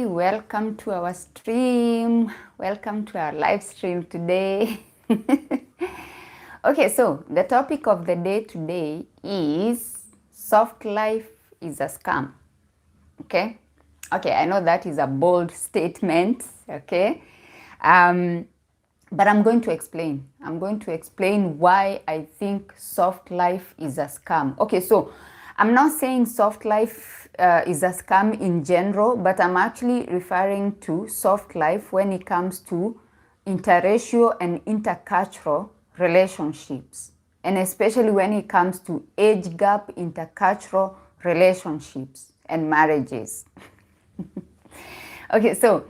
welcome to our stream. Welcome to our live stream today. Okay, so the topic of the day today is soft life is a scam. Okay, I know that is a bold statement. Okay, but I'm going to explain. I'm going to explain why I think soft life is a scam. Okay, so I'm not saying soft life is a scam in general, but I'm actually referring to soft life when it comes to interracial and intercultural relationships, and especially when it comes to age gap intercultural relationships and marriages. Okay, so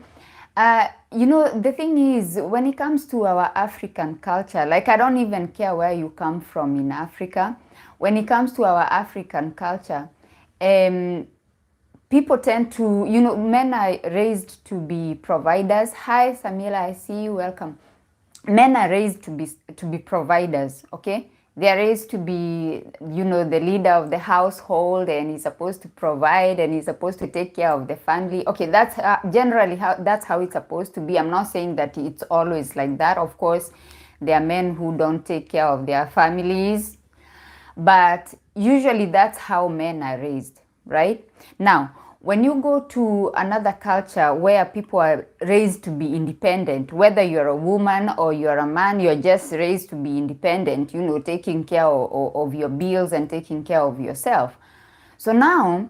the thing is, when it comes to our African culture, like I don't even care where you come from in Africa. When it comes to our African culture, people tend to, men are raised to be providers. Hi, Samila, I see you. Welcome. Men are raised to be providers. Okay, they are raised to be, the leader of the household, and he's supposed to provide, and he's supposed to take care of the family. Okay, that's generally that's how it's supposed to be. I'm not saying that it's always like that. Of course, there are men who don't take care of their families, but usually that's how men are raised, right? Now, when you go to another culture where people are raised to be independent, whether you're a woman or you're a man, you're just raised to be independent, taking care of your bills and taking care of yourself. So now,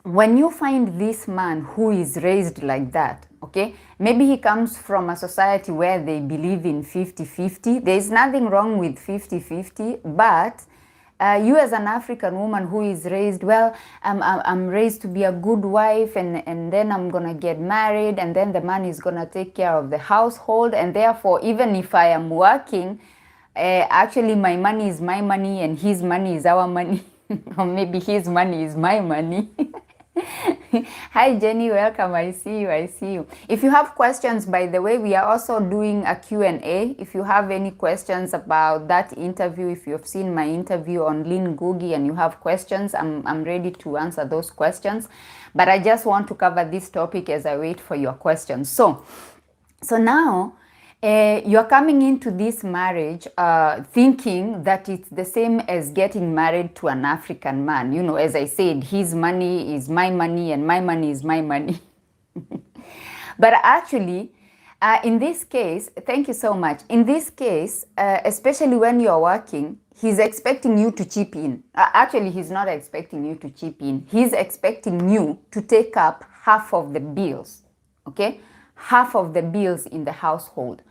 when you find this man who is raised like that, okay, maybe he comes from a society where they believe in 50-50. There's nothing wrong with 50-50, but you as an African woman who is raised, well, I'm raised to be a good wife, and then I'm going to get married, and then the man is going to take care of the household, and therefore, even if I am working, actually my money is my money and his money is our money, or maybe his money is my money. Hi Jenny, welcome. I see you. If you have questions, by the way, we are also doing a Q&A. If you have any questions about that interview, if you have seen my interview on Lynn Googie and you have questions, I'm ready to answer those questions. But I just want to cover this topic as I wait for your questions. So now, you're coming into this marriage thinking that it's the same as getting married to an African man. As I said, his money is my money and my money is my money. But actually, in this case, thank you so much. In this case, especially when you're working, he's expecting you to chip in. Actually, he's not expecting you to chip in. He's expecting you to take up half of the bills, okay? Half of the bills in the household.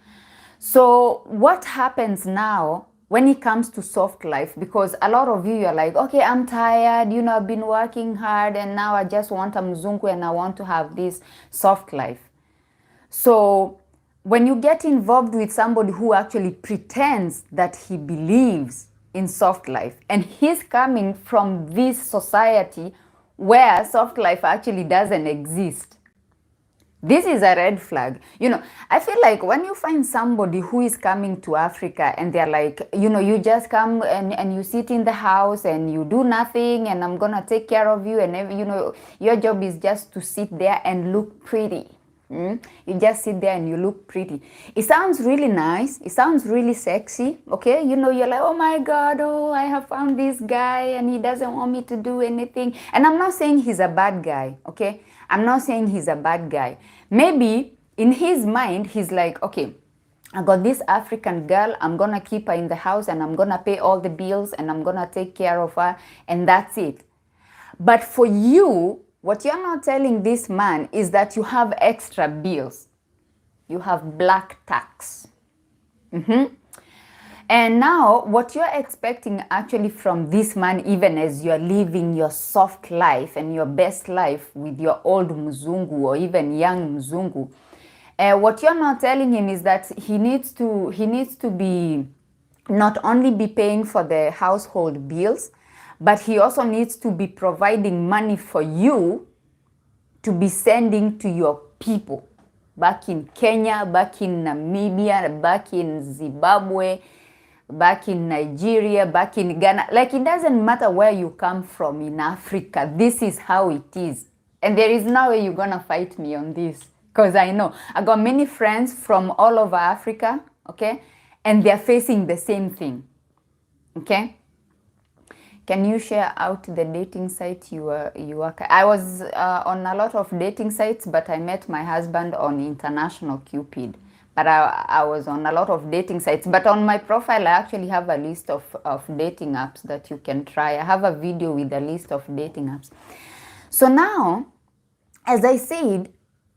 So what happens now when it comes to soft life? Because a lot of you are like, okay, I'm tired, I've been working hard and now I just want a mzungu and I want to have this soft life. So when you get involved with somebody who actually pretends that he believes in soft life, and he's coming from this society where soft life actually doesn't exist, this is a red flag. I feel like when you find somebody who is coming to Africa and they're like, you just come and you sit in the house and you do nothing and I'm going to take care of you, and your job is just to sit there and look pretty. You just sit there and you look pretty. It sounds really nice. It sounds really sexy. Okay. You're like, oh my God, I have found this guy and he doesn't want me to do anything. And I'm not saying he's a bad guy. Okay. I'm not saying he's a bad guy. Maybe in his mind, he's like, okay, I got this African girl. I'm going to keep her in the house and I'm going to pay all the bills and I'm going to take care of her. And that's it. But for you, what you're not telling this man is that you have extra bills. You have black tax. And now what you're expecting actually from this man, even as you're living your soft life and your best life with your old mzungu or even young mzungu, what you're not telling him is that he needs to be not only be paying for the household bills, but he also needs to be providing money for you to be sending to your people back in Kenya, back in Namibia, back in Zimbabwe, back in Nigeria, back in Ghana. Like, it doesn't matter where you come from in Africa. This is how it is. And there is no way you're gonna fight me on this, because I know I got many friends from all over Africa, okay, and they're facing the same thing, okay. Can you share out the dating site you were? I was on a lot of dating sites, but I met my husband on International Cupid. But I was on a lot of dating sites. But on my profile, I actually have a list of dating apps that you can try. I have a video with a list of dating apps. So now, as I said,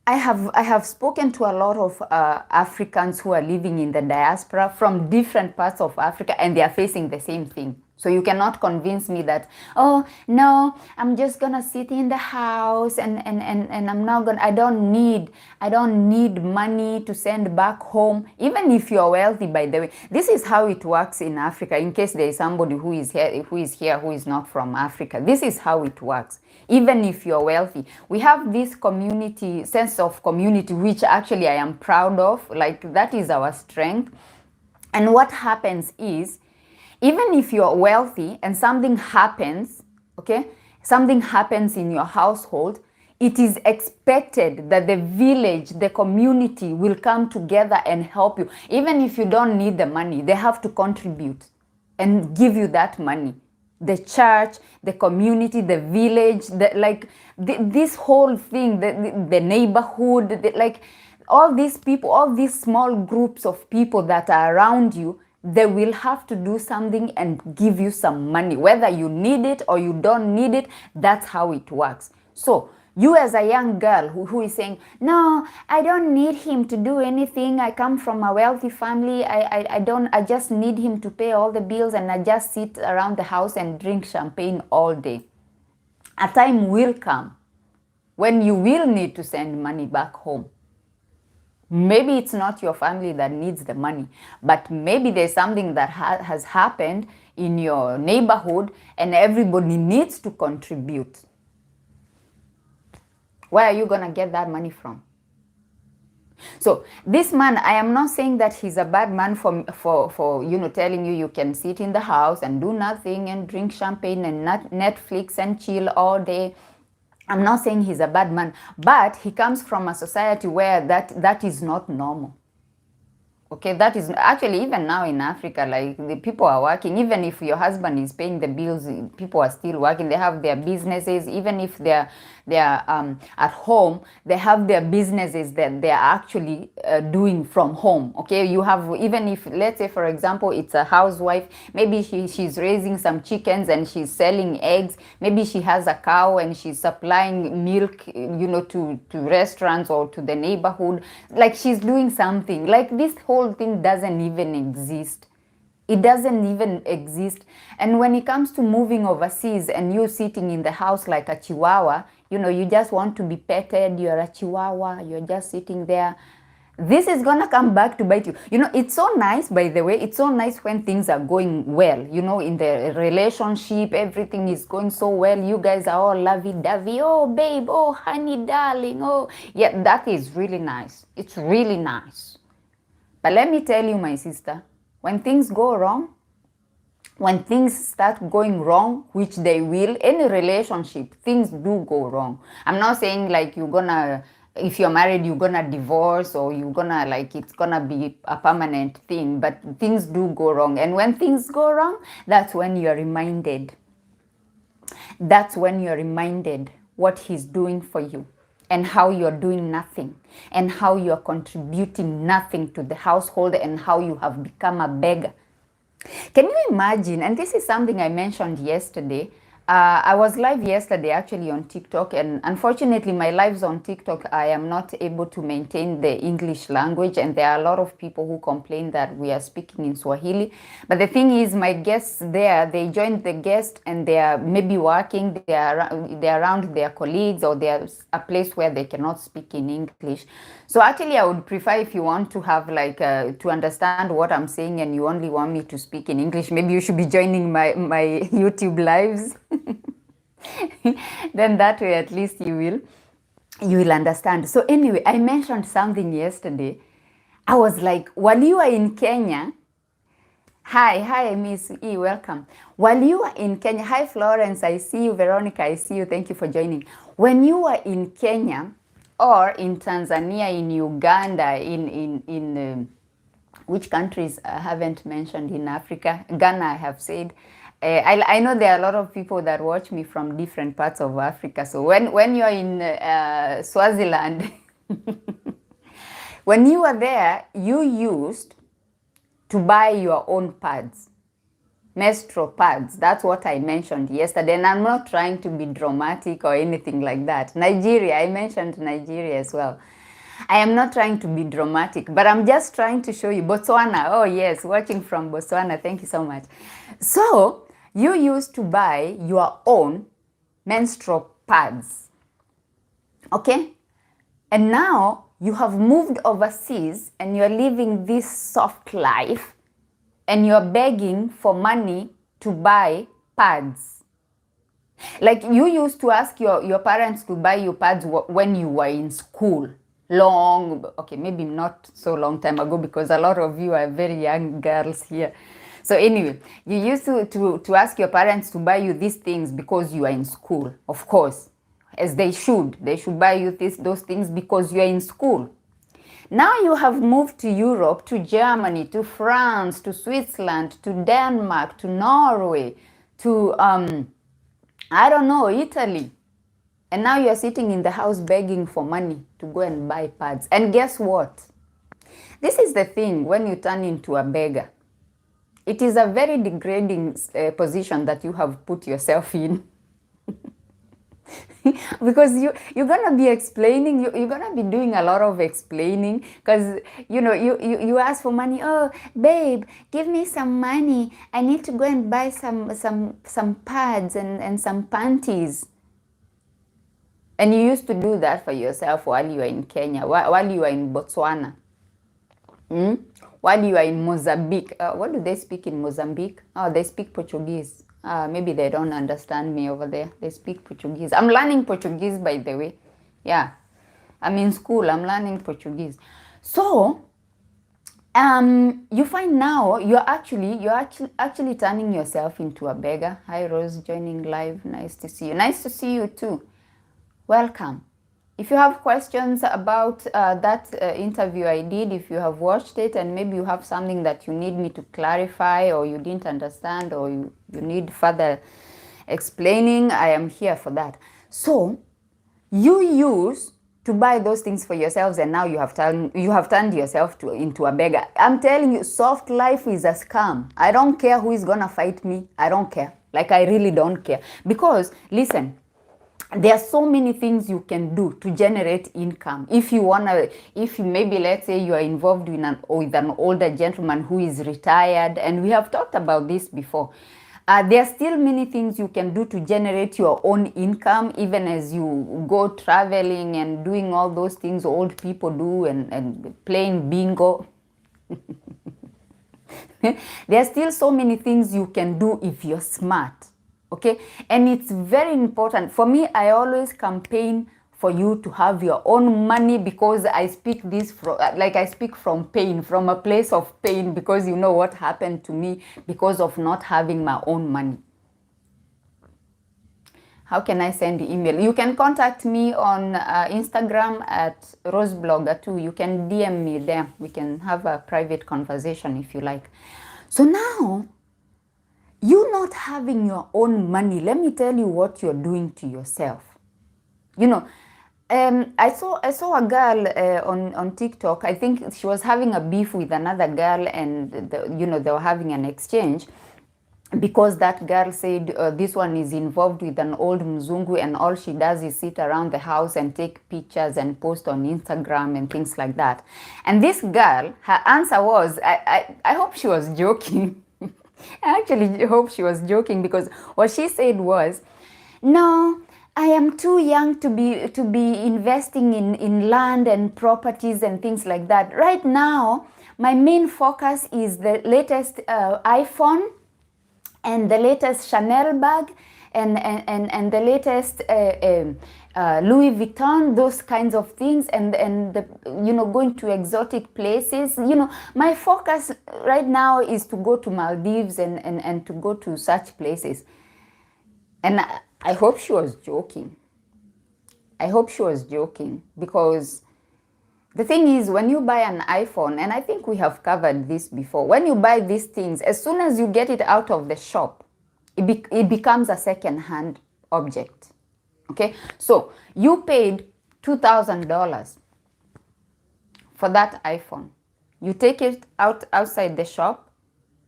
I have spoken to a lot of Africans who are living in the diaspora from different parts of Africa, and they are facing the same thing. So you cannot convince me that, oh no, I'm just gonna sit in the house and I'm not gonna, I don't need money to send back home. Even if you're wealthy, by the way, this is how it works in Africa. In case there is somebody who is here who is not from Africa, this is how it works. Even if you're wealthy, we have this community, sense of community, which actually I am proud of. Like, that is our strength. And what happens is, even if you're wealthy and something happens, okay, something happens in your household, it is expected that the village, the community will come together and help you. Even if you don't need the money, they have to contribute and give you that money. The church, the community, the village, this whole thing, the neighborhood, like all these people, all these small groups of people that are around you, they will have to do something and give you some money. Whether you need it or you don't need it, that's how it works. So you as a young girl who is saying, no, I don't need him to do anything. I come from a wealthy family. I just need him to pay all the bills, and I just sit around the house and drink champagne all day. A time will come when you will need to send money back home. Maybe it's not your family that needs the money, but maybe there's something that has happened in your neighborhood and everybody needs to contribute. Where are you going to get that money from? So this man, I am not saying that he's a bad man for telling you can sit in the house and do nothing and drink champagne and Netflix and chill all day. I'm not saying he's a bad man, but he comes from a society where that is not normal. Okay, that is actually, even now in Africa, like, the people are working. Even if your husband is paying the bills, people are still working. They have their businesses. Even if they're at home, they have their businesses that they're actually doing from home. Okay, you have, even if, let's say, for example, it's a housewife, maybe she's raising some chickens and she's selling eggs. Maybe she has a cow and she's supplying milk, to restaurants or to the neighborhood. Like, she's doing something. Like, this whole thing doesn't even exist. It doesn't even exist. And when it comes to moving overseas and you sitting in the house like a chihuahua, you just want to be petted, you're a chihuahua, you're just sitting there, this is gonna come back to bite you. It's so nice, by the way, it's so nice when things are going well, in the relationship, everything is going so well, you guys are all lovey-dovey, oh babe, oh honey darling, oh yeah, that is really nice. It's really nice. But let me tell you, my sister, when things go wrong, when things start going wrong, which they will, any relationship, things do go wrong. I'm not saying like if you're married, you're gonna divorce, or you're gonna, like, it's gonna be a permanent thing, but things do go wrong. And when things go wrong, that's when you're reminded. That's when you're reminded what he's doing for you, and how you're doing nothing, and how you're contributing nothing to the household, and how you have become a beggar. Can you imagine? And this is something I mentioned yesterday. I was live yesterday actually on TikTok, and unfortunately my lives on TikTok, I am not able to maintain the English language, and there are a lot of people who complain that we are speaking in Swahili. But the thing is, my guests there, they joined the guest and they are maybe working, they are around their colleagues, or there's a place where they cannot speak in English. So actually I would prefer, if you want to have to understand what I'm saying and you only want me to speak in English, maybe you should be joining my YouTube lives. Then that way at least you will understand. So anyway, I mentioned something yesterday. I was like, while you are in Kenya, hi Miss E, welcome. While you are in Kenya, hi Florence, I see you. Veronica, I see you, thank you for joining. When you are in Kenya or in Tanzania, in Uganda, in which countries I haven't mentioned in Africa, Ghana I have said. I know there are a lot of people that watch me from different parts of Africa. So when you're in Swaziland, when you were there, you used to buy your own pads, menstrual pads. That's what I mentioned yesterday. And I'm not trying to be dramatic or anything like that. Nigeria, I mentioned Nigeria as well. I am not trying to be dramatic, but I'm just trying to show you. Botswana, oh yes, watching from Botswana, thank you so much. So, you used to buy your own menstrual pads, okay? And now you have moved overseas and you're living this soft life and you're begging for money to buy pads. Like you used to ask your parents to buy you pads when you were in school. Okay, maybe not so long time ago because a lot of you are very young girls here. So anyway, you used to ask your parents to buy you these things because you are in school, of course, as they should. They should buy you those things because you are in school. Now you have moved to Europe, to Germany, to France, to Switzerland, to Denmark, to Norway, to, I don't know, Italy. And now you're sitting in the house begging for money to go and buy pads. And guess what? This is the thing when you turn into a beggar. It is a very degrading position that you have put yourself in. Because you're going to be explaining, you're going to be doing a lot of explaining because, you ask for money. Oh, babe, give me some money. I need to go and buy some pads and some panties. And you used to do that for yourself while you were in Kenya, while you were in Botswana, while you are in Mozambique. What do they speak in Mozambique? Oh, they speak Portuguese. Maybe they don't understand me over there. They speak Portuguese. I'm learning Portuguese, by the way. Yeah, I'm in school. I'm learning Portuguese. So, you find now you're actually turning yourself into a beggar. Hi, Rose, joining live. Nice to see you. Nice to see you too. Welcome. If you have questions about that interview I did, if you have watched it and maybe you have something that you need me to clarify or you didn't understand or you need further explaining, I am here for that. So you used to buy those things for yourselves and now you have turned yourself into a beggar. I'm telling you, soft life is a scam. I don't care who is gonna fight me. I don't care. Like, I really don't care. Because, listen, there are so many things you can do to generate income. If maybe let's say you are involved with an older gentleman who is retired, and we have talked about this before. There are still many things you can do to generate your own income, even as you go traveling and doing all those things old people do and playing bingo. There are still so many things you can do if you're smart. Okay, and it's very important for me. I always campaign for you to have your own money because I speak this from, I speak from pain, from a place of pain, because you know what happened to me because of not having my own money. How can I send the email? You can contact me on Instagram at roseblogger too. You can DM me there. We can have a private conversation if you like. So now, you not having your own money, let me tell you what you're doing to yourself. I saw a girl on TikTok. I think she was having a beef with another girl, and they were having an exchange because that girl said this one is involved with an old mzungu, and all she does is sit around the house and take pictures and post on Instagram and things like that. And this girl, her answer was, I hope she was joking. I actually hope she was joking, because what she said was, no, I am too young to be investing in land and properties and things like that. Right now, my main focus is the latest iPhone and the latest Chanel bag and the latest Louis Vuitton, those kinds of things, and going to exotic places. My focus right now is to go to Maldives and to go to such places. And I hope she was joking. I hope she was joking, because the thing is, when you buy an iPhone, and I think we have covered this before, when you buy these things, as soon as you get it out of the shop, it becomes a second-hand object. Okay, so you paid $2,000 for that iPhone. You take it outside the shop,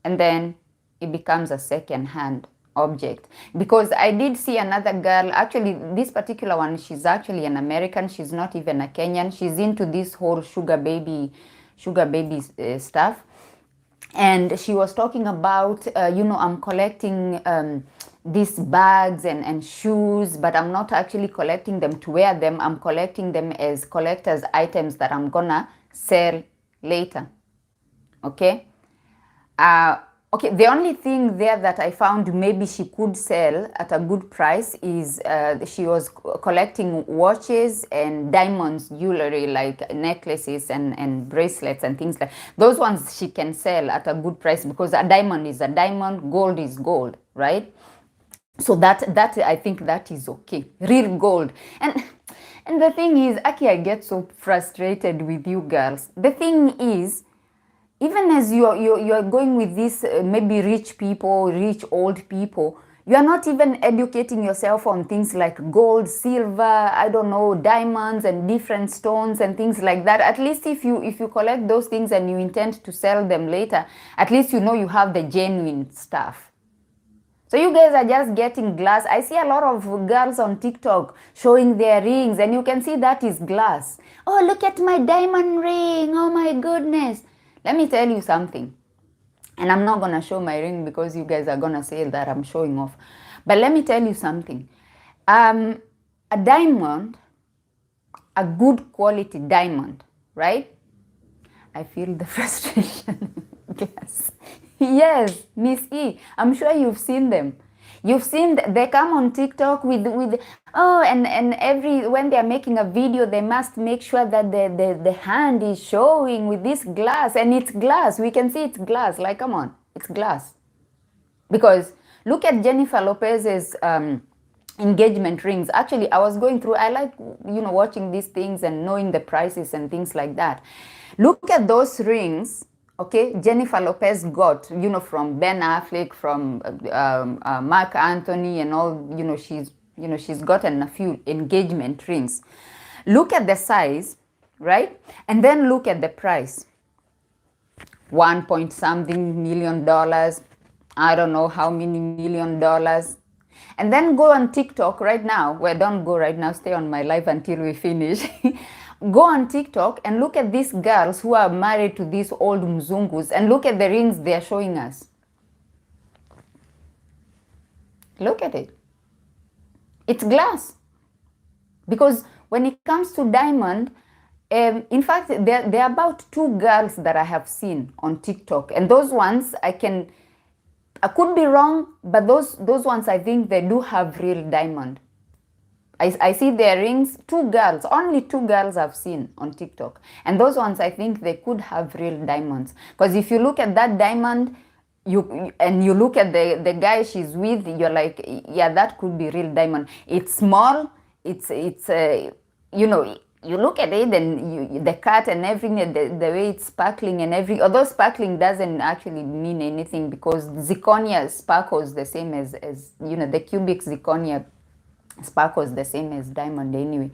and then it becomes a second-hand object. Because I did see another girl, actually this particular one, she's actually an American, she's not even a Kenyan. She's into this whole sugar baby stuff, and she was talking about, I'm collecting these bags and shoes, but I'm not actually collecting them to wear them. I'm collecting them as collector's items that I'm gonna sell later. Okay. Okay, the only thing there that I found maybe she could sell at a good price is she was collecting watches and diamonds, jewelry, like necklaces and bracelets and things like those ones. She can sell at a good price, because a diamond is a diamond, gold is gold, right? So that I think that is okay, real gold. And the thing is, Aki, I get so frustrated with you girls. The thing is, even as you're going with these maybe rich people, rich old people, you are not even educating yourself on things like gold, silver, I don't know, diamonds and different stones and things like that. At least if you collect those things and you intend to sell them later, at least you know you have the genuine stuff. So you guys are just getting glass. I see a lot of girls on TikTok showing their rings, and you can see that is glass. Oh, look at my diamond ring. Oh my goodness. Let me tell you something. And I'm not going to show my ring because you guys are going to say that I'm showing off. But let me tell you something. A diamond, a good quality diamond, right? I feel the frustration. Yes. Yes, Miss E. I'm sure you've seen them. You've seen they come on TikTok with and every when they're making a video, they must make sure that the hand is showing with this glass, and it's glass. We can see it's glass. Like, come on, it's glass. Because look at Jennifer Lopez's engagement rings. Actually, I was going through, I like, watching these things and knowing the prices and things like that. Look at those rings. Okay, Jennifer Lopez got, from Ben Affleck, from Mark Anthony, and all. She's gotten a few engagement rings. Look at the size, right? And then look at the price. 1 point something million dollars. I don't know how many $million. And then go on TikTok right now. Well, don't go right now. Stay on my live until we finish. Go on TikTok and look at these girls who are married to these old mzungus, and look at the rings they are showing us. Look at it. It's glass. Because when it comes to diamond, in fact, there are about 2 girls that I have seen on TikTok. And those ones, I could be wrong, but those ones, I think they do have real diamond. I see their rings, 2 girls, only 2 girls I've seen on TikTok. And those ones, I think they could have real diamonds. Because if you look at that diamond, you look at the guy she's with, you're like, yeah, that could be real diamond. It's small, it's you look at it and the cut and everything, the way it's sparkling and although sparkling doesn't actually mean anything, because zirconia sparkles the same as the cubic zirconia sparkles the same as diamond anyway.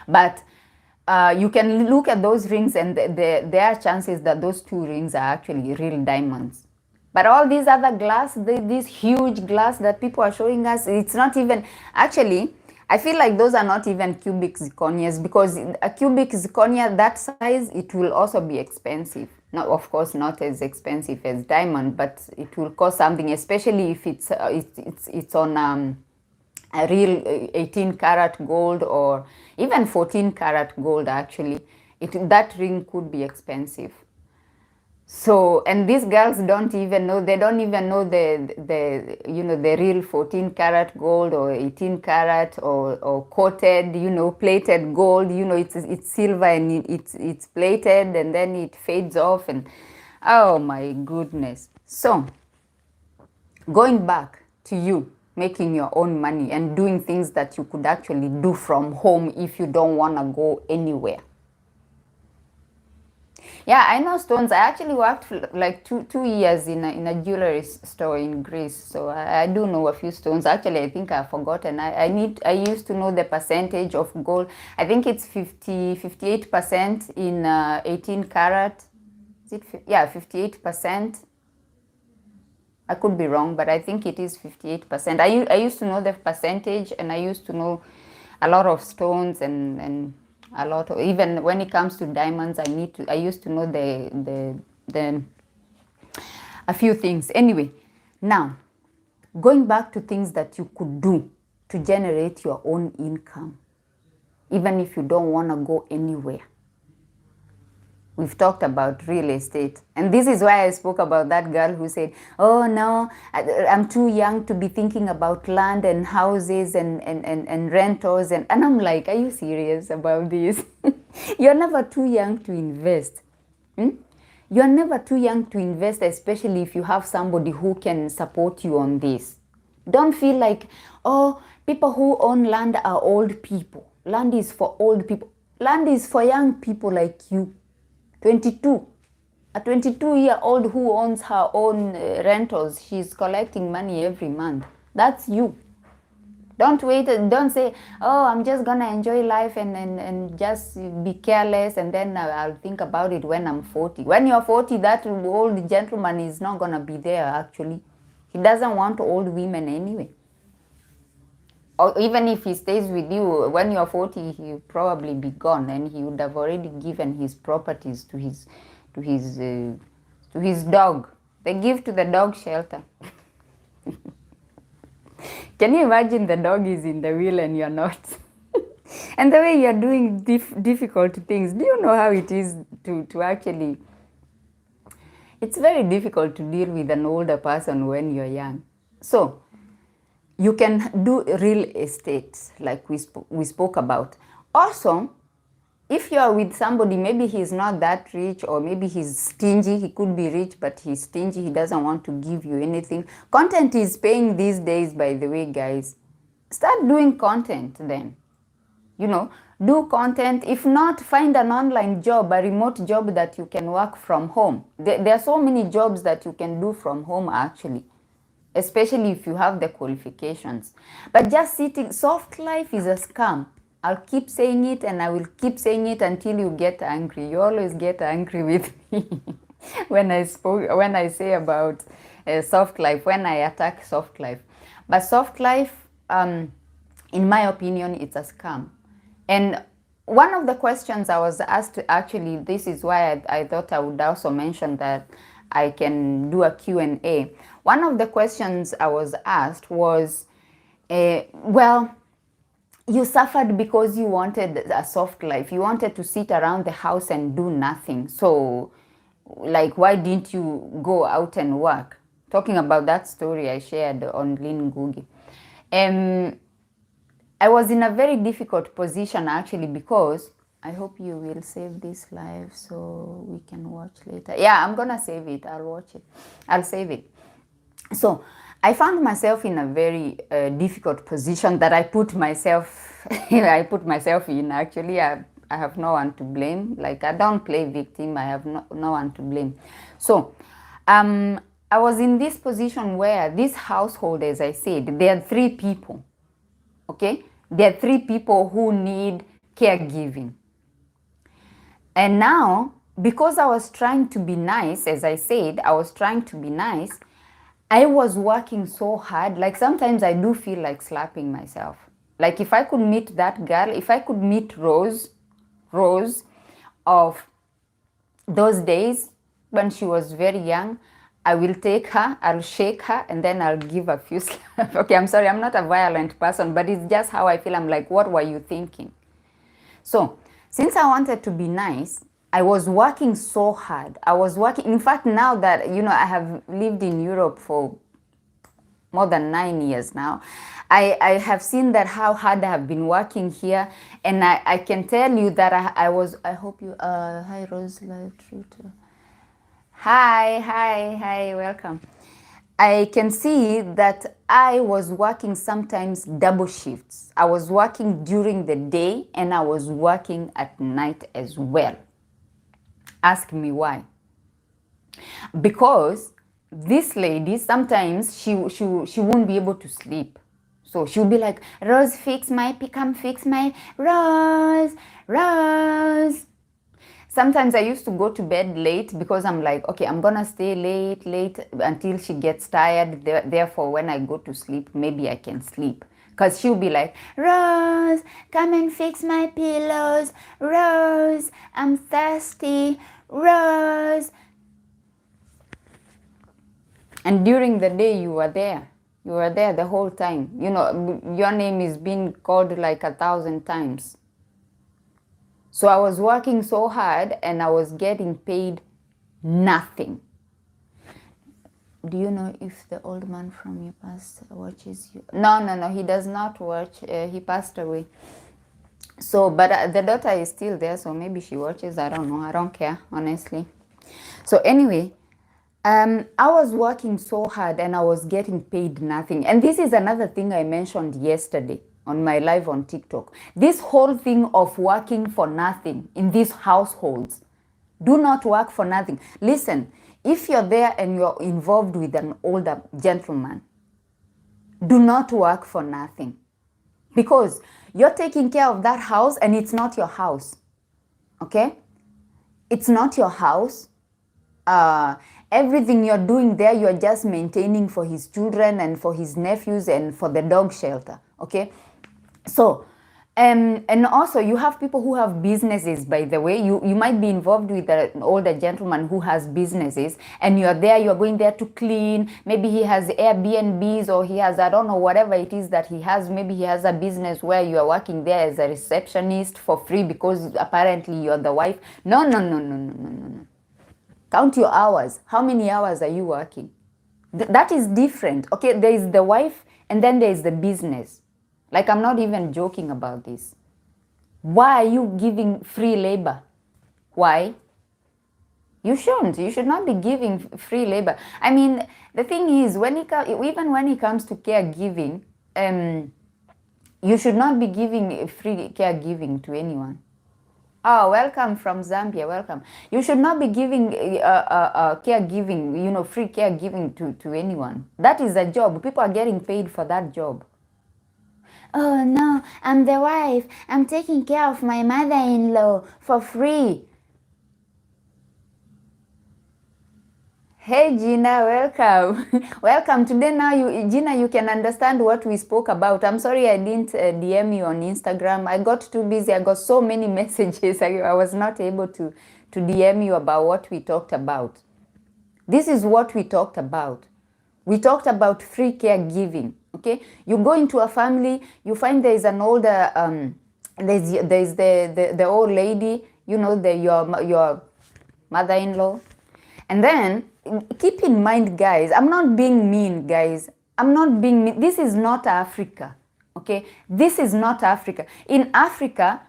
But you can look at those rings, and there are chances that those 2 rings are actually real diamonds. But all these other glass, these huge glass that people are showing us, it's not even, actually, I feel like those are not even cubic zirconias, because a cubic zirconia that size, it will also be expensive. Not, of course, not as expensive as diamond, but it will cost something, especially if it's on a real 18 karat gold, or even 14 karat gold. Actually, that ring could be expensive. So, and these girls don't even know, they don't even know the real 14 karat gold or 18 karat or coated, plated gold. It's silver and it's plated, and then it fades off, and oh my goodness. So, going back to you, making your own money and doing things that you could actually do from home if you don't want to go anywhere. Yeah, I know stones. I actually worked for like two years in a jewelry store in Greece, so I do know a few stones. Actually, I think I've forgotten. I used to know the percentage of gold. I think it's 58% in 18 karat. Is it? Yeah, 58%. I could be wrong, but I think it is 58%. I used to know the percentage, and I used to know a lot of stones and a lot of, even when it comes to diamonds, I used to know the a few things. Anyway, now going back to things that you could do to generate your own income, even if you don't want to go anywhere. We've talked about real estate. And this is why I spoke about that girl who said, oh no, I'm too young to be thinking about land and houses and rentals. And I'm like, are you serious about this? You're never too young to invest. You're never too young to invest, especially if you have somebody who can support you on this. Don't feel like, oh, people who own land are old people. Land is for old people. Land is for young people like you. 22. A 22-year-old who owns her own rentals, she's collecting money every month. That's you. Don't wait, don't say, oh, I'm just going to enjoy life and just be careless and then I'll think about it when I'm 40. When you're 40, that old gentleman is not going to be there actually. He doesn't want old women anyway. Or even if he stays with you, when you're 40, he'll probably be gone and he would have already given his properties to his dog. They give to the dog shelter. Can you imagine the dog is in the wheel and you're not? And the way you're doing difficult things, do you know how it is to actually... It's very difficult to deal with an older person when you're young. So, you can do real estate like we spoke about. Also, if you're with somebody, maybe he's not that rich or maybe he's stingy. He could be rich, but he's stingy. He doesn't want to give you anything. Content is paying these days, by the way, guys. Start doing content then. You know, do content. If not, find an online job, a remote job that you can work from home. There are so many jobs that you can do from home actually. Especially if you have the qualifications. But just sitting, soft life is a scam. I'll keep saying it and I will keep saying it until you get angry. You always get angry with me when I say about soft life, when I attack soft life. But soft life, in my opinion, it's a scam. And one of the questions I was asked, actually, this is why I thought I would also mention that I can do a Q&A. One of the questions I was asked was, well, you suffered because you wanted a soft life. You wanted to sit around the house and do nothing. So, like, why didn't you go out and work? Talking about that story I shared on Lin Ngugi. I was in a very difficult position actually because... I hope you will save this live so we can watch later. Yeah, I'm going to save it. I'll watch it. I'll save it. So I found myself in a very difficult position that I put myself in. Actually, I have no one to blame. Like, I don't play victim. I have no one to blame. So I was in this position where this household, as I said, there are 3 people. Okay? There are 3 people who need caregiving. And now, because I was trying to be nice, as I said, I was trying to be nice, I was working so hard. Like, sometimes I do feel like slapping myself. Like, if I could meet that girl, if I could meet Rose of those days when she was very young, I will take her, I'll shake her, and then I'll give a few slaps. Okay, I'm sorry, I'm not a violent person, but it's just how I feel. I'm like, what were you thinking? So, since I wanted to be nice, I was working so hard. I was working, in fact, now that, you know, I have lived in Europe for more than 9 years now, I have seen that how hard I have been working here. And I can tell you that I hope you, hi, Rose Live Twitter. Hi, welcome. I can see that I was working sometimes double shifts. I was working during the day and I was working at night as well. Ask me why. Because this lady, sometimes she won't be able to sleep. So she'll be like, Rose, fix my, come fix my, Rose, Rose. Sometimes I used to go to bed late because I'm like, okay, I'm gonna stay late until she gets tired. Therefore, when I go to sleep, maybe I can sleep. Because she'll be like, Rose, come and fix my pillows. Rose, I'm thirsty. Rose. And during the day, you were there. You were there the whole time. You know, your name is being called like 1,000 times. So I was working so hard and I was getting paid nothing. Do you know if the old man from your past watches you? No, he does not watch. He passed away. So, but the daughter is still there, so maybe she watches. I don't know. I don't care, honestly. So anyway, I was working so hard and I was getting paid nothing. And this is another thing I mentioned yesterday on my live on TikTok. This whole thing of working for nothing in these households. Do not work for nothing. Listen, if you're there and you're involved with an older gentleman, do not work for nothing. Because you're taking care of that house and it's not your house. Okay? It's not your house. Everything you're doing there, you're just maintaining for his children and for his nephews and for the dog shelter. Okay? So, and also you have people who have businesses, by the way. You might be involved with an older gentleman who has businesses and you're there, you're going there to clean. Maybe he has Airbnbs or he has, I don't know, whatever it is that he has. Maybe he has a business where you are working there as a receptionist for free because apparently you're the wife. No. Count your hours. How many hours are you working? That is different. Okay, there is the wife and then there is the business. Like, I'm not even joking about this. Why are you giving free labor? Why? You shouldn't. You should not be giving free labor. I mean, the thing is, even when it comes to caregiving, you should not be giving free caregiving to anyone. Oh, welcome from Zambia. Welcome. You should not be giving caregiving, free caregiving to anyone. That is a job. People are getting paid for that job. Oh no, I'm the wife. I'm taking care of my mother-in-law for free. Hey Gina, welcome. Welcome. Today now, Gina, you can understand what we spoke about. I'm sorry I didn't DM you on Instagram. I got too busy. I got so many messages. I was not able to DM you about what we talked about. This is what we talked about. We talked about free caregiving. Okay, you go into a family, you find there is an older, there's the old lady, your mother-in-law, and then keep in mind, guys, I'm not being mean, guys. I'm not being mean. This is not Africa. Okay, this is not Africa. In Africa,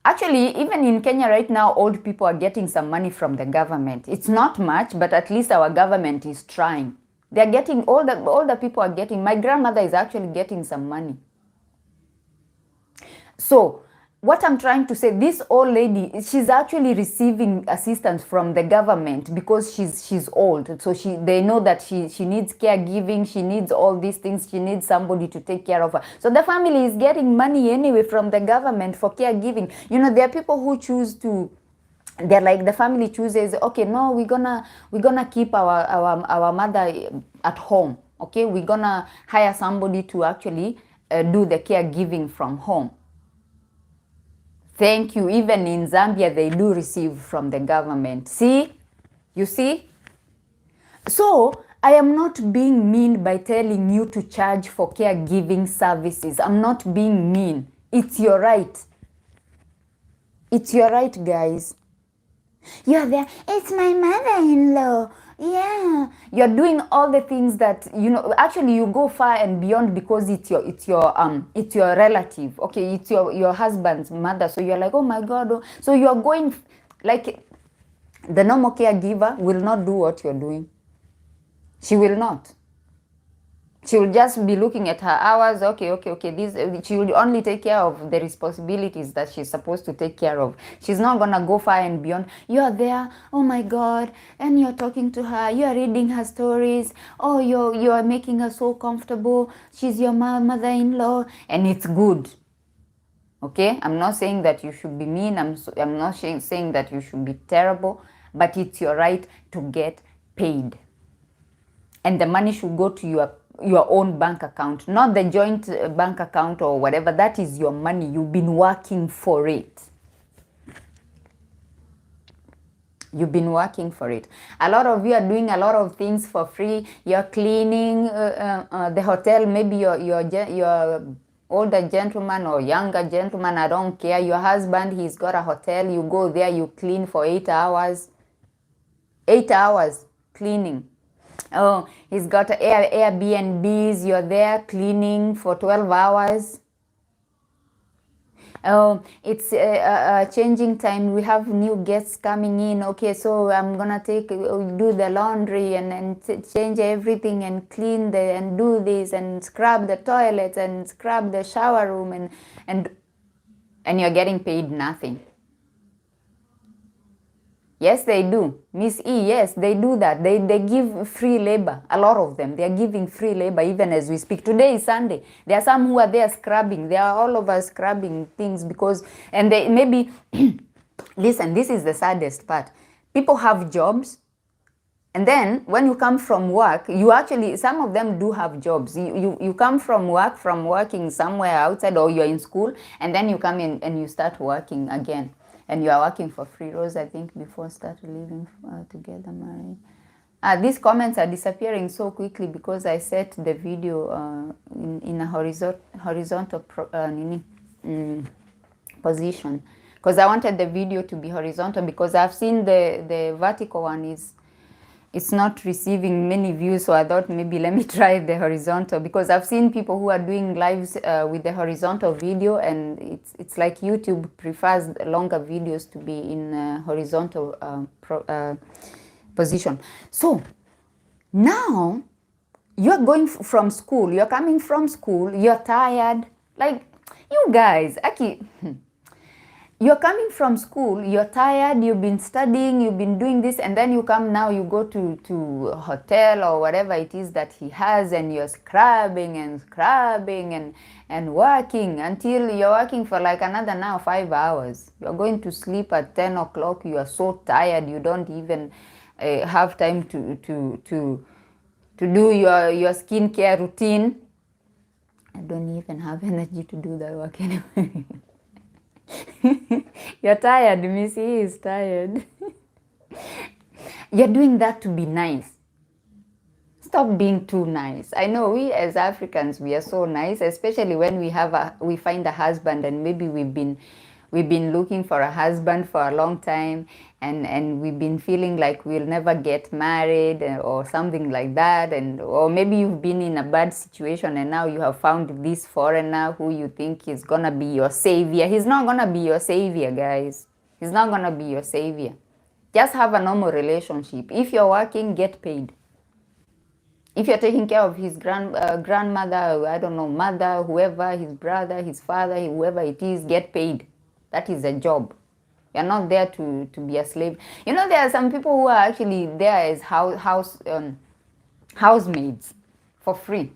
actually, even in Kenya right now, old people are getting some money from the government. It's not much, but at least our government is trying. They're getting, all the people are getting, my grandmother is actually getting some money. So, what I'm trying to say, this old lady, she's actually receiving assistance from the government because she's old. So they know that she needs caregiving, she needs all these things, she needs somebody to take care of her. So the family is getting money anyway from the government for caregiving. There are people who choose to, they're like, the family chooses, okay, no, we're gonna keep our mother at home. Okay, we're gonna hire somebody to actually do the caregiving from home. Thank you. Even in Zambia, they do receive from the government. See? You see? So, I am not being mean by telling you to charge for caregiving services. I'm not being mean. It's your right. It's your right, guys. You're there. It's my mother-in-law. Yeah. You're doing all the things that, actually you go far and beyond because it's your relative. Okay, it's your husband's mother. So you're like, oh my God. Oh. So you're going, like, the normal caregiver will not do what you're doing. She will not. She will just be looking at her hours. Okay. This she will only take care of the responsibilities that she's supposed to take care of. She's not gonna go far and beyond. You are there, oh my God, and you're talking to her. You are reading her stories. Oh, you are making her so comfortable. She's your mother-in-law, and it's good. Okay, I'm not saying that you should be mean. I'm not saying that you should be terrible, but it's your right to get paid. And the money should go to your own bank account, not the joint bank account or whatever. That is your money. You've been working for it. You've been working for it. A lot of you are doing a lot of things for free. You're cleaning the hotel. Maybe your older gentleman or younger gentleman, I don't care. Your husband, he's got a hotel. You go there, you clean for 8 hours. 8 hours cleaning. Oh, he's got Airbnbs. You're there cleaning for 12 hours. Oh, it's changing time. We have new guests coming in. Okay, so I'm gonna do the laundry and change everything and clean and do this and scrub the toilets and scrub the shower room and you're getting paid nothing. Yes, they do. Miss E, yes, they do that. They give free labor. A lot of them. They are giving free labor even as we speak. Today is Sunday. There are some who are there scrubbing. They are all over scrubbing things because, and they maybe, listen, this is the saddest part. People have jobs. And then when you come from work, you actually, some of them do have jobs. You come from work, from working somewhere outside, or you're in school, and then you come in and you start working again. And you are working for free. Rose, I think, before started living together, married. These comments are disappearing so quickly because I set the video in a horizontal position. Because I wanted the video to be horizontal because I've seen the vertical one it's not receiving many views, so I thought maybe let me try the horizontal because I've seen people who are doing lives with the horizontal video, and it's like YouTube prefers longer videos to be in horizontal position. So now you're going from school, you're coming from school, you're tired, like you guys, actually. You're coming from school, you're tired, you've been studying, you've been doing this, and then you come now, you go to a hotel or whatever it is that he has, and you're scrubbing and working until you're working for like another now 5 hours. You're going to sleep at 10 o'clock, you are so tired, you don't even have time to do your skincare routine. I don't even have energy to do that work anyway. You're tired, Missy is tired. You're doing that to be nice. Stop being too nice. I know we as Africans, we are so nice, especially when we find a husband, and maybe we've been looking for a husband for a long time, and we've been feeling like we'll never get married or something like that, or maybe you've been in a bad situation and now you have found this foreigner who you think is gonna be your savior. He's not gonna be your savior, guys. He's not gonna be your savior. Just have a normal relationship. If you're working, get paid. If you're taking care of his grandmother, I don't know, mother, whoever, his brother, his father, whoever it is, get paid. That is a job. You're not there to be a slave. You know, there are some people who are actually there as housemaids for free.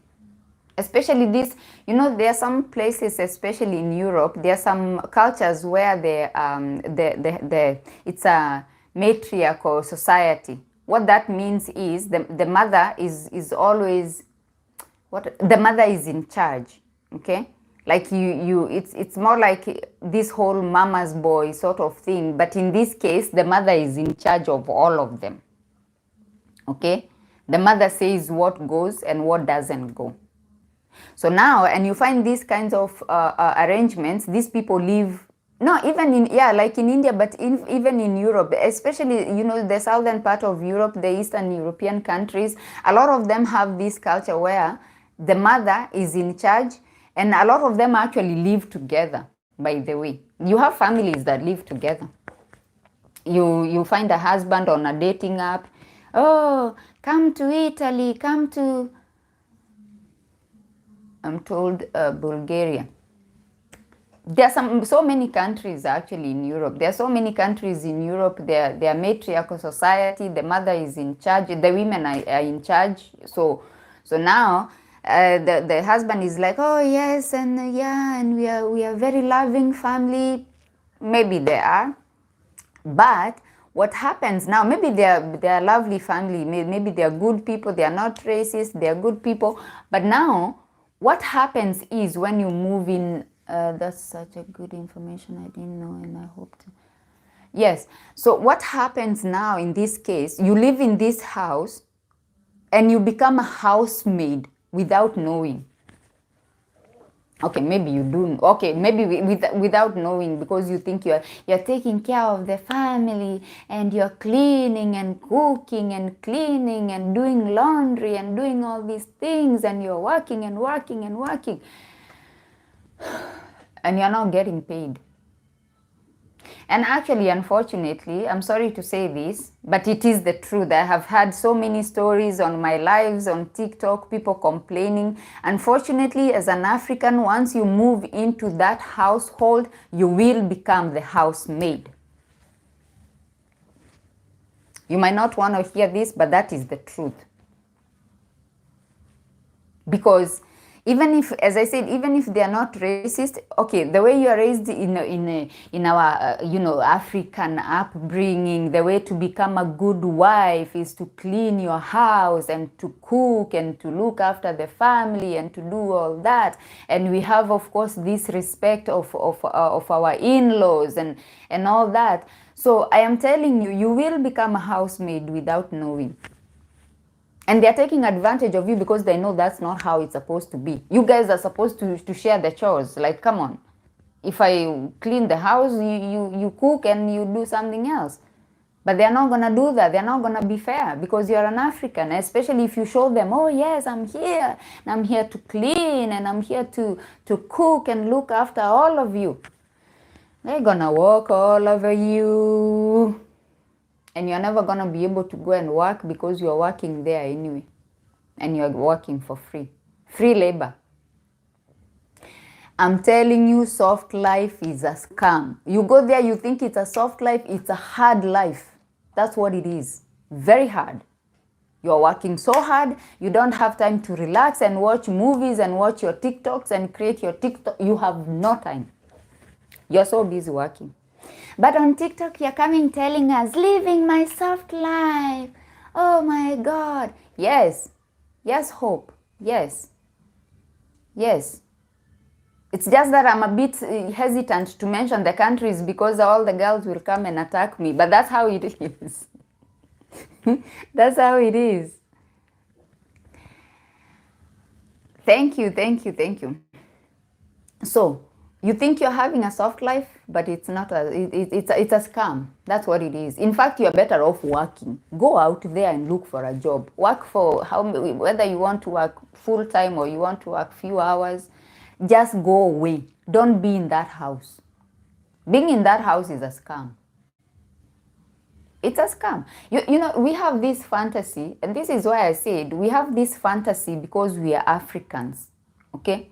Especially this, you know, there are some places, especially in Europe, there are some cultures where it's a matriarchal society. What that means is the mother is always, the mother is in charge, okay? Like it's more like this whole mama's boy sort of thing. But in this case, the mother is in charge of all of them. Okay? The mother says what goes and what doesn't go. So now, and you find these kinds of arrangements, these people live, no, even in, like in India, but even in Europe, especially, you know, the southern part of Europe, the Eastern European countries, a lot of them have this culture where the mother is in charge. And a lot of them actually live together, by the way. You have families that live together. You find a husband on a dating app. Oh, come to Italy, come to I'm told Bulgaria. There are so many countries actually in Europe. There are so many countries in Europe. They are matriarchal society. The mother is in charge. The women are in charge. So now the husband is like, oh yes, and yeah, and we are very loving family. Maybe they are, but what happens now? Maybe they are lovely family. Maybe they are good people. They are not racist. They are good people. But now, what happens is when you move in. That's such a good information. I didn't know, and I hope to. Yes. So what happens now in this case? You live in this house, and you become a housemaid without knowing. Okay, maybe you do. Okay, maybe without knowing, because you think you're taking care of the family, and you're cleaning and cooking and cleaning and doing laundry and doing all these things, and you're working and working and working, and you're not getting paid. And actually, unfortunately, I'm sorry to say this, but it is the truth. I have had so many stories on my lives on TikTok, people complaining. Unfortunately, as an African, once you move into that household, you will become the housemaid. You might not want to hear this, but that is the truth. Because even if, as I said, even if they are not racist, okay, the way you are raised in our African upbringing, the way to become a good wife is to clean your house and to cook and to look after the family and to do all that. And we have, of course, this respect of our in-laws and all that. So I am telling you, you will become a housemaid without knowing. And they're taking advantage of you because they know that's not how it's supposed to be. You guys are supposed to share the chores. Like, come on. If I clean the house, you cook and you do something else. But they're not going to do that. They're not going to be fair because you're an African, especially if you show them, oh, yes, I'm here. And I'm here to clean and I'm here to cook and look after all of you. They're going to walk all over you. And you're never going to be able to go and work because you're working there anyway. And you're working for free. Free labor. I'm telling you, soft life is a scam. You go there, you think it's a soft life. It's a hard life. That's what it is. Very hard. You're working so hard, you don't have time to relax and watch movies and watch your TikToks and create your TikTok. You have no time. You're so busy working. But on TikTok, you're coming telling us, living my soft life. Oh my God. Yes. Yes, Hope. Yes. Yes. It's just that I'm a bit hesitant to mention the countries because all the girls will come and attack me. But that's how it is. That's how it is. Thank you, thank you, thank you. So, you think you're having a soft life, but it's not. It's a scam. That's what it is. In fact, you're better off working. Go out there and look for a job. Work for whether you want to work full time or you want to work few hours. Just go away. Don't be in that house. Being in that house is a scam. It's a scam. You know, we have this fantasy, and this is why I said we have this fantasy because we are Africans. Okay.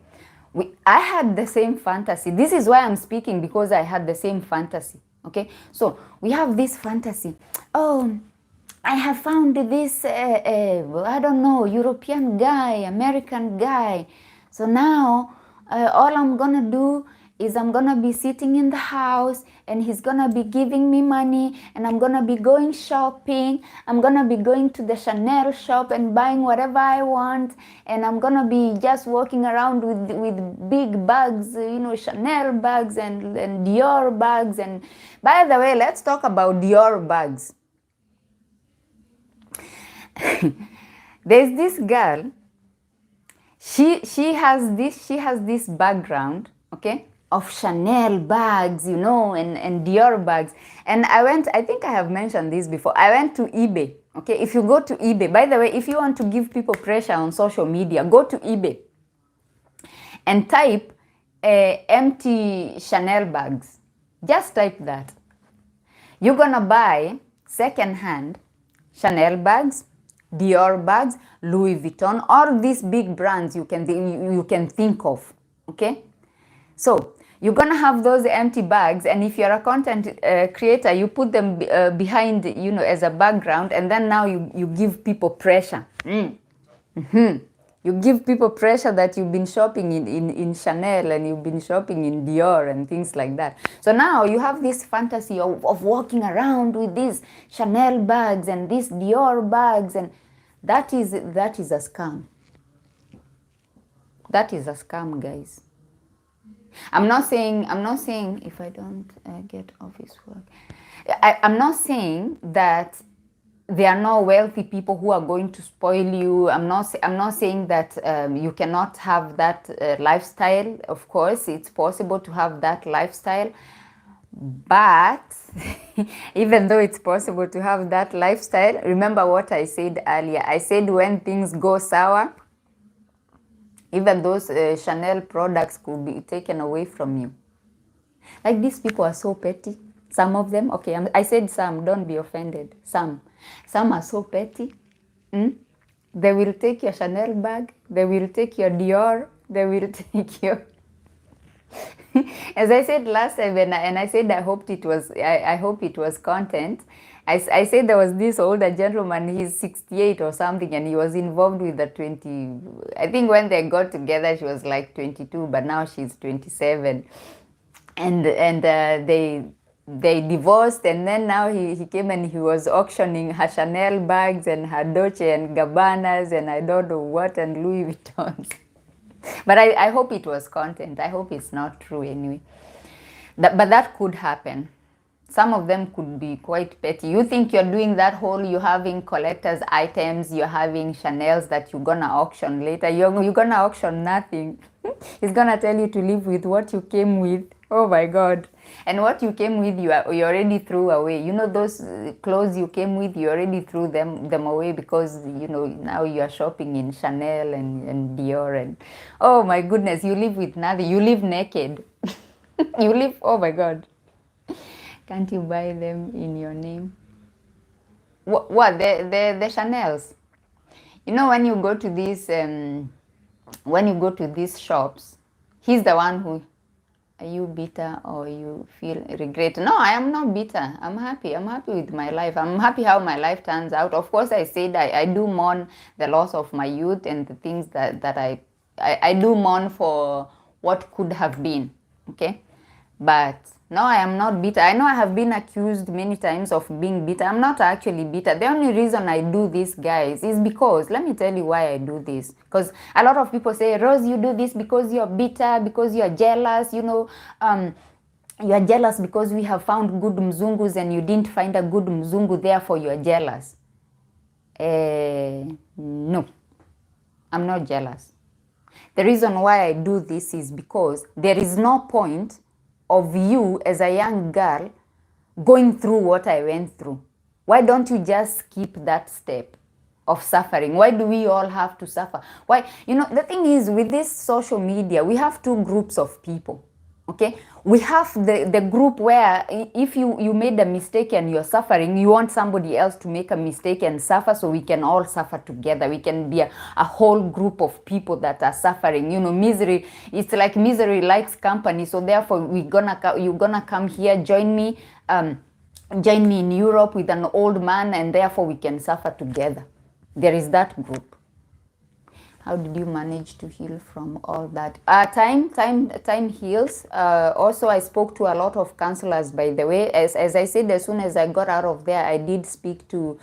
I had the same fantasy. This is why I'm speaking, because I had the same fantasy. Okay, so we have this fantasy. Oh, I have found this, I don't know, European guy, American guy. So now all I'm going to do is I'm going to be sitting in the house and he's going to be giving me money and I'm going to be going shopping. I'm going to be going to the Chanel shop and buying whatever I want. And I'm going to be just walking around with big bags, you know, Chanel bags and Dior bags. And by the way, let's talk about Dior bags. There's this girl. She has this background, okay, of Chanel bags, you know, and Dior bags. And I think I have mentioned this before. I went to eBay, okay? If you go to eBay, by the way, if you want to give people pressure on social media, go to eBay and type empty Chanel bags. Just type that. You're gonna buy second-hand Chanel bags, Dior bags, Louis Vuitton, all these big brands you can think of. Okay, so you're gonna have those empty bags, and if you're a content creator, you put them behind, as a background, and then now you give people pressure. You give people pressure that you've been shopping in Chanel, and you've been shopping in Dior and things like that. So now you have this fantasy of walking around with these Chanel bags and these Dior bags, and that is a scam. That is a scam, guys. I'm not saying if I don't get office work, I'm not saying that there are no wealthy people who are going to spoil you. I'm not saying that you cannot have that lifestyle. Of course, it's possible to have that lifestyle. But even though it's possible to have that lifestyle, remember what I said earlier. I said when things go sour, even those Chanel products could be taken away from you. Like, these people are so petty. Some of them, okay, I said some, don't be offended. Some are so petty. They will take your Chanel bag, they will take your Dior, they will take your... As I said last time, and I said I hope it was content. I said there was this older gentleman, he's 68 or something, and he was involved with the 20... I think when they got together, she was like 22, but now she's 27. And they divorced, and then now he came and he was auctioning her Chanel bags and her Dolce and Gabbanas and I don't know what, and Louis Vuittons. But I hope it was content. I hope it's not true anyway. But that could happen. Some of them could be quite petty. You think you're doing that whole, you're having collector's items, you're having Chanels that you're gonna auction later. You're gonna auction nothing. He's gonna tell you to live with what you came with. Oh my God. And what you came with, you already threw away. You know, those clothes you came with, you already threw them away because, now you are shopping in Chanel and Dior. And oh my goodness, you live with nothing. You live naked. You live, oh my God. Can't you buy them in your name? What? The Chanels? When you go to these shops, he's the one who... Are you bitter or you feel regret? No, I am not bitter. I'm happy. I'm happy with my life. I'm happy how my life turns out. Of course, I said I do mourn the loss of my youth and the things that I do mourn for what could have been. Okay? But no, I am not bitter. I know I have been accused many times of being bitter. I'm not actually bitter. The only reason I do this, guys, is because, let me tell you why I do this. Because a lot of people say, Rose, you do this because you're bitter, because you're jealous, you're jealous because we have found good mzungus and you didn't find a good mzungu, therefore you're jealous. No, I'm not jealous. The reason why I do this is because there is no point of you as a young girl going through what I went through. Why don't you just skip that step of suffering? Why do we all have to suffer? Why? The thing is, with this social media, we have two groups of people. Okay, we have the group where if you made a mistake and you're suffering, you want somebody else to make a mistake and suffer so we can all suffer together. We can be a whole group of people that are suffering. Misery, it's like misery likes company. So therefore, you're gonna come here, join me in Europe with an old man, and therefore we can suffer together. There is that group. How did you manage to heal from all that? Time heals. Also, I spoke to a lot of counselors, by the way. As I said, as soon as I got out of there, I did speak to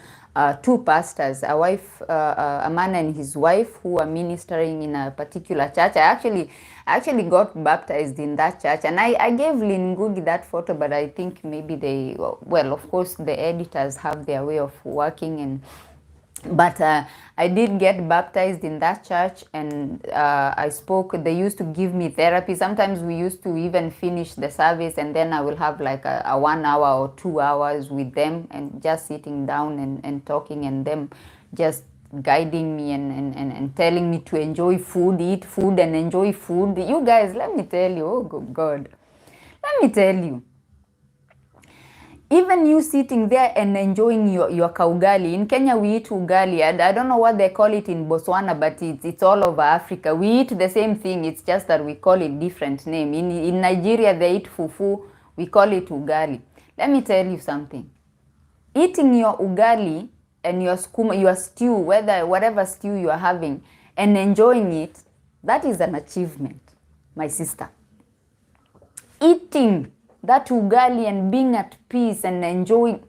two pastors, a man and his wife, who are ministering in a particular church. I actually got baptized in that church, and I gave Lynn Ngugi that photo, but I think maybe of course, the editors have their way of working, but I did get baptized in that church, and I spoke. They used to give me therapy. Sometimes we used to even finish the service, and then I will have like a 1 hour or 2 hours with them, and just sitting down and talking, and them just guiding me and telling me to enjoy food, eat food and enjoy food. You guys, let me tell you, oh God, let me tell you. Even you sitting there and enjoying your kaugali. In Kenya, we eat ugali. And I don't know what they call it in Botswana, but it's all over Africa. We eat the same thing. It's just that we call it different name. In Nigeria, they eat fufu. We call it ugali. Let me tell you something. Eating your ugali and your skuma, your stew, whatever stew you are having, and enjoying it, that is an achievement, my sister. Eating that ugali and being at peace and enjoying.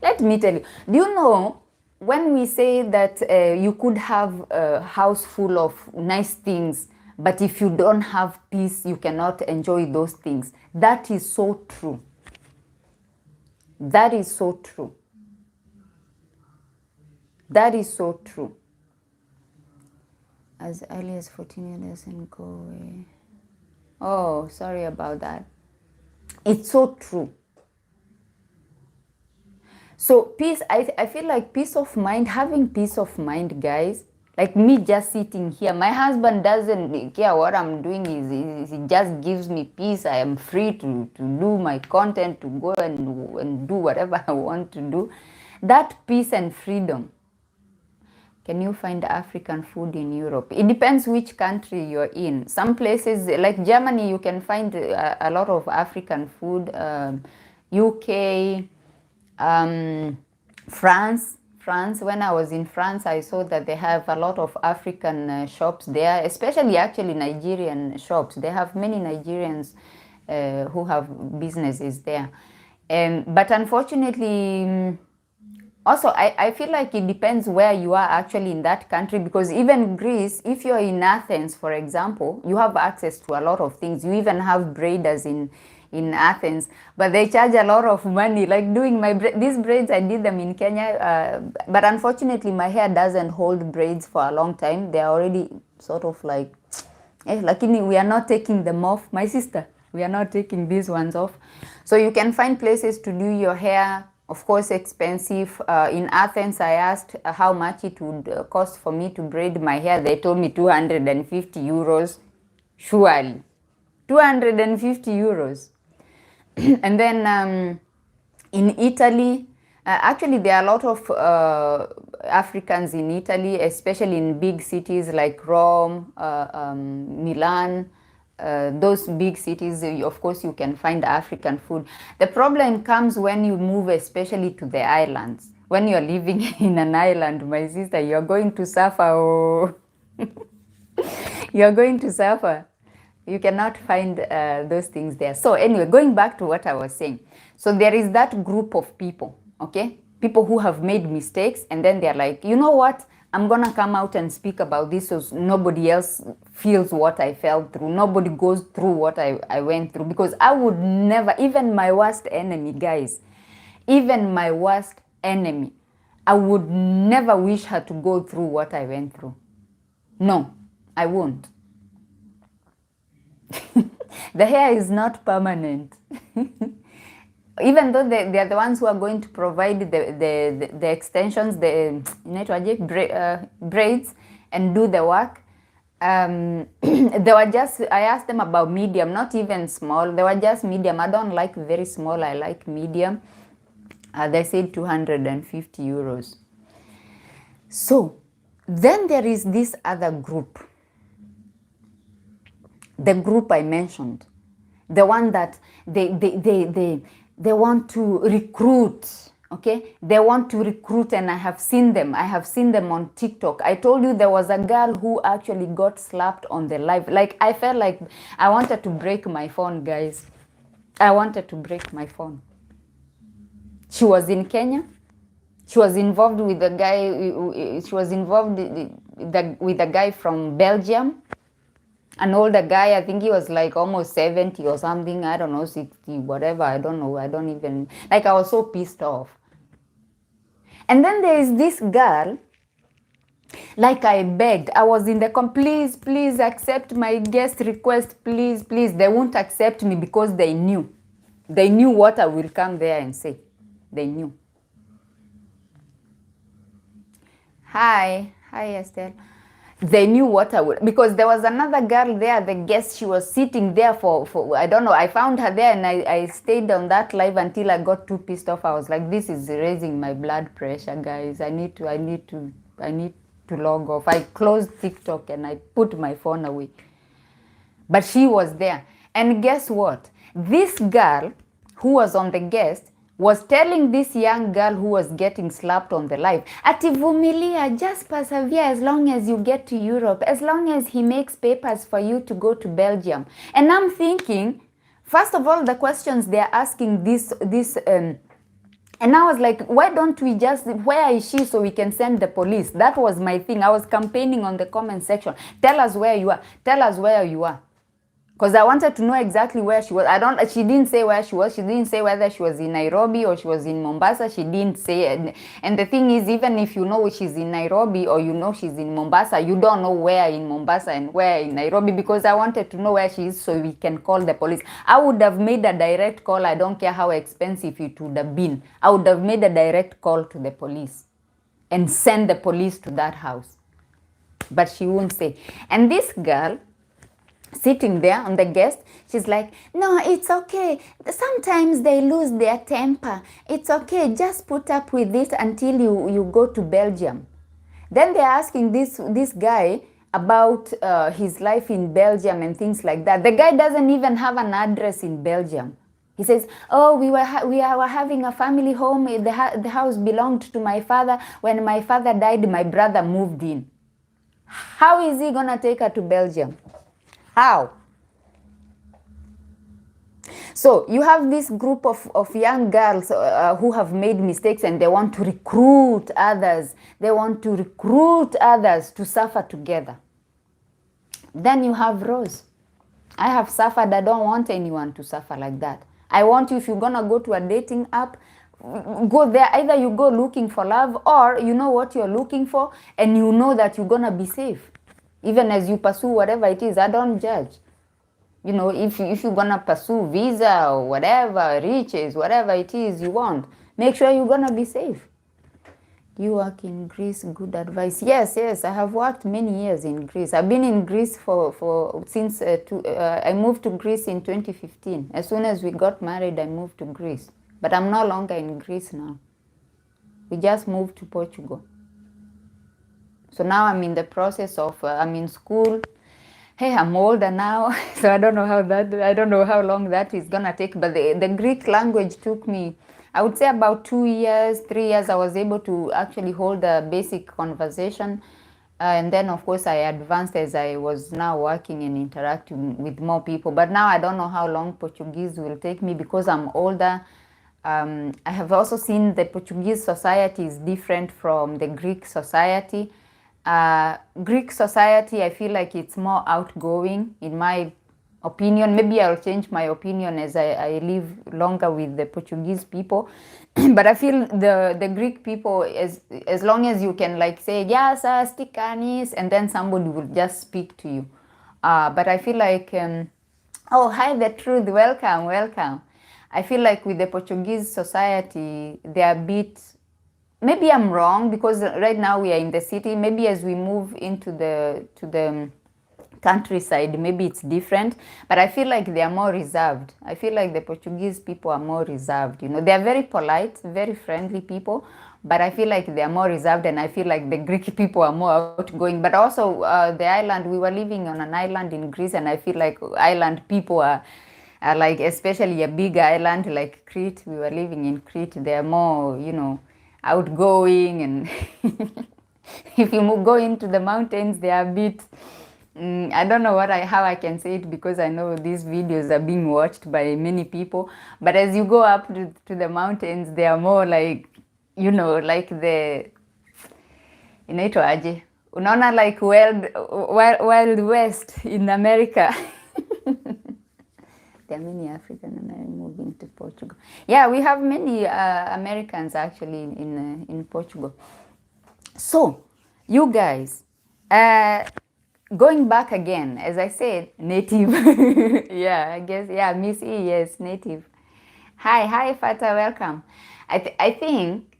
Let me tell you, do you know when we say that you could have a house full of nice things, but if you don't have peace, you cannot enjoy those things? That is so true. That is so true. That is so true. As early as 14 years and go away. Oh, sorry about that. It's so true. So peace, I feel like peace of mind, having peace of mind, guys, like me just sitting here. My husband doesn't care what I'm doing. He just gives me peace. I am free to do my content, to go and do whatever I want to do. That peace and freedom. Can you find African food in Europe? It depends which country you're in. Some places like Germany, you can find a lot of African food. UK, France. When I was in France, I saw that they have a lot of African shops there, especially actually Nigerian shops. They have many Nigerians who have businesses there. But unfortunately, also, I feel like it depends where you are actually in that country, because even Greece, if you're in Athens, for example, you have access to a lot of things. You even have braiders in Athens, but they charge a lot of money. Like doing these braids, I did them in Kenya, but unfortunately my hair doesn't hold braids for a long time. They're already sort of like, lakini we are not taking them off, my sister. We are not taking these ones off. So you can find places to do your hair. Of course, expensive. In Athens, I asked how much it would cost for me to braid my hair. They told me 250 euros. Surely. 250 euros. And then in Italy, actually there are a lot of Africans in Italy, especially in big cities like Rome, Milan. Those big cities, of course, you can find African food. The problem comes when you move, especially to the islands. When you're living in an island, my sister, you're going to suffer. Oh. You're going to suffer. You cannot find those things there. So anyway, going back to what I was saying. So there is that group of people, okay? People who have made mistakes, and then they're like, you know what? I'm going to come out and speak about this so nobody else feels what I felt through. Nobody goes through what I went through. Because I would never, even my worst enemy, guys, even my worst enemy, I would never wish her to go through what I went through. No, I won't. The hair is not permanent. Even though they are the ones who are going to provide the extensions, the braids, and do the work. They were just, I asked them about medium, not even small. They were just medium. I don't like very small. I like medium. They said 250 euros. So then there is this other group. The group I mentioned. The one that they want to recruit, okay? They want to recruit, and I have seen them. I have seen them on TikTok. I told you there was a girl who actually got slapped on the live. Like, I felt like I wanted to break my phone, guys. I wanted to break my phone. She was in Kenya. She was involved with a guy. She was involved with a guy from Belgium. An older guy, I think he was like almost 70 or something. I don't know, 60, whatever. I don't know. I don't even, like, I was so pissed off. And then there is this girl, like I begged. I was in the please accept my guest request. Please. They won't accept me because they knew. They knew what I will come there and say. They knew. Hi, Estelle. they knew what I would, because there was another girl there, the guest, she was sitting there for I don't know, I found her there, and I stayed on that live until I got too pissed off. I was like, this is raising my blood pressure, guys. I need to log off. I closed TikTok and I put my phone away. But she was there. And guess what? This girl who was on the guest was telling this young girl who was getting slapped on the live, ati vumilia, just persevere as long as you get to Europe, as long as he makes papers for you to go to Belgium. And I'm thinking, first of all, the questions they're asking and I was like, why don't we just, where is she so we can send the police? That was my thing. I was campaigning on the comment section. Tell us where you are. Tell us where you are. Because I wanted to know exactly where she was. She didn't say where she was. She didn't say whether she was in Nairobi or she was in Mombasa. She didn't say. And the thing is, even if you know she's in Nairobi or you know she's in Mombasa, you don't know where in Mombasa and where in Nairobi, because I wanted to know where she is so we can call the police. I would have made a direct call. I don't care how expensive it would have been. I would have made a direct call to the police and send the police to that house. But she won't say. And this girl, sitting there on the guest, she's like, no, it's okay. Sometimes they lose their temper. It's okay. Just put up with it until you go to Belgium. Then they're asking this guy about his life in Belgium and things like that. The guy doesn't even have an address in Belgium. He says, oh, we were having a family home. The house belonged to my father. When my father died, my brother moved in. How is he going to take her to Belgium? How? So you have this group of young girls who have made mistakes and they want to recruit others. They want to recruit others to suffer together. Then you have Rose. I have suffered. I don't want anyone to suffer like that. I want you, if you're going to go to a dating app, go there. Either you go looking for love, or you know what you're looking for and you know that you're going to be safe. Even as you pursue whatever it is, I don't judge. You know, if you're going to pursue visa or whatever, riches, whatever it is you want, make sure you're going to be safe. You work in Greece, good advice. Yes, I have worked many years in Greece. I've been in Greece since I moved to Greece in 2015. As soon as we got married, I moved to Greece. But I'm no longer in Greece now. We just moved to Portugal. So now I'm in the process of, I'm in school. Hey, I'm older now, so I don't know how long that is gonna take. But the Greek language took me, I would say, about 2 years, 3 years. I was able to actually hold a basic conversation. And then, of course, I advanced as I was now working and interacting with more people. But now I don't know how long Portuguese will take me because I'm older. I have also seen the Portuguese society is different from the Greek society. Greek society, I feel like it's more outgoing, in my opinion. Maybe I'll change my opinion as I live longer with the Portuguese people. But I feel the Greek people, as long as you can like say, yes, stikanis, and then somebody will just speak to you. But I feel like, oh, hi, the truth, welcome. I feel like with the Portuguese society, they're a bit, maybe I'm wrong, because right now we are in the city. Maybe as we move into the countryside, maybe it's different. But I feel like they are more reserved. I feel like the Portuguese people are more reserved. You know, they are very polite, very friendly people. But I feel like they are more reserved, and I feel like the Greek people are more outgoing. But also the island, we were living on an island in Greece, and I feel like island people are like, especially a big island like Crete. We were living in Crete. They are more, you know, outgoing, and if you go into the mountains, they are a bit, I don't know how I can say it, because I know these videos are being watched by many people. But as you go up to the mountains, they are more like, you know, like the, inaitwa aje, unaona, like wild west in America. There are many African and I'm moving to Portugal. Yeah, we have many Americans actually in Portugal. So, you guys, going back again, as I said, native. Yeah, I guess, yeah, Miss E, yes, native. Hi, Fata, welcome. I think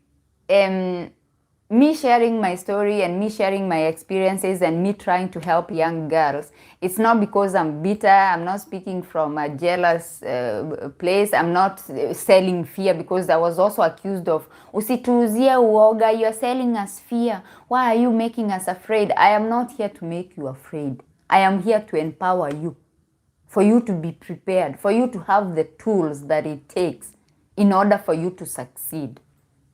me sharing my story and me sharing my experiences and me trying to help young girls, it's not because I'm bitter. I'm not speaking from a jealous place. I'm not selling fear, because I was also accused of usituuzie uoga, you're selling us fear. Why are you making us afraid? I am not here to make you afraid. I am here to empower you, for you to be prepared, for you to have the tools that it takes in order for you to succeed.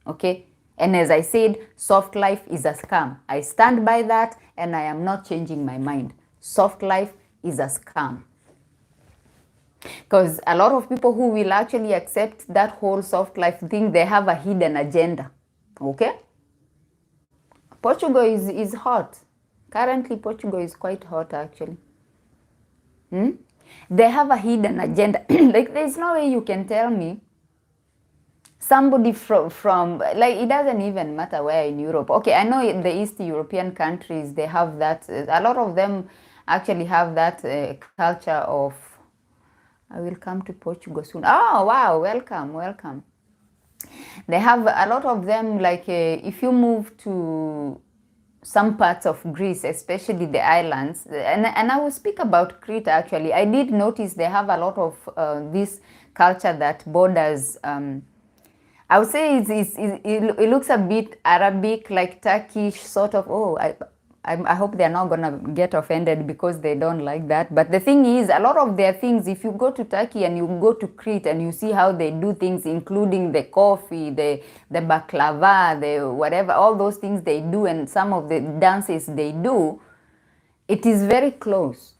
Okay? And as I said, soft life is a scam. I stand by that, and I am not changing my mind. Soft life is a scam. Because a lot of people who will actually accept that whole soft life thing, they have a hidden agenda. Okay? Portugal is hot. Currently, Portugal is quite hot, actually. They have a hidden agenda. Like, there's no way you can tell me somebody from like, it doesn't even matter where in Europe. Okay, I know in the East European countries, they have that. A lot of them actually have that culture of, I will come to Portugal soon. Oh, wow, welcome, welcome. They have a lot of them, like if you move to some parts of Greece, especially the islands, and I will speak about Crete actually. I did notice they have a lot of this culture that borders, I would say it looks a bit Arabic, like Turkish, sort of. Oh, I hope they're not going to get offended because they don't like that. But the thing is, a lot of their things, if you go to Turkey and you go to Crete and you see how they do things, including the coffee, the baklava, the whatever, all those things they do, and some of the dances they do, it is very close.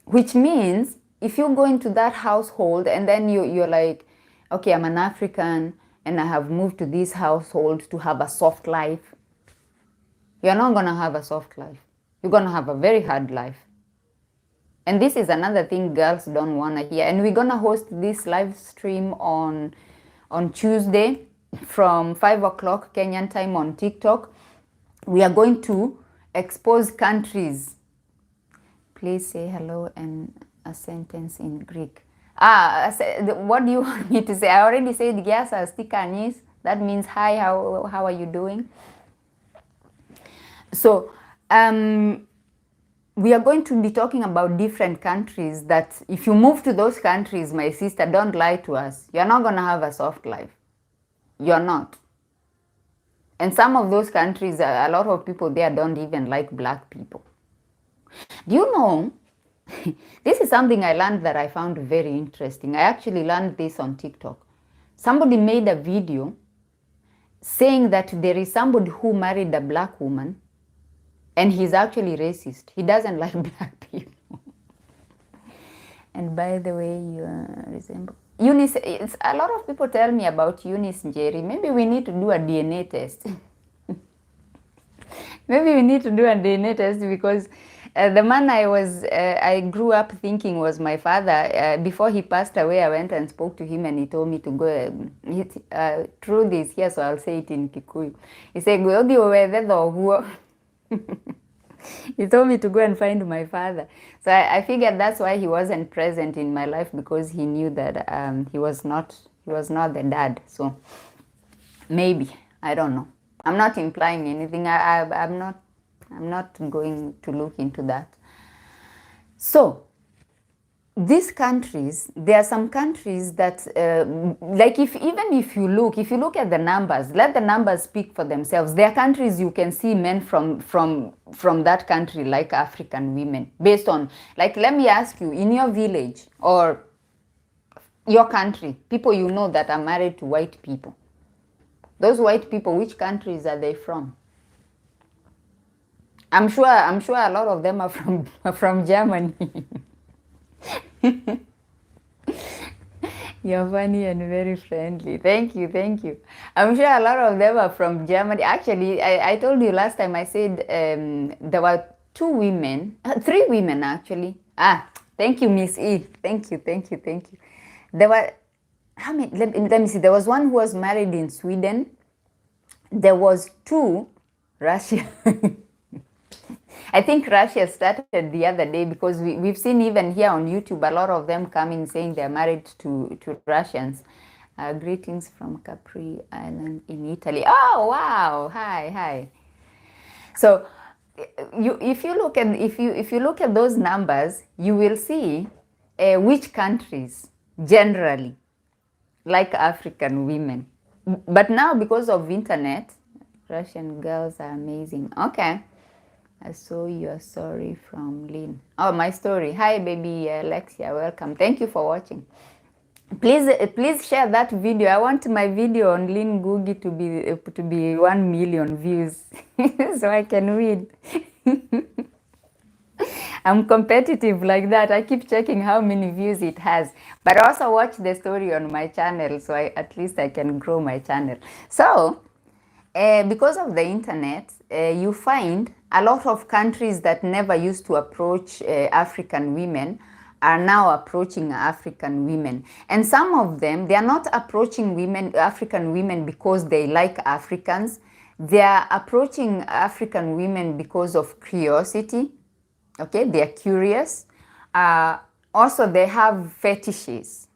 Which means if you go into that household and then you're like, okay, I'm an African and I have moved to this household to have a soft life. You're not going to have a soft life. You're going to have a very hard life. And this is another thing girls don't want to hear. And we're going to host this live stream on Tuesday from 5 o'clock Kenyan time on TikTok. We are going to expose countries. Please say hello and a sentence in Greek. What do you want me to say? I already said yes, Stikanis. That means hi, how are you doing? So, we are going to be talking about different countries that if you move to those countries, my sister, don't lie to us. You're not going to have a soft life. You're not. And some of those countries, a lot of people there don't even like black people. Do you know, this is something I learned that I found very interesting. I actually learned this on TikTok. Somebody made a video saying that there is somebody who married a black woman and he's actually racist. He doesn't like black people. And by the way, you resemble Eunice. It's, a lot of people tell me about Eunice Jerry. Maybe we need to do a DNA test. Maybe we need to do a DNA test because the man I grew up thinking was my father. Before he passed away, I went and spoke to him and he told me to go, through this here, so I'll say it in Kikuyu. He said, he told me to go and find my father. So I figured that's why he wasn't present in my life, because he knew that he was not the dad. So maybe, I don't know. I'm not implying anything. I'm not going to look into that. So these countries, there are some countries that, like even if you look at the numbers, let the numbers speak for themselves. There are countries you can see men from that country like African women, based on, like, let me ask you, in your village or your country, people you know that are married to white people, those white people, which countries are they from? I'm sure a lot of them are from Germany. You're funny and very friendly. Thank you. I'm sure a lot of them are from Germany. Actually, I told you last time, I said there were 3 women actually. Thank you, Miss E. Thank you. There were, how many? Let me see. There was one who was married in Sweden. There was 2 Russia. I think Russia started the other day, because we've seen even here on YouTube a lot of them coming saying they're married to Russians. Greetings from Capri Island in Italy. Oh wow! Hi. So, if you look at those numbers, you will see which countries generally like African women. But now, because of internet, Russian girls are amazing. Okay. I saw your story from Lynn. Oh, my story. Hi, baby Alexia. Welcome. Thank you for watching. Please share that video. I want my video on Lynn Googie to be 1 million views so I can win. I'm competitive like that. I keep checking how many views it has. But also watch the story on my channel so at least I can grow my channel. So, because of the internet, you find a lot of countries that never used to approach African women are now approaching African women. And some of them, they are not approaching African women because they like Africans. They are approaching African women because of curiosity. Okay, they are curious. Also, they have fetishes.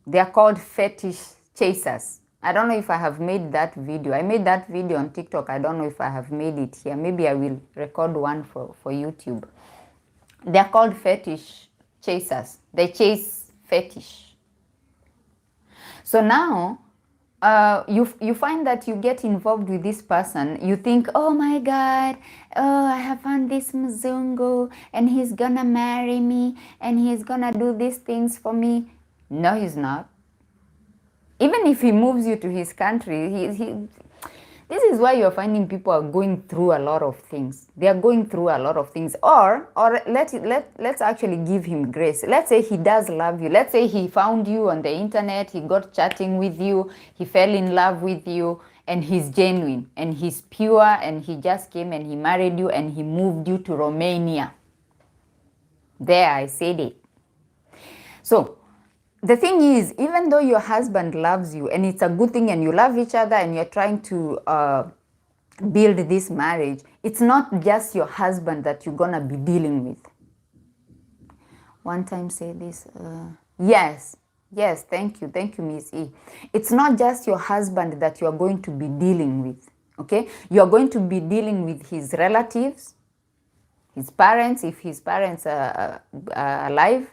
They are called fetish chasers. I don't know if I have made that video. I made that video on TikTok. I don't know if I have made it here. Maybe I will record one for YouTube. They are called fetish chasers. They chase fetish. So now, you find that you get involved with this person. You think, oh my God, oh, I have found this Mzungu and he's gonna marry me and he's gonna do these things for me. No, he's not. Even if he moves you to his country, this is why you're finding people are going through a lot of things. They are going through a lot of things. Or let's actually give him grace. Let's say he does love you. Let's say he found you on the internet, he got chatting with you, he fell in love with you, and he's genuine, and he's pure, and he just came and he married you, and he moved you to Romania. There, I said it. So, the thing is, even though your husband loves you and it's a good thing and you love each other and you're trying to build this marriage, it's not just your husband that you're going to be dealing with. One time say this. Yes, thank you, Miss E. It's not just your husband that you are going to be dealing with, okay? You are going to be dealing with his relatives, his parents, if his parents are alive,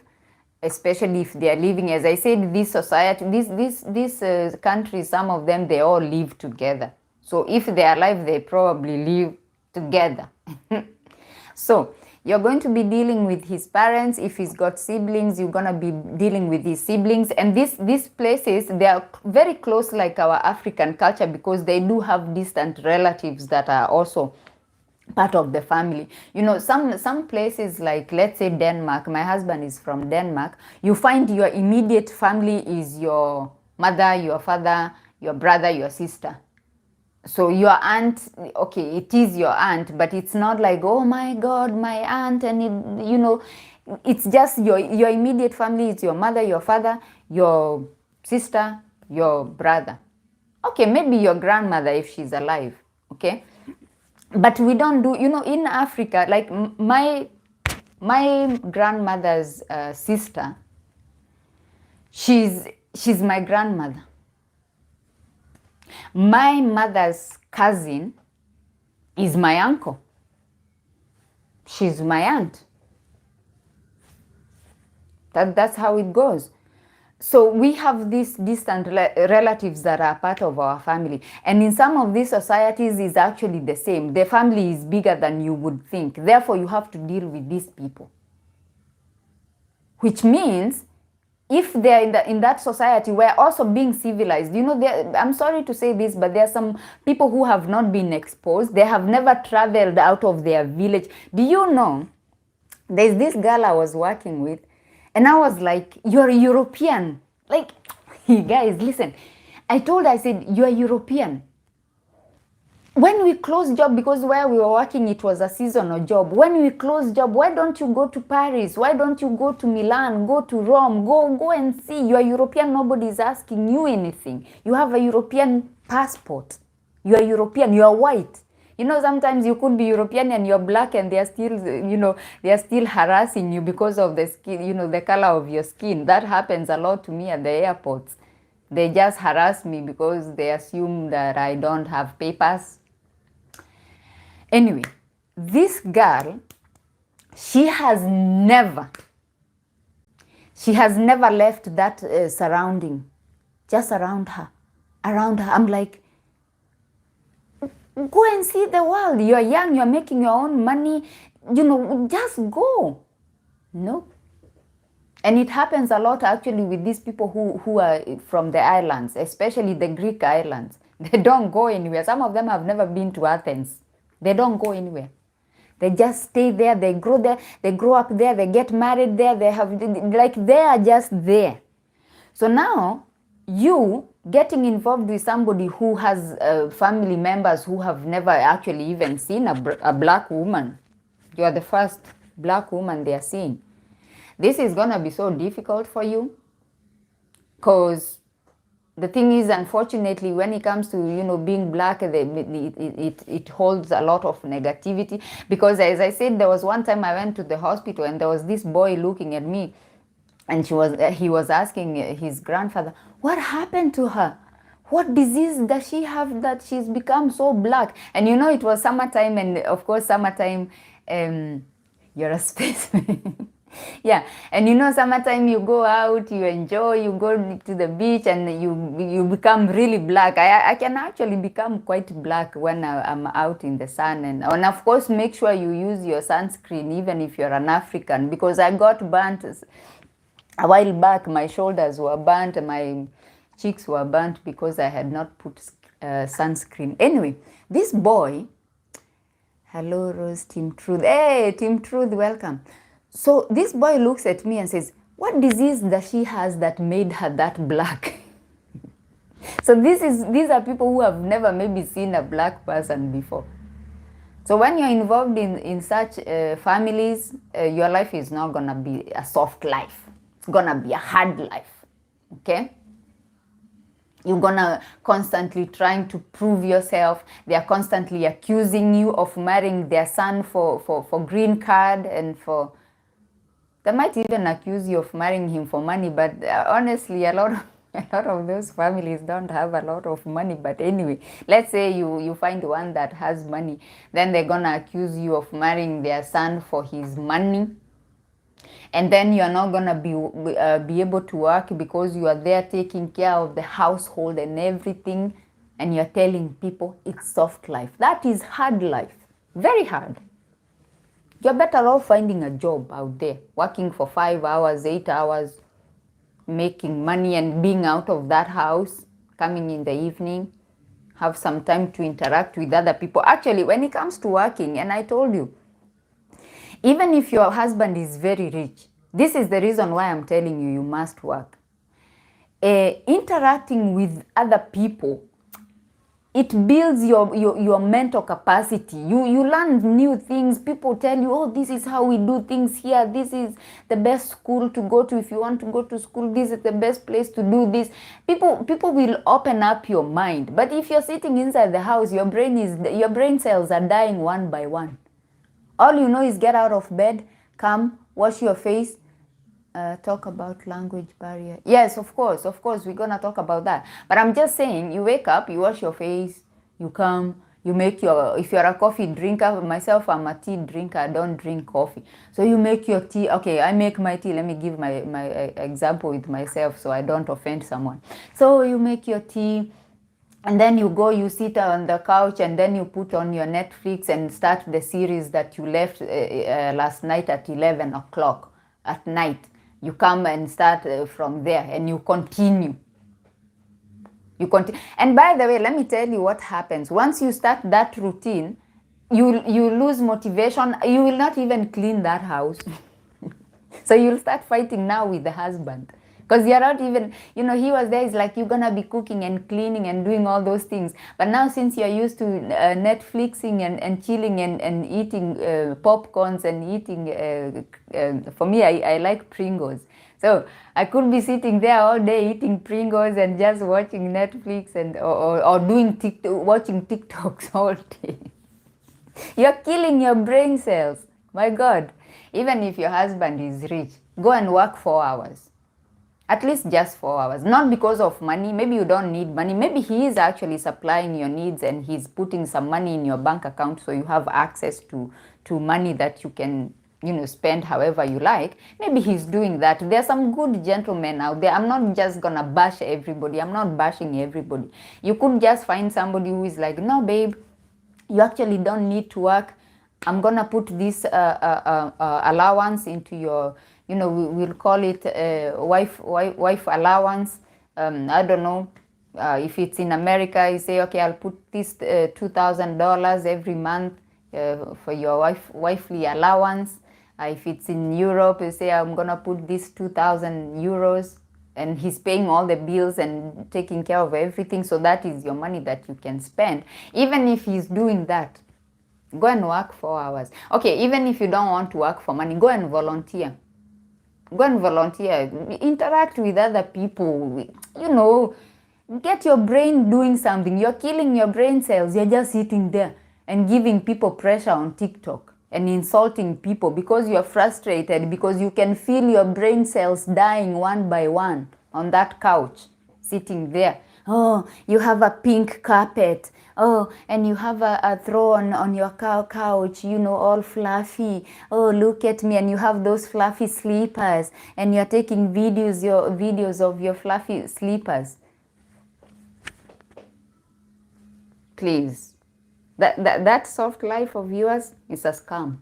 especially if they are living, as I said, this society, this country, some of them, they all live together. So if they are alive, they probably live together. So you're going to be dealing with his parents. If he's got siblings, you're going to be dealing with his siblings. And these places, they are very close like our African culture because they do have distant relatives that are also part of the family. You know, some places like, let's say Denmark, my husband is from Denmark, you find your immediate family is your mother, your father, your brother, your sister. So your aunt, okay, it is your aunt, but it's not like, oh my God, my aunt, and it, you know, it's just your immediate family is your mother, your father, your sister, your brother. Okay, maybe your grandmother if she's alive, okay? But we don't do, you know, in Africa, like my grandmother's sister, she's my grandmother. My mother's cousin is my uncle. She's my aunt. That's how it goes. So we have these distant relatives that are part of our family. And in some of these societies, it's actually the same. The family is bigger than you would think. Therefore, you have to deal with these people. Which means, if they're in that society, we're also being civilized. You know, I'm sorry to say this, but there are some people who have not been exposed. They have never traveled out of their village. Do you know, there's this girl I was working with, and I was like, you're a European. Like, guys, listen. I said, you're European. When we close job, because where we were working, it was a seasonal job. When we close job, why don't you go to Paris? Why don't you go to Milan? Go to Rome? Go and see. You are European. Nobody's asking you anything. You have a European passport. You are European. You are white. You know, sometimes you could be European and you're black and they are still, you know, they are still harassing you because of the skin, you know, the color of your skin. That happens a lot to me at the airports. They just harass me because they assume that I don't have papers. Anyway, this girl, she has never left that surrounding, just around her. I'm like, go and see the world. You're young, you're making your own money, just go. No. And it happens a lot actually with these people who are from the islands, especially the Greek islands. They don't go anywhere. Some of them have never been to Athens. They don't go anywhere. They just stay there, they grow there, they grow up there, they get married there, they are just there. So now, you getting involved with somebody who has family members who have never actually even seen a black woman. You are the first black woman they are seeing. This is going to be so difficult for you, because the thing is, unfortunately, when it comes to being black, it holds a lot of negativity. Because as I said, there was one time I went to the hospital and there was this boy looking at me, and he was asking his grandfather, what happened to her? What disease does she have that she's become so black? And it was summertime, and of course summertime, you're a spaceman. Yeah, and summertime, you go out, you enjoy, you go to the beach, and you become really black. I can actually become quite black when I'm out in the sun. And of course, make sure you use your sunscreen, even if you're an African, because I got burnt a while back. My shoulders were burnt, my cheeks were burnt because I had not put sunscreen. Anyway, this boy, hello Rose, Team Truth. Hey, Team Truth, welcome. So this boy looks at me and says, what disease does she has that made her that black? So these are people who have never maybe seen a black person before. So when you're involved in such families, your life is not going to be a soft life. It's going to be a hard life, okay? You're going to constantly trying to prove yourself. They are constantly accusing you of marrying their son for green card and for... They might even accuse you of marrying him for money, but honestly, a lot of those families don't have a lot of money. But anyway, let's say you find one that has money, then they're gonna accuse you of marrying their son for his money, and then you're not gonna be able to work because you are there taking care of the household and everything, and you're telling people it's soft life. That is hard life, very hard. You're better off finding a job out there, working for 5 hours, 8 hours, making money and being out of that house, coming in the evening, have some time to interact with other people. Actually, when it comes to working, and I told you, even if your husband is very rich, this is the reason why I'm telling you, you must work. Interacting with other people, it builds your mental capacity. You learn new things. People tell you, oh, this is how we do things here. This is the best school to go to. If you want to go to school, this is the best place to do this. People will open up your mind. But if you're sitting inside the house, your brain cells are dying one by one. All you know is get out of bed, come, wash your face, talk about language barrier. Yes, of course, we're gonna talk about that. But I'm just saying, you wake up, you wash your face, you come, you make if you're a coffee drinker, myself, I'm a tea drinker, I don't drink coffee. So you make your tea. Okay, I make my tea. Let me give my example with myself so I don't offend someone. So you make your tea, and then you go, you sit on the couch, and then you put on your Netflix and start the series that you left last night at 11 o'clock at night. You come and start from there, and you continue. And by the way, let me tell you what happens. Once you start that routine, you lose motivation. You will not even clean that house. So you'll start fighting now with the husband. Because you're not even, he was there, it's like you're going to be cooking and cleaning and doing all those things. But now since you're used to Netflixing and chilling and eating popcorns and eating, for me, I like Pringles. So I could be sitting there all day eating Pringles and just watching Netflix and or doing watching TikToks all day. You're killing your brain cells. My God. Even if your husband is rich, go and work 4 hours. At least just 4 hours. Not because of money. Maybe you don't need money. Maybe he is actually supplying your needs and he's putting some money in your bank account so you have access to money that you can, spend however you like. Maybe he's doing that. There are some good gentlemen out there. I'm not just gonna bash everybody. I'm not bashing everybody. You could just find somebody who is like, no, babe, you actually don't need to work. I'm gonna put this allowance into your, we'll call it wife allowance. I don't know. If it's in America, you say, okay, I'll put this $2,000 every month for your wifely allowance. If it's in Europe, you say, I'm gonna put this 2,000 euros, and he's paying all the bills and taking care of everything. So that is your money that you can spend. Even if he's doing that, go and work 4 hours. Okay, even if you don't want to work for money, go and volunteer. Go and volunteer. Interact with other people. Get your brain doing something. You're killing your brain cells. You're just sitting there and giving people pressure on TikTok and insulting people because you're frustrated, because you can feel your brain cells dying one by one on that couch, sitting there. Oh, you have a pink carpet. Oh, and you have a throne on your couch, all fluffy. Oh, look at me. And you have those fluffy sleepers. And you're taking videos of your fluffy sleepers. Please. That soft life of yours is a scam.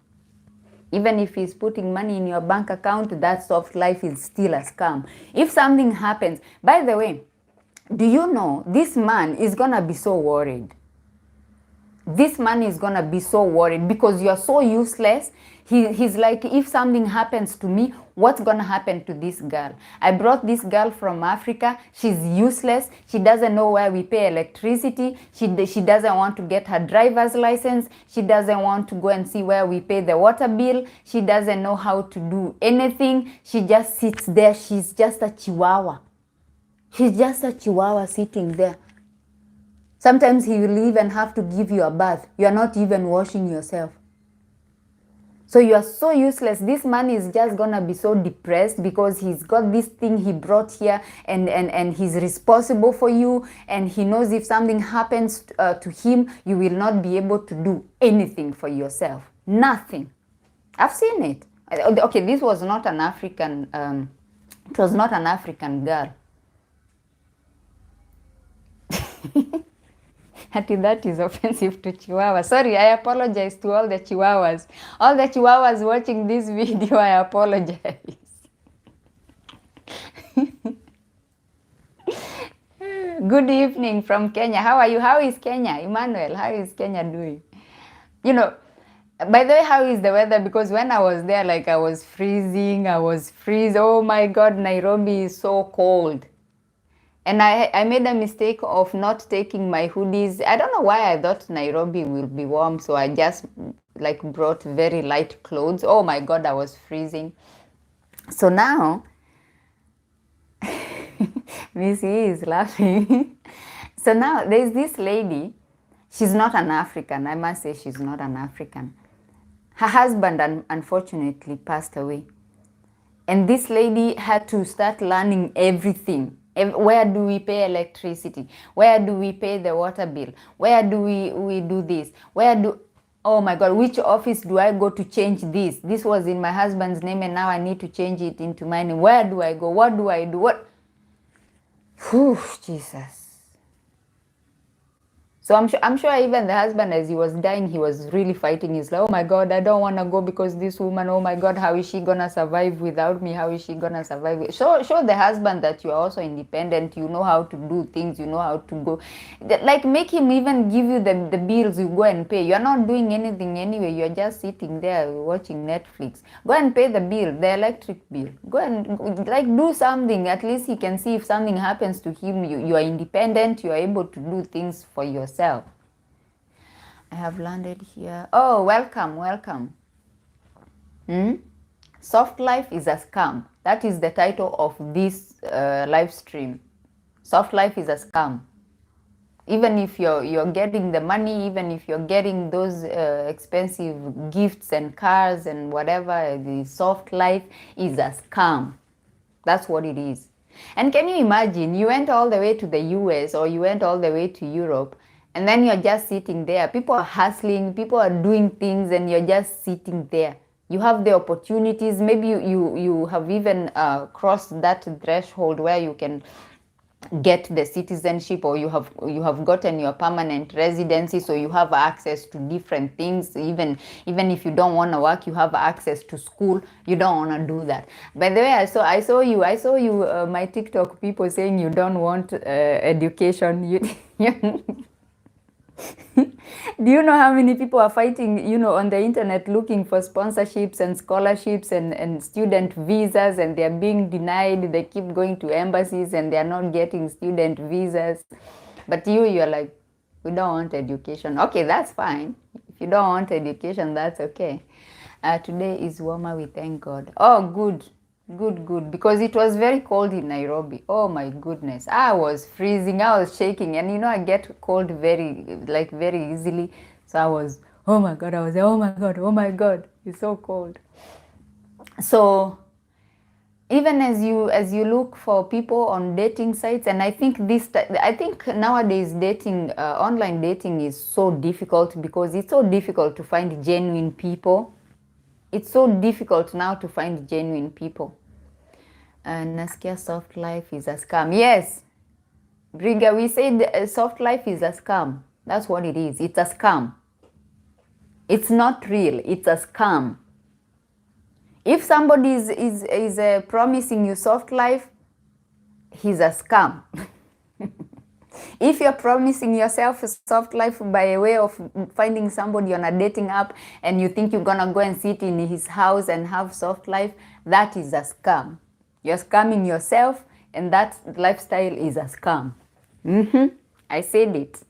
Even if he's putting money in your bank account, that soft life is still a scam. If something happens, by the way, do you know this man is going to be so worried? This man is going to be so worried because you're so useless. He's like, if something happens to me, what's going to happen to this girl? I brought this girl from Africa. She's useless. She doesn't know where we pay electricity. She doesn't want to get her driver's license. She doesn't want to go and see where we pay the water bill. She doesn't know how to do anything. She just sits there. She's just a chihuahua. She's just a chihuahua sitting there. Sometimes he will even have to give you a bath. You are not even washing yourself. So you are so useless. This man is just going to be so depressed because he's got this thing he brought here and he's responsible for you. And he knows if something happens to him, you will not be able to do anything for yourself. Nothing. I've seen it. Okay, this was not an African, it was not an African girl. That is offensive to Chihuahua. Sorry, I apologize to all the Chihuahuas. All the Chihuahuas watching this video, I apologize. Good evening from Kenya. How are you? How is Kenya? Emmanuel, how is Kenya doing? By the way, how is the weather? Because when I was there, I was freezing. Oh my God, Nairobi is so cold. And I made a mistake of not taking my hoodies. I don't know why I thought Nairobi will be warm, so I just brought very light clothes. Oh my God, I was freezing. So now, Missy is laughing. So now there's this lady. She's not an African. I must say she's not an African. Her husband unfortunately passed away. And this lady had to start learning everything. Where do we pay electricity? Where do we pay the water bill? Where do we do this? Oh my God, which office do I go to change this? This was in my husband's name and now I need to change it into my name. Where do I go? What do I do? What? Whew, Jesus. So I'm sure even the husband, as he was dying, he was really fighting. He's like, oh my God, I don't want to go because this woman, oh my God, how is she going to survive without me? How is she going to survive? Show the husband that you are also independent. You know how to do things. You know how to go. Make him even give you the bills you go and pay. You're not doing anything anyway. You're just sitting there watching Netflix. Go and pay the bill, the electric bill. Go and do something. At least he can see if something happens to him. You are independent. You are able to do things for yourself. I have landed here. Oh, welcome. Soft life is a scam. That is the title of this live stream. Soft life is a scam. Even if you're getting the money, even if you're getting those expensive gifts and cars and whatever, the soft life is a scam. That's what it is. And can you imagine, you went all the way to the US or you went all the way to Europe, and then you're just sitting there. People are hustling, people are doing things, and you're just sitting there. You have the opportunities. Maybe you have even crossed that threshold where you can get the citizenship, or you have gotten your permanent residency, so you have access to different things. Even if you don't want to work, you have access to school. You don't want to do that. By the way, I saw you my TikTok people saying you don't want education. Do you know how many people are fighting, on the internet looking for sponsorships and scholarships and student visas, and they're being denied? They keep going to embassies and they're not getting student visas. But you're like, we don't want education. Okay, that's fine. If you don't want education, that's okay. Today is warmer, we thank God. Oh, good. Good, because it was very cold in Nairobi. Oh my goodness, I was freezing, I was shaking, and I get cold very easily. So I was, oh my God, oh my God, it's so cold. So even as you look for people on dating sites, and I think nowadays dating, online dating is so difficult, because it's so difficult to find genuine people. It's so difficult now to find genuine people. Nasikia soft life is a scam. Yes, Briga, we said soft life is a scam. That's what it is. It's a scam. It's not real. It's a scam. If somebody is promising you soft life, he's a scam. If you're promising yourself a soft life by way of finding somebody on a dating app, and you think you're gonna go and sit in his house and have soft life, that is a scam. You're scamming yourself, and that lifestyle is a scam. I said it.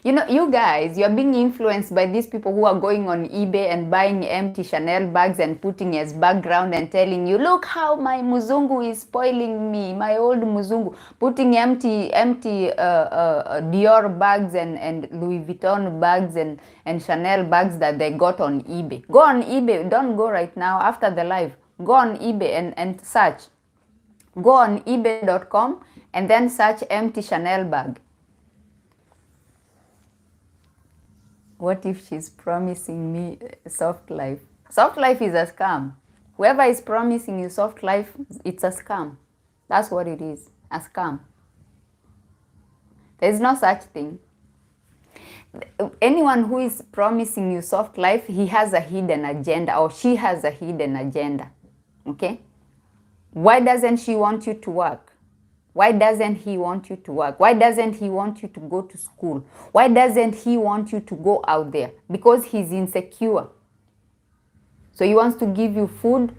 You guys, you're being influenced by these people who are going on eBay and buying empty Chanel bags and putting as background and telling you, look how my muzungu is spoiling me, my old muzungu. Putting empty Dior bags and Louis Vuitton bags and Chanel bags that they got on eBay. Go on eBay. Don't go right now after the live. Go on eBay and search. Go on ebay.com and then search empty Chanel bag. What if she's promising me soft life? Soft life is a scam. Whoever is promising you soft life, it's a scam. That's what it is, a scam. There is no such thing. Anyone who is promising you soft life, he has a hidden agenda, or she has a hidden agenda. Okay? Why doesn't she want you to work? Why doesn't he want you to work? Why doesn't he want you to go to school? Why doesn't he want you to go out there? Because he's insecure. So he wants to give you food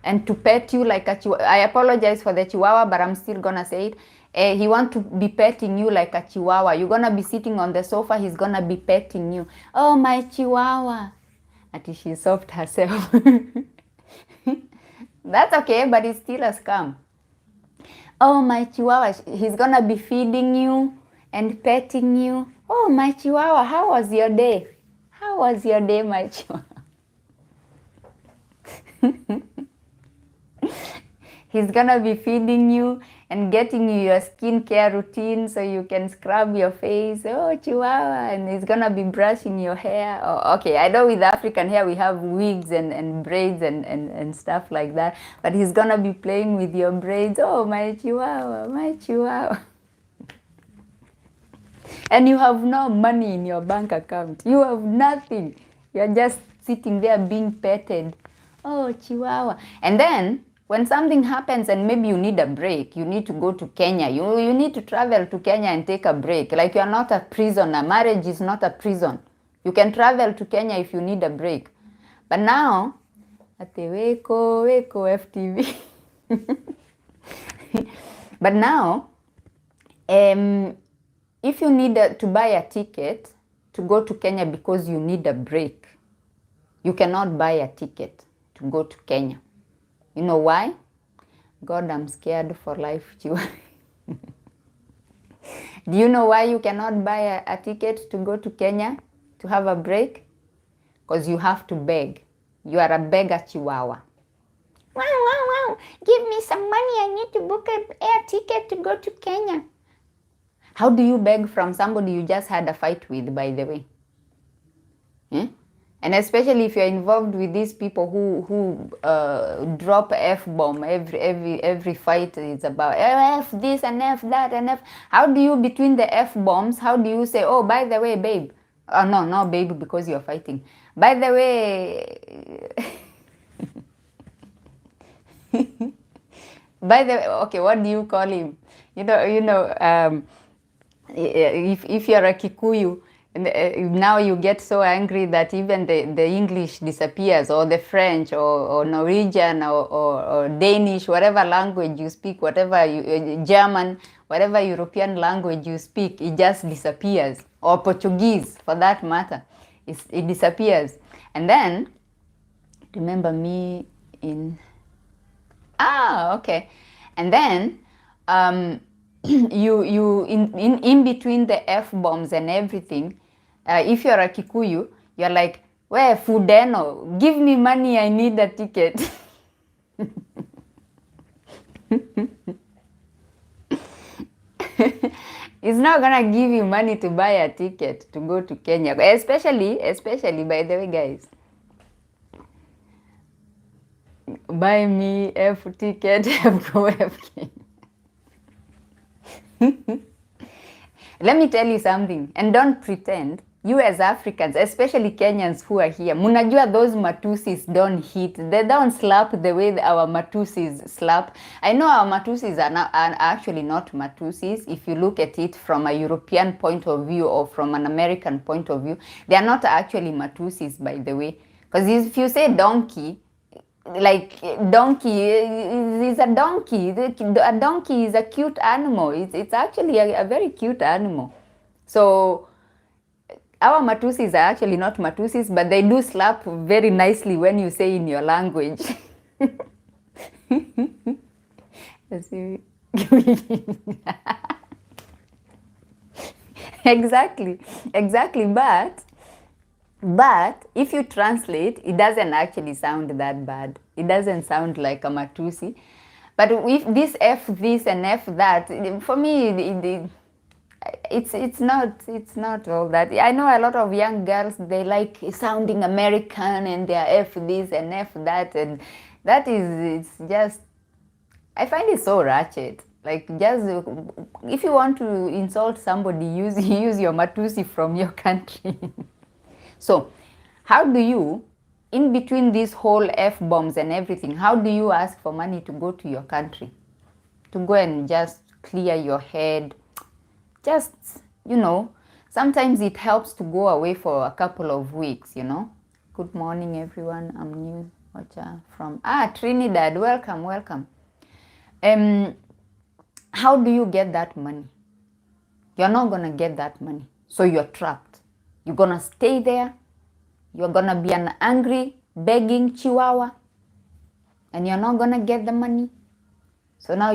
and to pet you like a chihuahua. I apologize for the chihuahua, but I'm still gonna say it. He wants to be petting you like a chihuahua. You're gonna be sitting on the sofa, he's gonna be petting you. Oh, my chihuahua. Until she's soft herself. That's okay, but it's still a scam. Oh, my chihuahua, he's gonna be feeding you and petting you. Oh, my chihuahua, how was your day? How was your day, my chihuahua? He's gonna be feeding you and getting you your skincare routine so you can scrub your face. Oh, chihuahua. And he's gonna be brushing your hair. Oh, okay, I know with African hair we have wigs and braids and stuff like that, but he's gonna be playing with your braids. Oh, my chihuahua, my chihuahua. And you have no money in your bank account. You have nothing. You're just sitting there being petted. Oh, chihuahua. And then when something happens and maybe you need a break, you need to go to Kenya. You need to travel to Kenya and take a break. Like, you're not a prisoner. Marriage is not a prison. You can travel to Kenya if you need a break. But now, weko FTV. But now, if you need to buy a ticket to go to Kenya because you need a break, you cannot buy a ticket to go to Kenya. You know why? God, I'm scared for life. Do you know why you cannot buy a ticket to go to Kenya to have a break? Because you have to beg. You are a beggar chihuahua. now, give me some money. I need to book an air ticket to go to Kenya. How do you beg from somebody you just had a fight with, by the way? And especially if you're involved with these people who drop F-bomb every fight is about F this and F that and F. How do you, between the F-bombs, how do you say, oh, by the way, babe? Oh, no, not babe, because you're fighting. By the way, by the way, okay, what do you call him? If you're a Kikuyu, now you get so angry that even the English disappears, or the French, or Norwegian, or Danish, whatever language you speak, German, whatever European language you speak, it just disappears. Or Portuguese, for that matter, it disappears. And then, remember me in... okay. And then, you in between the F-bombs and everything, if you're a Kikuyu, you're like, where Fudeno, give me money, I need a ticket. It's not gonna give you money to buy a ticket to go to Kenya, especially by the way, guys, buy me F ticket, F go F Kenya. Let me tell you something, and don't pretend. You as Africans, especially Kenyans who are here, munajua those matusis don't hit. They don't slap the way our matusis slap. I know our matusis are actually not matusis. If you look at it from a European point of view or from an American point of view, they are not actually matusis, by the way. Because if you say donkey, like donkey is a donkey. A donkey is a cute animal. It's actually a very cute animal. So our matusis are actually not matusis, but they do slap very nicely when you say in your language. Exactly. But if you translate, it doesn't actually sound that bad. It doesn't sound like a matusi. But if this F this and F that, for me, it's not all that. I know a lot of young girls, they like sounding American and they're F this and F that, and that is, it's just, I find it so ratchet. Like, just if you want to insult somebody, use your matusi from your country. So, how do you, in between these whole F-bombs and everything, how do you ask for money to go to your country? To go and just clear your head? Just, sometimes it helps to go away for a couple of weeks, Good morning, everyone. I'm new watcher from Trinidad. Welcome. How do you get that money? You're not going to get that money. So you're trapped. You're going to stay there. You're going to be an angry, begging chihuahua. And you're not going to get the money. So now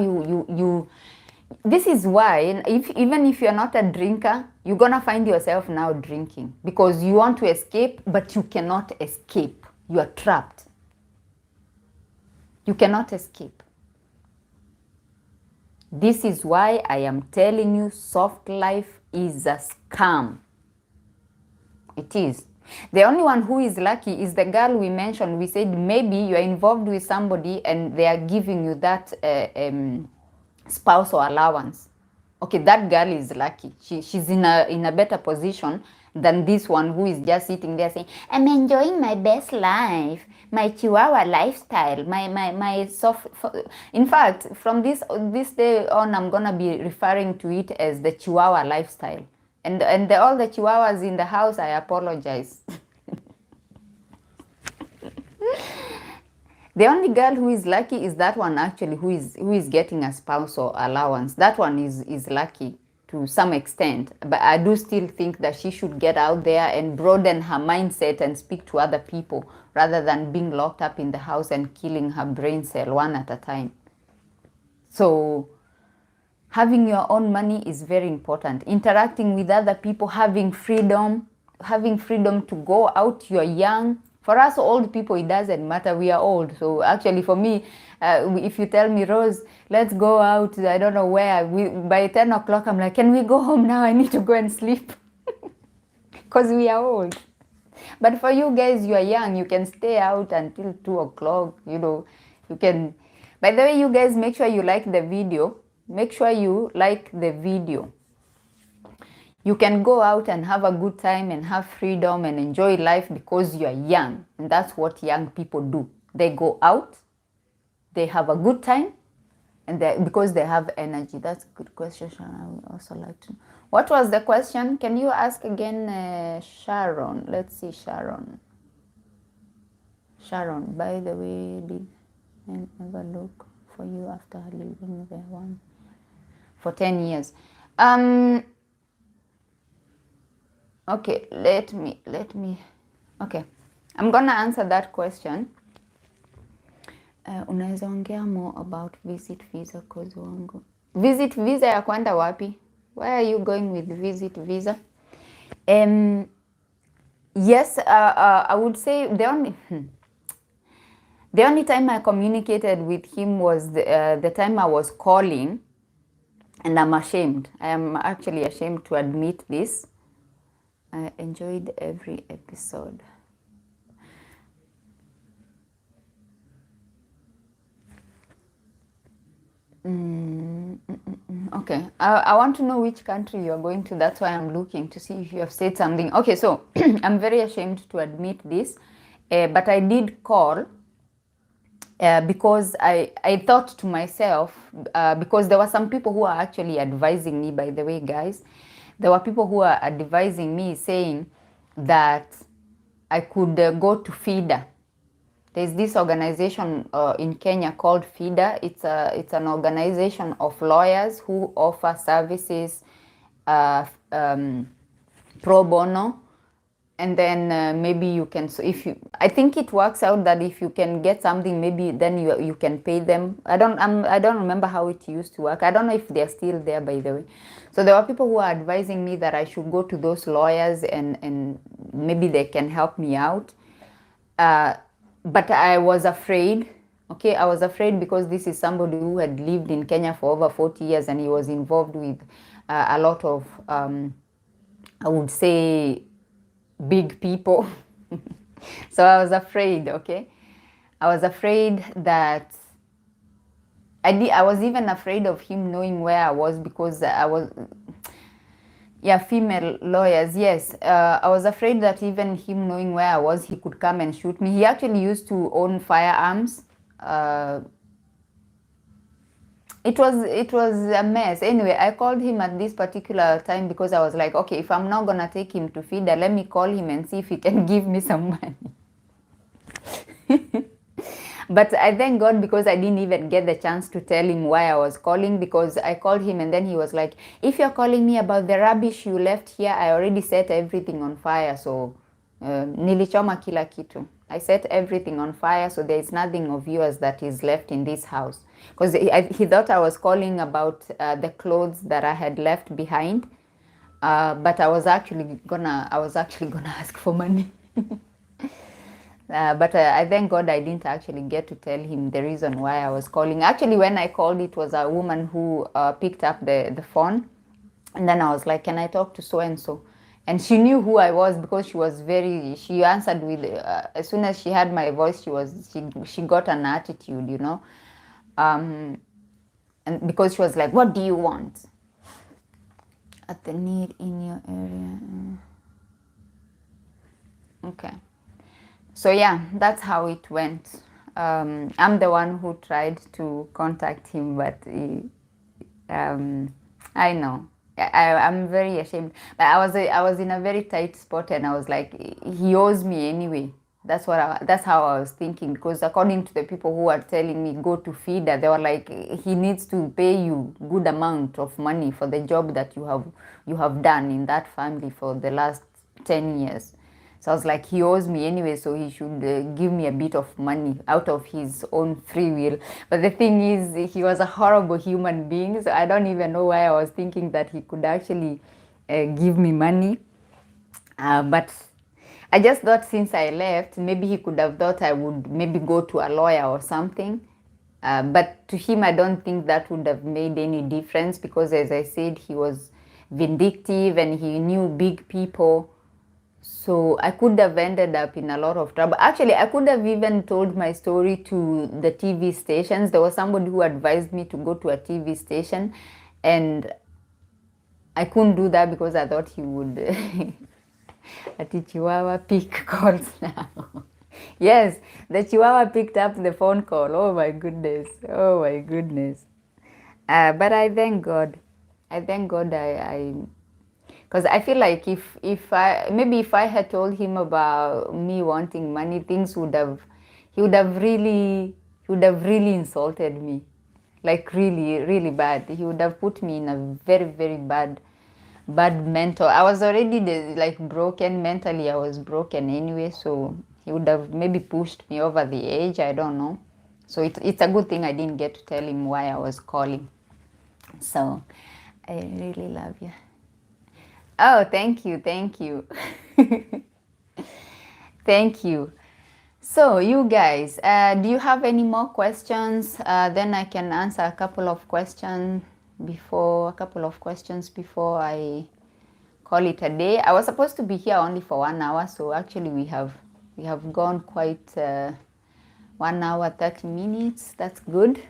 this is why, even if you're not a drinker, you're going to find yourself now drinking. Because you want to escape, but you cannot escape. You are trapped. You cannot escape. This is why I am telling you, soft life is a scam. It is. The only one who is lucky is the girl we mentioned. We said maybe you're involved with somebody and they are giving you that spousal allowance. Okay, that girl is lucky. She's in a better position than this one who is just sitting there saying, I'm enjoying my best life, my chihuahua lifestyle, my soft... In fact, from this day on, I'm going to be referring to it as the chihuahua lifestyle. And all the chihuahuas in the house, I apologize. The only girl who is lucky is that one actually who is getting a spousal allowance. That one is lucky to some extent. But I do still think that she should get out there and broaden her mindset and speak to other people rather than being locked up in the house and killing her brain cell one at a time. So having your own money is very important. Interacting with other people, having freedom to go out. You're young, For us old people, it doesn't matter. We are old. So actually, for me, if you tell me, Rose, let's go out, I don't know where, by 10 o'clock, I'm like, can we go home now? I need to go and sleep. Because we are old. But for you guys, you are young. You can stay out until 2 o'clock. You can. By the way, you guys, make sure you like the video. Make sure you like the video. You can go out and have a good time and have freedom and enjoy life because you are young. And that's what young people do. They go out, they have a good time, and because they have energy. That's a good question, Sharon. I would also like to know. What was the question? Can you ask again, Sharon? Let's see, Sharon. Sharon, by the way, did I ever look for you after leaving the one for 10 years? Okay, let me, okay. I'm gonna answer that question. Unaweza ongea more about visit visa cause wangu. Visit visa ya kwenda wapi? Where are you going with visit visa? Yes, I would say the only time I communicated with him was the time I was calling, and I'm ashamed. I am actually ashamed to admit this. I enjoyed every episode. Okay, I want to know which country you're going to. That's why I'm looking to see if you have said something. Okay, so I'm very ashamed to admit this, but I did call because I thought to myself, because there were some people who are actually advising me, by the way, guys. There were people who are advising me saying that I could go to FIDA. There's this organization in Kenya called FIDA. It's an organization of lawyers who offer services pro bono, and then maybe you can. So I think it works out that if you can get something, maybe then you can pay them. I don't remember how it used to work. I don't know if they're still there, by the way. So there were people who are advising me that I should go to those lawyers and maybe they can help me out. But I was afraid. Okay, I was afraid because this is somebody who had lived in Kenya for over 40 years and he was involved with a lot of, I would say, big people. So I was afraid, okay? I was afraid that I was even afraid of him knowing where I was because I was, yeah, female lawyers, yes. I was afraid that even him knowing where I was, he could come and shoot me. He actually used to own firearms. It was a mess. Anyway, I called him at this particular time because I was like, okay, if I'm not gonna take him to FIDA, let me call him and see if he can give me some money. But I thank God because I didn't even get the chance to tell him why I was calling, because I called him and then he was like, if you're calling me about the rubbish you left here, I already set everything on fire. So nilichoma kila kitu. I set everything on fire, so there is nothing of yours that is left in this house. Because he thought I was calling about the clothes that I had left behind, but I was actually gonna ask for money. But I thank God I didn't actually get to tell him the reason why I was calling. Actually, when I called, it was a woman who picked up the phone, and then I was like, "Can I talk to so and so?" And she knew who I was because she answered with, as soon as she heard my voice, she got an attitude, you know. And because she was like, "What do you want?" At the need in your area. Okay. So yeah, that's how it went. I'm the one who tried to contact him, but I know. I'm very ashamed. But I was in a very tight spot, and I was like, he owes me anyway. That's how I was thinking, because according to the people who are telling me go to FIDA, they were like, he needs to pay you good amount of money for the job that you have done in that family for the last 10 years. So I was like, he owes me anyway, so he should give me a bit of money out of his own free will. But the thing is, he was a horrible human being, so I don't even know why I was thinking that he could actually give me money. But I just thought since I left, maybe he could have thought I would maybe go to a lawyer or something. But to him, I don't think that would have made any difference because, as I said, he was vindictive and he knew big people. So I could have ended up in a lot of trouble. Actually, I could have even told my story to the TV stations. There was somebody who advised me to go to a TV station, and I couldn't do that because I thought he would. A Chihuahua pick calls now. Yes, the Chihuahua picked up the phone call. Oh my goodness. Oh my goodness. But I thank God. I thank God because I feel like if I had told him about me wanting money, things would have he would have really insulted me. Like really, really bad. He would have put me in a very, very bad mental. I was already like broken mentally. I was broken anyway, so he would have maybe pushed me over the edge. I don't know. So it's a good thing I didn't get to tell him why I was calling. So I really love you. Oh, thank you, thank you. Thank you. So you guys, do you have any more questions? Then I can answer a couple of questions before I call it a day. I was supposed to be here only for 1 hour, so actually we have gone quite 1 hour 30 minutes. That's good.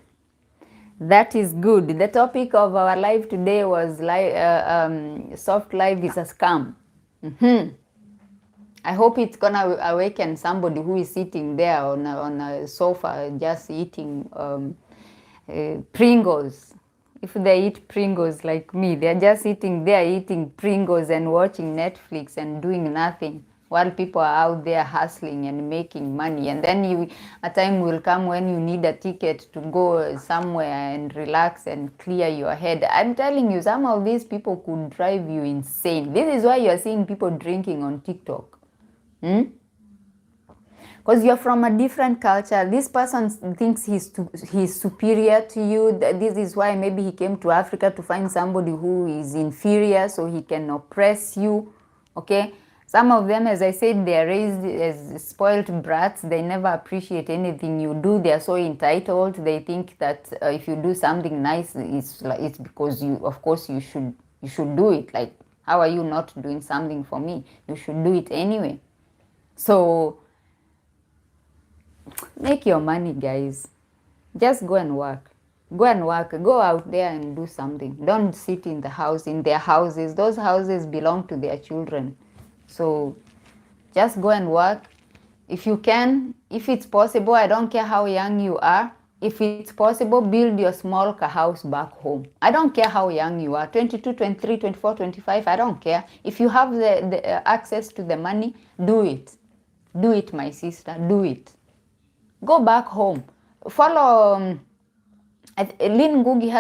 That is good. The topic of our live today was soft life is a scam. I hope it's gonna awaken somebody who is sitting there on a sofa just eating Pringles. If they eat Pringles like me, they're just sitting there eating Pringles and watching Netflix and doing nothing while people are out there hustling and making money. And then a time will come when you need a ticket to go somewhere and relax and clear your head. I'm telling you, some of these people could drive you insane. This is why you're seeing people drinking on TikTok. Because you're from a different culture. This person thinks he's superior to you. This is why maybe he came to Africa to find somebody who is inferior so he can oppress you. Okay? Some of them, as I said, they are raised as spoiled brats. They never appreciate anything you do. They are so entitled. They think that if you do something nice, it's because of course you should do it. Like, how are you not doing something for me? You should do it anyway. So make your money, guys. Just go and work. Go and work. Go out there and do something. Don't sit in their houses. Those houses belong to their children. So just go and work. If you can, if it's possible, I don't care how young you are. If it's possible, build your small house back home. I don't care how young you are, 22, 23, 24, 25, I don't care. If you have the access to the money, do it. Do it, my sister, do it. Go back home. Follow, Lynn Ngugi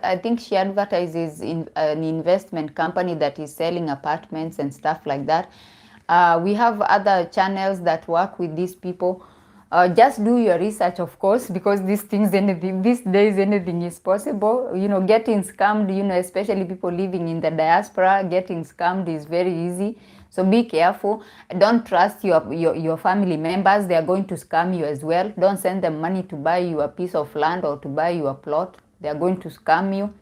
I think she advertises in an investment company that is selling apartments and stuff like that. We have other channels that work with these people. Just do your research, of course, because these days anything is possible. Getting scammed, especially people living in the diaspora, getting scammed is very easy. So be careful. Don't trust your family members. They are going to scam you as well. Don't send them money to buy you a piece of land or to buy you a plot. They are going to scam you.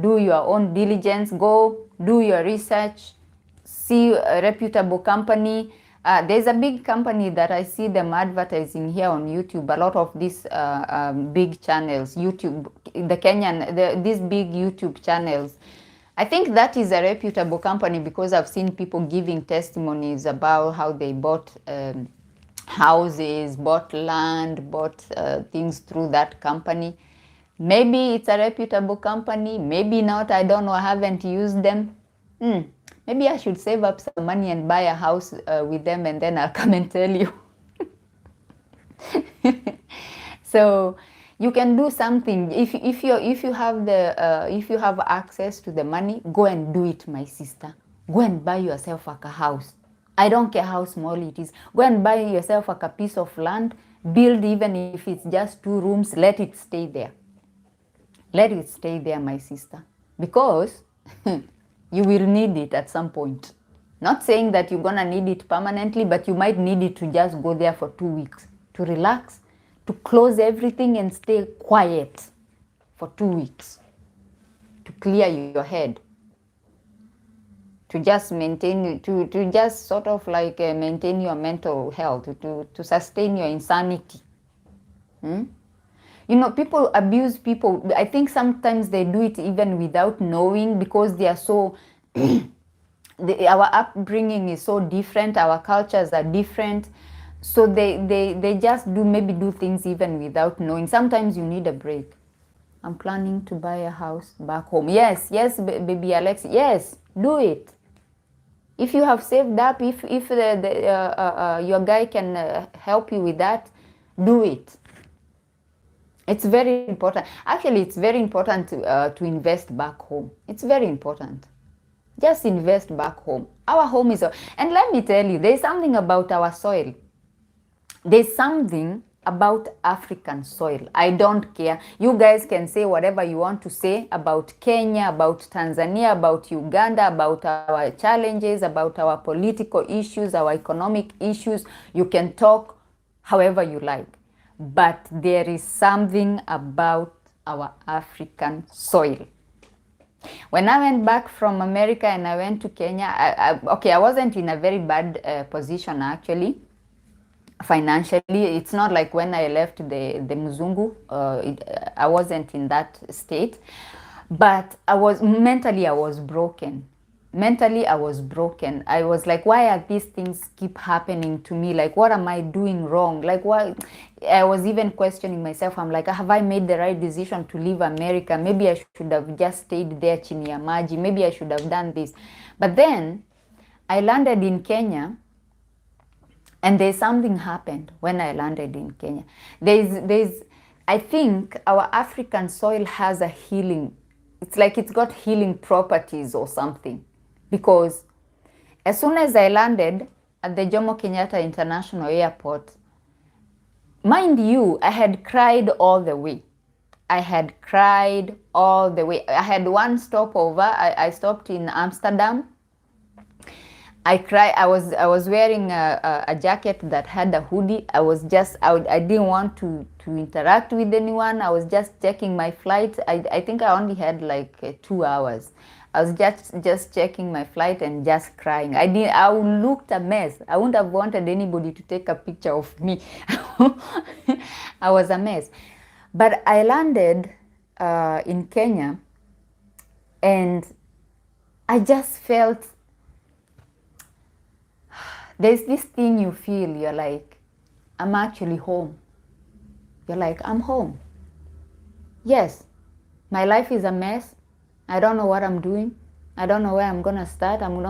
Do your own diligence. Go do your research. See a reputable company. There's a big company that I see them advertising here on YouTube. A lot of these big channels, YouTube, these big YouTube channels. I think that is a reputable company because I've seen people giving testimonies about how they bought houses, bought land, bought things through that company. Maybe it's a reputable company, maybe not, I don't know, I haven't used them. Maybe I should save up some money and buy a house with them, and then I'll come and tell you. So you can do something. If you have access to the money, go and do it, my sister. Go and buy yourself a house. I don't care how small it is. Go and buy yourself a piece of land. Build, even if it's just 2 rooms. Let it stay there. Let it stay there, my sister, because you will need it at some point. Not saying that you're gonna need it permanently, but you might need it to just go there for 2 weeks, to relax, to close everything and stay quiet for 2 weeks, to clear your head, to just maintain, to just sort of like maintain your mental health, to sustain your insanity. You know, people abuse people. I think sometimes they do it even without knowing, because they are so our upbringing is so different, our cultures are different, so they just maybe do things even without knowing. Sometimes you need a break. I'm planning to buy a house back home. Yes, baby Alex, yes, do it. If you have saved up, if your guy can help you with that, do it. It's very important. Actually, it's very important to invest back home. It's very important. Just invest back home. Our home is, and let me tell you, there's something about our soil. There's something about African soil. I don't care. You guys can say whatever you want to say about Kenya, about Tanzania, about Uganda, about our challenges, about our political issues, our economic issues. You can talk however you like. But there is something about our African soil. When I went back from America and I went to Kenya, I wasn't in a very bad position actually, financially. It's not like when I left the Mzungu, I wasn't in that state, but I was broken. Mentally, I was broken. I was like, why are these things keep happening to me? Like, what am I doing wrong? Like, why? I was even questioning myself. I'm like, have I made the right decision to leave America? Maybe I should have just stayed there, chini ya maji. Maybe I should have done this. But then I landed in Kenya, and there's something happened when I landed in Kenya. I think our African soil has a healing. It's like it's got healing properties or something. Because as soon as I landed at the Jomo Kenyatta International Airport, mind you, I had cried all the way. I had cried all the way. I had one stopover. I stopped in Amsterdam. I cried. I was wearing a jacket that had a hoodie. I didn't want to interact with anyone. I was just checking my flight. I think I only had like 2 hours. I was just checking my flight and just crying. I looked a mess. I wouldn't have wanted anybody to take a picture of me. I was a mess. But I landed in Kenya, and I just felt, there's this thing you feel, you're like, I'm actually home. You're like, I'm home. Yes, my life is a mess. I don't know what I'm doing. I don't know where I'm gonna start. I don't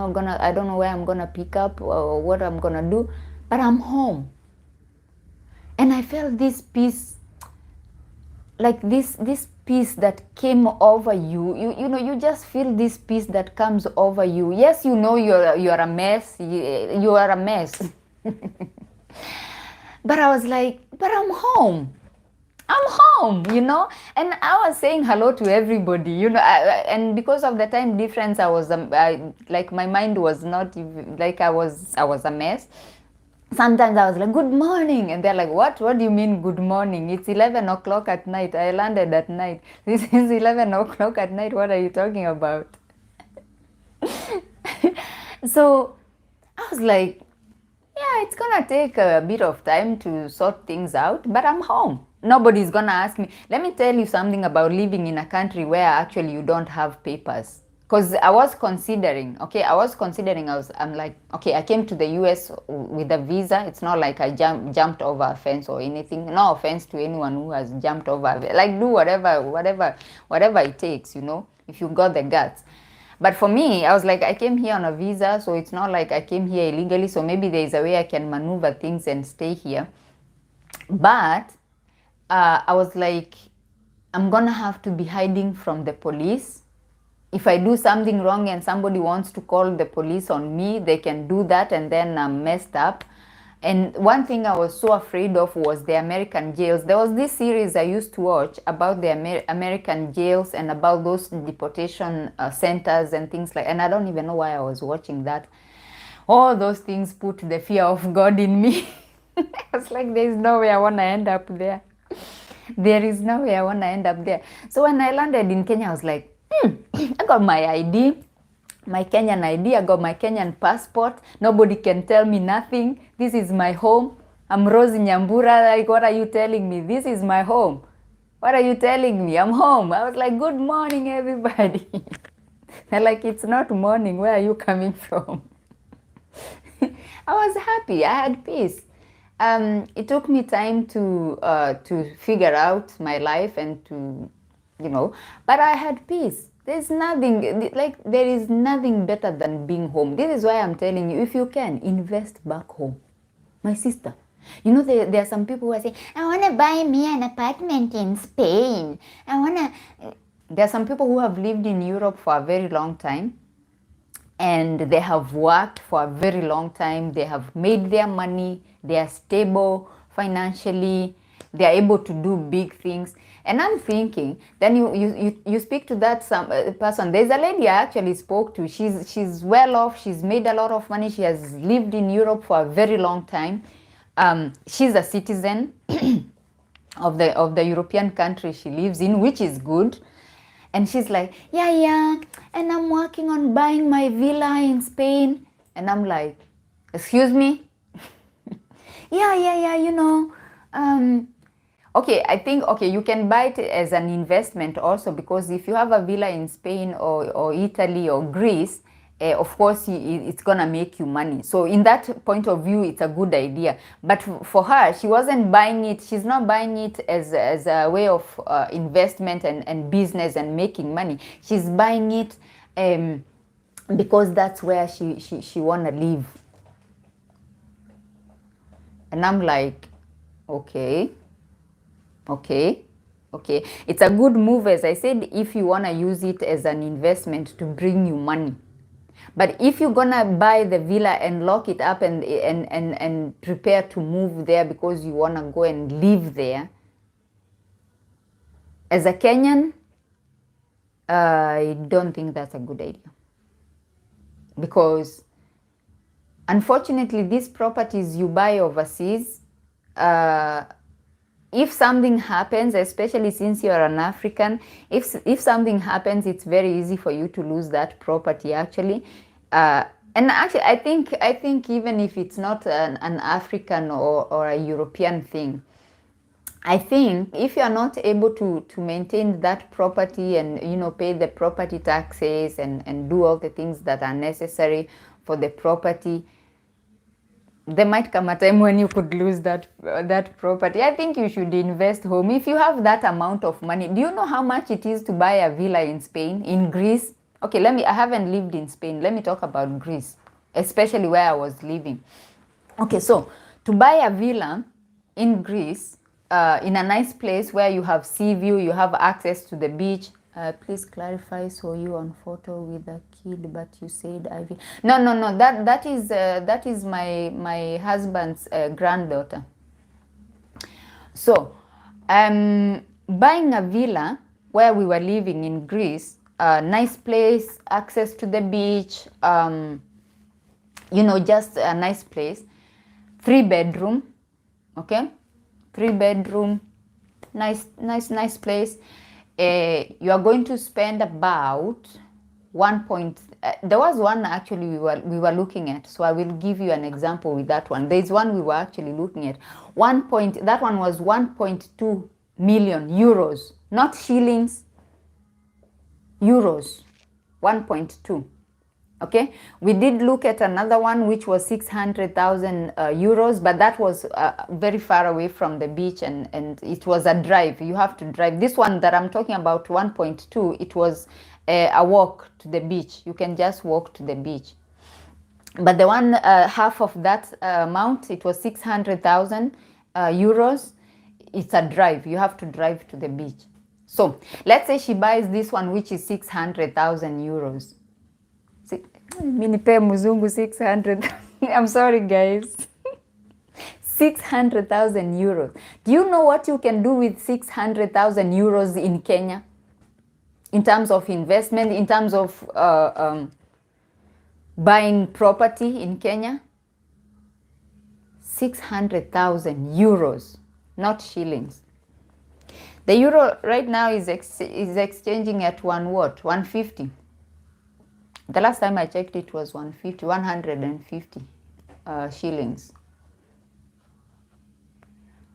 know where I'm gonna pick up or what I'm gonna do, but I'm home. And I felt this peace, like this peace that came over you. You know, you just feel this peace that comes over you. Yes, you know you're a mess. You are a mess. But I was like, but I'm home. I'm home, you know. And I was saying hello to everybody, you know. And because of the time difference, I was like, my mind was not like, I was a mess. Sometimes I was like, good morning. And they're like, what do you mean good morning? It's 11 o'clock at night. I landed at night. This is 11 o'clock at night. What are you talking about? So I was like, yeah, it's gonna take a bit of time to sort things out, but I'm home. Nobody's gonna ask me. Let me tell you something about living in a country where actually you don't have papers. Because I was considering, I'm like, okay, I came to the US with a visa. It's not like I jumped over a fence or anything. No offense to anyone who has jumped over. Like, do whatever it takes, you know, if you got the guts. But for me, I was like, I came here on a visa, so it's not like I came here illegally, so maybe there is a way I can maneuver things and stay here. But I was like, I'm gonna have to be hiding from the police. If I do something wrong and somebody wants to call the police on me, they can do that, and then I'm messed up. And one thing I was so afraid of was the American jails. There was this series I used to watch about the American jails and about those deportation centers and things like, and I don't even know why I was watching that. All those things put the fear of God in me. I was like, there is no way I want to end up there. There is no way I want to end up there. So when I landed in Kenya, I was like, I got my ID, my Kenyan ID, I got my Kenyan passport. Nobody can tell me nothing. This is my home. I'm Rosie Nyambura. Like, what are you telling me? This is my home. What are you telling me? I'm home. I was like, good morning, everybody. They're like, it's not morning. Where are you coming from? I was happy. I had peace. It took me time to figure out my life and to, but I had peace. There's nothing like there is nothing better than being home. This is why I'm telling you, if you can invest back home, my sister. There are some people who are saying, I want to buy me an apartment in Spain. There are some people who have lived in Europe for a very long time. And they have worked for a very long time. They have made their money. They are stable financially. They are able to do big things. And I'm thinking, then you speak to that person. There's a lady I actually spoke to. She's well off. She's made a lot of money. She has lived in Europe for a very long time. She's a citizen of the European country she lives in, which is good. And she's like, yeah, and I'm working on buying my villa in Spain. And I'm like, excuse me? yeah, okay, I think, you can buy it as an investment also, because if you have a villa in Spain or Italy or Greece, of course, it's going to make you money. So in that point of view, it's a good idea. But for her, she wasn't buying it. She's not buying it as a way of investment and business and making money. She's buying it because that's where she want to live. And I'm like, okay. It's a good move, as I said, if you want to use it as an investment to bring you money. But if you're gonna buy the villa and lock it up and prepare to move there because you wanna go and live there, as a Kenyan, I don't think that's a good idea. Because unfortunately, these properties you buy overseas, if something happens, especially since you're an African, if something happens, it's very easy for you to lose that property actually. And actually, I think even if it's not an African or a European thing, I think if you are not able to maintain that property and pay the property taxes and do all the things that are necessary for the property, there might come a time when you could lose that property. I think you should invest home. If you have that amount of money, do you know how much it is to buy a villa in Spain, in Greece? Okay, I haven't lived in Spain. Let me talk about Greece, especially where I was living. Okay, so to buy a villa in Greece, in a nice place where you have sea view, you have access to the beach. Please clarify, so you on photo with a kid, but you said Ivy. No. That is my husband's granddaughter. So, buying a villa where we were living in Greece, nice place, access to the beach, just a nice place. 3-bedroom, okay? 3-bedroom, nice place. You are going to spend about there was one actually we were looking at, so I will give you an example with that one. There's one we were actually looking at. That one was 1.2 million euros, not shillings, euros, 1.2. Okay, we did look at another one which was 600,000 euros, but that was very far away from the beach and it was a drive. You have to drive. This one that I'm talking about, 1.2, it was a walk to the beach. You can just walk to the beach. But the one half of that amount, it was 600,000 euros. It's a drive. You have to drive to the beach. So let's say she buys this one, which is 600,000 euros. Minipe muzungu 600. I'm sorry, guys. 600,000 euros. Do you know what you can do with 600,000 euros in Kenya? In terms of investment, in terms of buying property in Kenya, 600,000 euros, not shillings. The euro right now is exchanging at 150. The last time I checked, it was 150 shillings.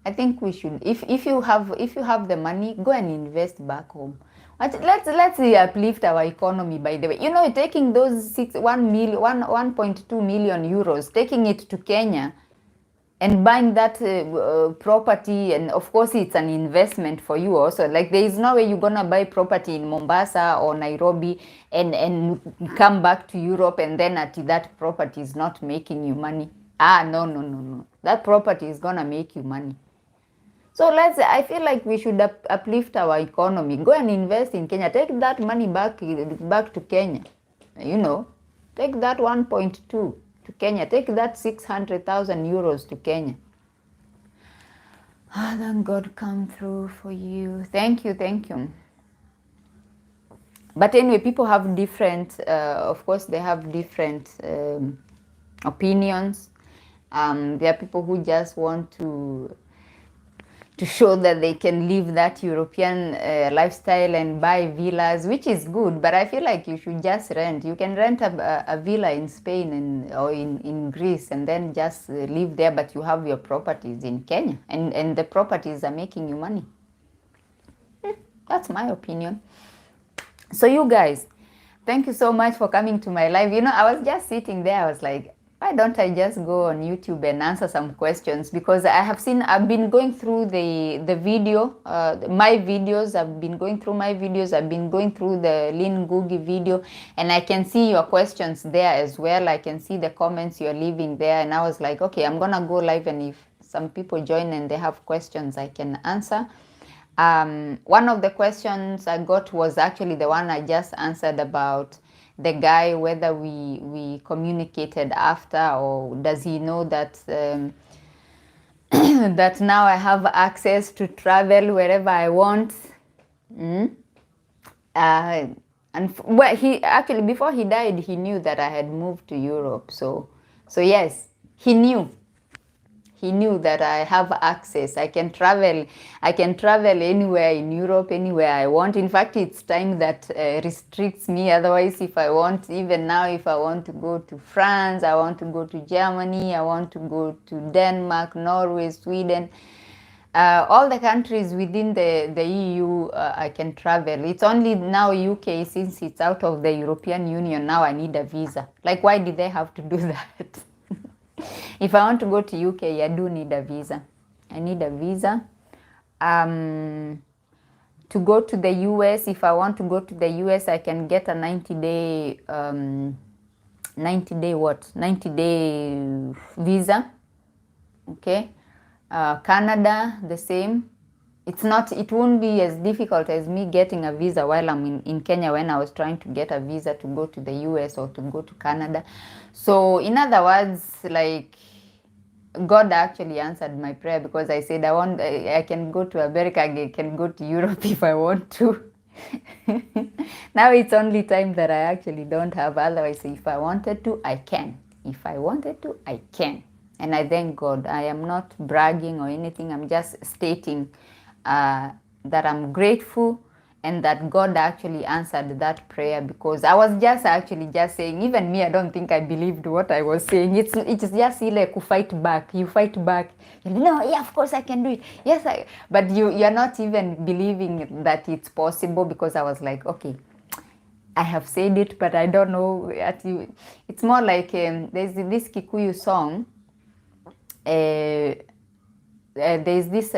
I think we should, if you have the money, go and invest back home. Let's uplift our economy. By the way, you know, taking those 1.2 million euros, taking it to Kenya, and buying that property, and of course it's an investment for you also. Like, there is no way you're gonna buy property in Mombasa or Nairobi and come back to Europe and then that property is not making you money. No. That property is gonna make you money. So I feel like we should uplift our economy. Go and invest in Kenya. Take that money back to Kenya. You know, take that 1.2 to Kenya. Take that 600,000 euros to Kenya. Thank God come through for you. Thank you. But anyway, people have different, of course, they have different opinions. There are people who just want to show that they can live that European lifestyle and buy villas, which is good, but I feel like you should just rent. You can rent a villa in Spain or in Greece and then just live there, but you have your properties in Kenya, and the properties are making you money. That's my opinion. So you guys, thank you so much for coming to my live. You know, I was just sitting there, I was like, why don't I just go on YouTube and answer some questions? Because I've been going through the video, my videos. I've been going through my videos. I've been going through the Lynn Googie video, and I can see your questions there as well. I can see the comments you're leaving there, and I was like, okay, I'm gonna go live, and if some people join and they have questions, I can answer. One of the questions I got was actually the one I just answered about the guy, whether we communicated after, or does he know that that now I have access to travel wherever I want. And well, he actually, before he died, he knew that I had moved to Europe. So yes, he knew that I have access. I can travel anywhere in Europe, anywhere I want. In fact, it's time that restricts me. Otherwise, if I want, even now, if I want to go to France, I want to go to Germany, I want to go to Denmark, Norway, Sweden, all the countries within the EU, I can travel. It's only now UK, since it's out of the European Union, now I need a visa. Like, why did they have to do that? If I want to go to UK, I do need a visa. I need a visa. To go to the US, if I want to go to the US, I can get a 90-day visa. Okay. Canada, the same. It won't be as difficult as me getting a visa while I'm in Kenya, when I was trying to get a visa to go to the US or to go to Canada. So in other words, like, God actually answered my prayer, because I said I can go to America, I can go to Europe if I want to. Now it's only time that I actually don't have. Otherwise, if I wanted to, I can. If I wanted to, I can. And I thank God. I am not bragging or anything. I'm just stating that I'm grateful, and that God actually answered that prayer, because I was just saying, even me, I don't think I believed what I was saying. It's just like, you fight back. You know, yeah, of course I can do it. Yes, but you're not even believing that it's possible, because I was like, okay, I have said it, but I don't know. It's more like there's this Kikuyu song. There's this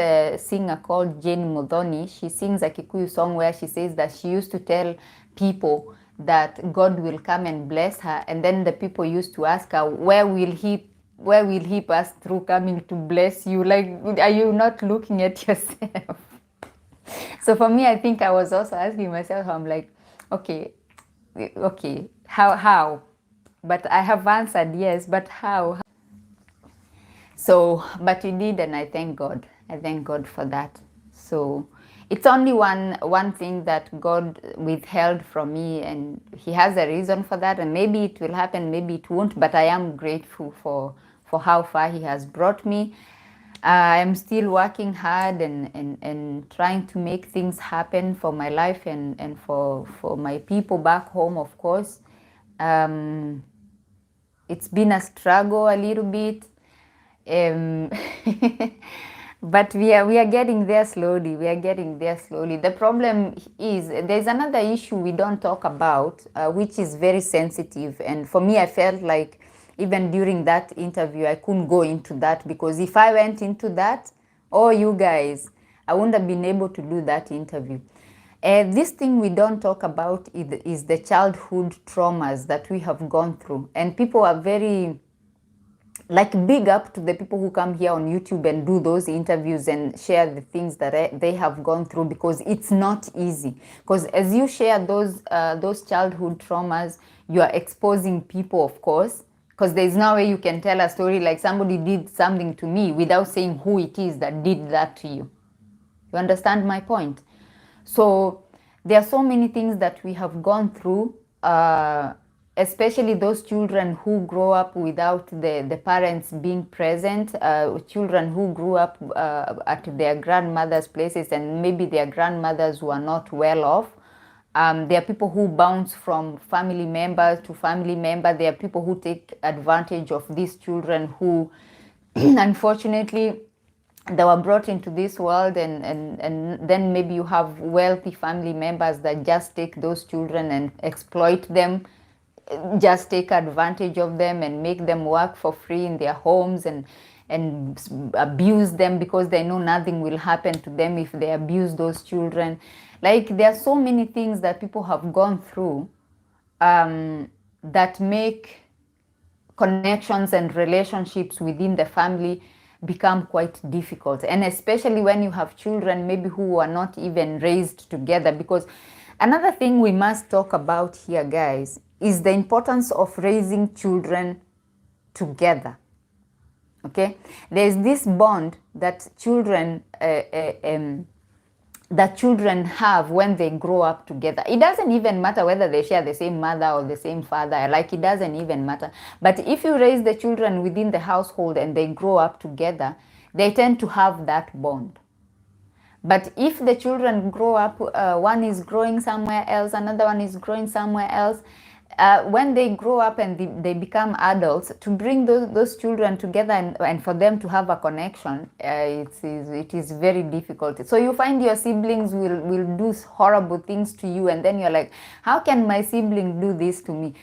singer called Jane Muthoni. She sings a Kikuyu song where she says that she used to tell people that God will come and bless her, and then the people used to ask her, where will he pass through coming to bless you? Like, are you not looking at yourself? So for me, I think I was also asking myself, I'm like, okay, how? But I have answered yes, but how? So, but you did, and I thank God. I thank God for that. So, It's only one thing that God withheld from me, and He has a reason for that. And maybe it will happen, maybe it won't. But I am grateful for how far He has brought me. I'm still working hard and trying to make things happen for my life and for my people back home, of course. It's been a struggle a little bit. Um, but we are getting there slowly. We are getting there slowly. The problem is there's another issue we don't talk about, which is very sensitive. And for me, I felt like even during that interview, I couldn't go into that, because if I went into that, oh, you guys, I wouldn't have been able to do that interview. This thing we don't talk about is the childhood traumas that we have gone through. And people are very, like, big up to the people who come here on YouTube and do those interviews and share the things that they have gone through, because it's not easy. Because as you share those childhood traumas, you are exposing people, of course, because there's no way you can tell a story like somebody did something to me without saying who it is that did that to you. You understand my point? So there are so many things that we have gone through, especially those children who grow up without the parents being present, children who grew up at their grandmother's places, and maybe their grandmothers were not well off. There are people who bounce from family member to family member. There are people who take advantage of these children who, unfortunately, they were brought into this world, and then maybe you have wealthy family members that just take those children and exploit them, just take advantage of them and make them work for free in their homes and abuse them, because they know nothing will happen to them if they abuse those children. Like, there are so many things that people have gone through, that make connections and relationships within the family become quite difficult, and especially when you have children maybe who are not even raised together. Because another thing we must talk about here, guys, is the importance of raising children together. Okay, there's this bond that children have when they grow up together. It doesn't even matter whether they share the same mother or the same father, like, it doesn't even matter. But if you raise the children within the household and they grow up together, they tend to have that bond. But if the children grow up, one is growing somewhere else, another one is growing somewhere else, when they grow up and they become adults, to bring those children together and for them to have a connection, it is very difficult. So you find your siblings will do horrible things to you, and then you're like, how can my sibling do this to me?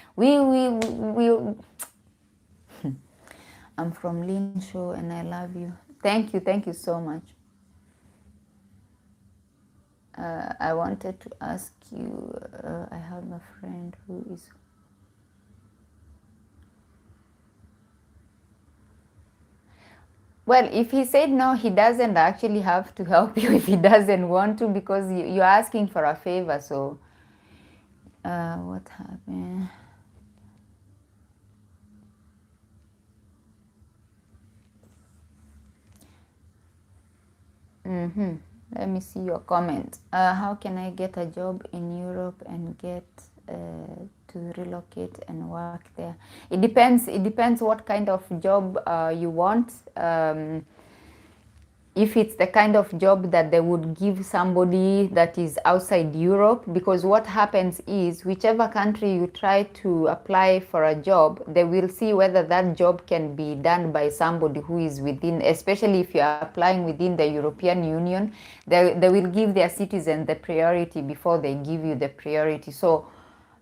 I'm from Linshow and I love you. Thank you so much. I wanted to ask you, I have a friend who is... Well, if he said no, he doesn't actually have to help you if he doesn't want to, because you're asking for a favor. So, what happened? Let me see your comment. How can I get a job in Europe and get to relocate and work there? It depends what kind of job you want. If it's the kind of job that they would give somebody that is outside Europe, because what happens is, whichever country you try to apply for a job, they will see whether that job can be done by somebody who is within, especially if you are applying within the European Union, they will give their citizens the priority before they give you the priority. So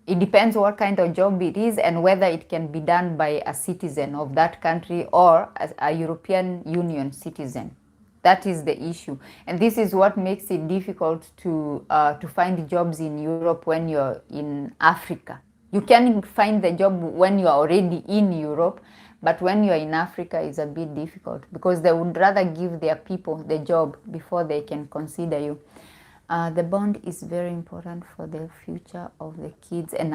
it depends what kind of job it is and whether it can be done by a citizen of that country or a European Union citizen. That is the issue, and this is what makes it difficult to find jobs in Europe when you're in Africa. You can find the job when you are already in Europe, but when you're in Africa, it's a bit difficult because they would rather give their people the job before they can consider you. The bond is very important for the future of the kids and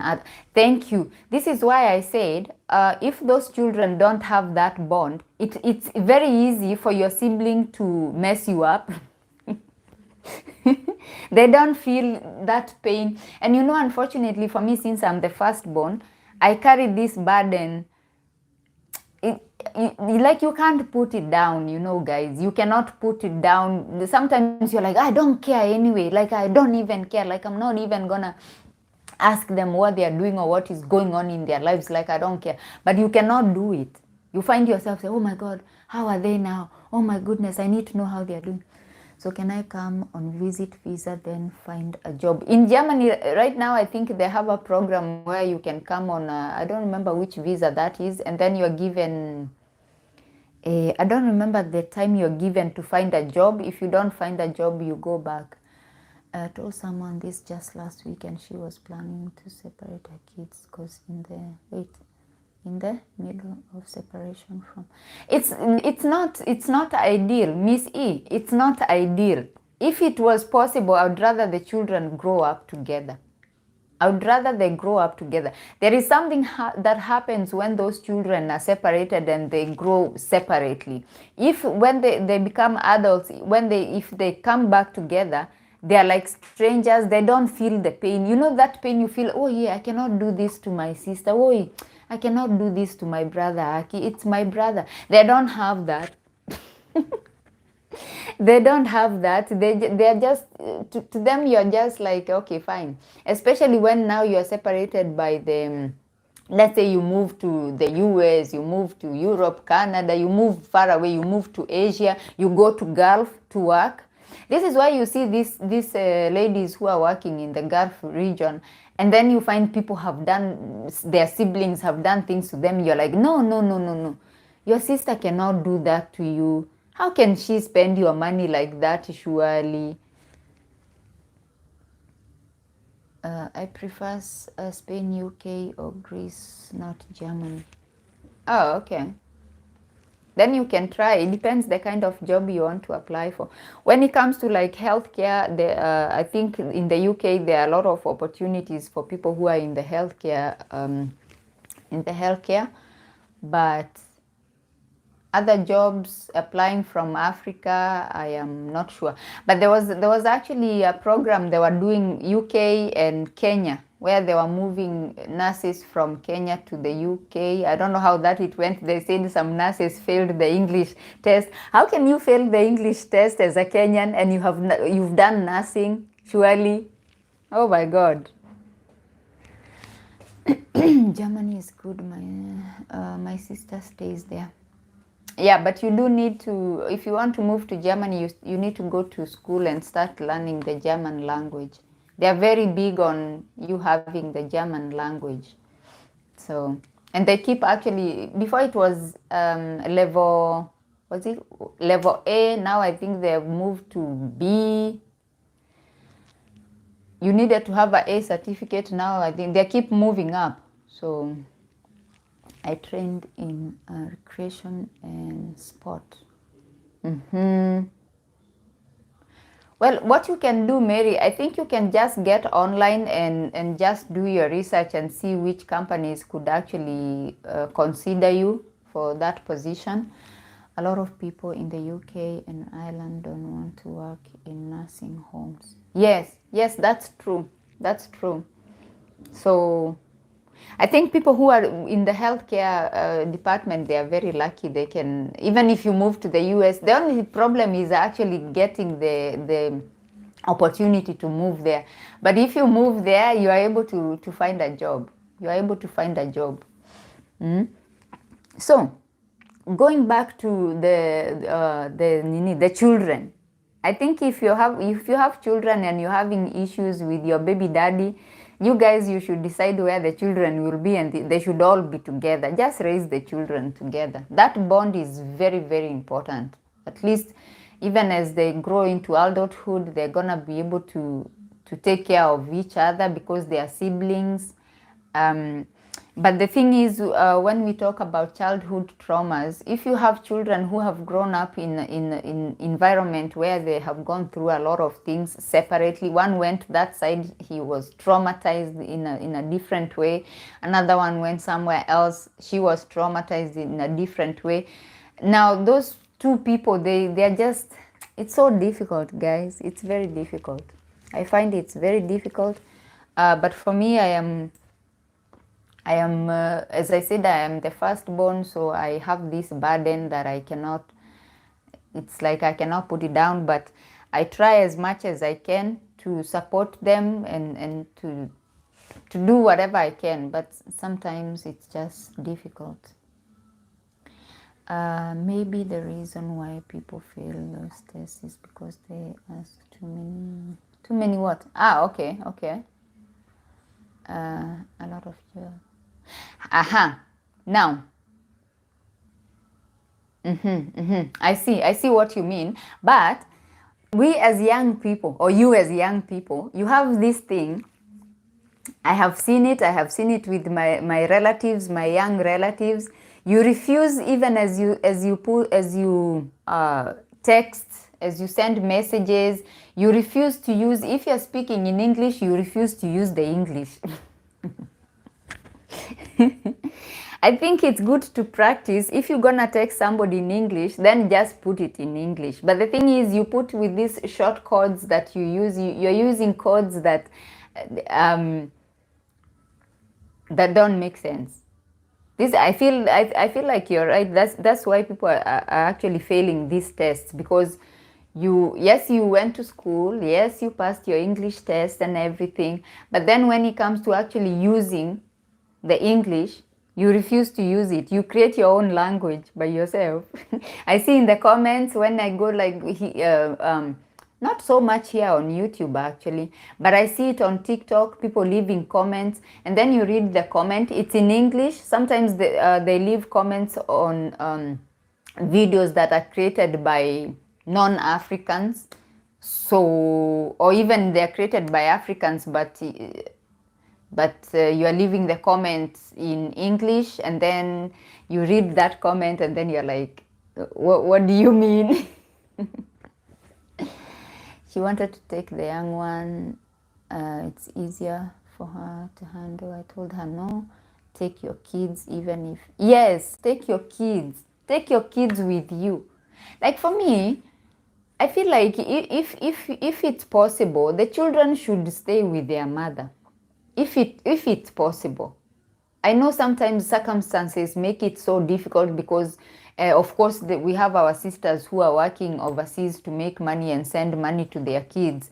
thank you. This is why I said, if those children don't have that bond, it's very easy for your sibling to mess you up. They don't feel that pain. And you know, unfortunately for me, since I'm the firstborn, I carry this burden. Like you can't put it down, you know, guys. You cannot put it down. Sometimes you're like, I don't care anyway. Like, I don't even care. Like, I'm not even gonna ask them what they are doing or what is going on in their lives. Like, I don't care. But you cannot do it. You find yourself say, oh my God, how are they now? Oh my goodness, I need to know how they are doing. So can I come on visit visa, then find a job? In Germany right now, I think they have a program where you can come on, I don't remember which visa that is, and then you're given, I don't remember the time you're given to find a job. If you don't find a job, you go back. I told someone this just last week, and she was planning to separate her kids because in the middle of separation from, it's not ideal, Miss E. It's not ideal. If it was possible, I would rather the children grow up together. I would rather they grow up together. There is something that happens when those children are separated and they grow separately. If when they become adults, if they come back together, they are like strangers. They don't feel the pain. You know that pain you feel, oh yeah, I cannot do this to my sister. Oh, I cannot do this to my brother. It's my brother. They don't have that. They don't have that. They're just, to them, you're just like, okay, fine. Especially when now you're separated by the, let's say you move to the US, you move to Europe, Canada, you move far away, you move to Asia, you go to Gulf to work. This is why you see these ladies who are working in the Gulf region, and then you find people have done, their siblings have done things to them. You're like, no, no, no, no, no. Your sister cannot do that to you. How can she spend your money like that, surely? I prefer Spain, UK, or Greece, not Germany. Oh, okay. Then you can try. It depends the kind of job you want to apply for. When it comes to like healthcare, I think in the UK there are a lot of opportunities for people who are in the healthcare. But other jobs applying from Africa, I am not sure. But there was actually a program they were doing UK and Kenya, where they were moving nurses from Kenya to the UK. I don't know how that it went. They said some nurses failed the English test. How can you fail the English test as a Kenyan and you've done nursing? Surely, oh my God. Germany is good. My sister stays there. Yeah, but you do need to, if you want to move to Germany, you need to go to school and start learning the German language. They are very big on you having the German language. So, and they keep actually, before it was level A, now I think they have moved to B. You needed to have an A certificate, now I think they keep moving up. So I trained in recreation and sport. Well, what you can do, Mary, I think you can just get online and just do your research and see which companies could actually consider you for that position. A lot of people in the UK and Ireland don't want to work in nursing homes. Yes, that's true. That's true. So I think people who are in the healthcare department, they are very lucky. They can, even if you move to the US, the only problem is actually getting the opportunity to move there. But if you move there, you are able to find a job. You are able to find a job. So, going back to the children, I think if you have children and you're having issues with your baby daddy, you guys, you should decide where the children will be, and they should all be together. Just raise the children together. That bond is very, very important. At least, even as they grow into adulthood, they're gonna be able to take care of each other because they are siblings. But the thing is, when we talk about childhood traumas, if you have children who have grown up in environment where they have gone through a lot of things separately, one went that side, he was traumatized in a different way. Another one went somewhere else, she was traumatized in a different way. Now, those two people, they are just, It's so difficult, guys. It's very difficult. I find it's very difficult. But for me, as I said, I am the firstborn, so I have this burden that I cannot, it's like I cannot put it down, but I try as much as I can to support them and to do whatever I can, but sometimes it's just difficult. Maybe the reason why people fail those tests is because they ask too many what? Okay. A lot of now. I see what you mean. But we as young people, or you as young people, you have this thing. I have seen it with my relatives, my young relatives. You refuse, even as you text, as you send messages, you refuse to use, if you're speaking in English, you refuse to use the English. I think it's good to practice. If you're gonna text somebody in English, then just put it in English. But the thing is, you put with these short codes that you use, you're using codes that that don't make sense. This I feel like you're right. That's why people are actually failing these tests, because you went to school, yes, you passed your English test and everything, but then when it comes to actually using the English, you refuse to use it. You create your own language by yourself. I see in the comments when I go, like, not so much here on YouTube actually, but I see it on TikTok, people leaving comments, and then you read the comment, it's in English. Sometimes they leave comments on videos that are created by non-Africans, so, or even they're created by Africans, but you are leaving the comments in English, and then you read that comment and then you're like, what do you mean? She wanted to take the young one. It's easier for her to handle. I told her, no, take your kids, even if, yes, take your kids with you. Like, for me, I feel like if it's possible, the children should stay with their mother. If it's possible. I know sometimes circumstances make it so difficult because, of course, we have our sisters who are working overseas to make money and send money to their kids.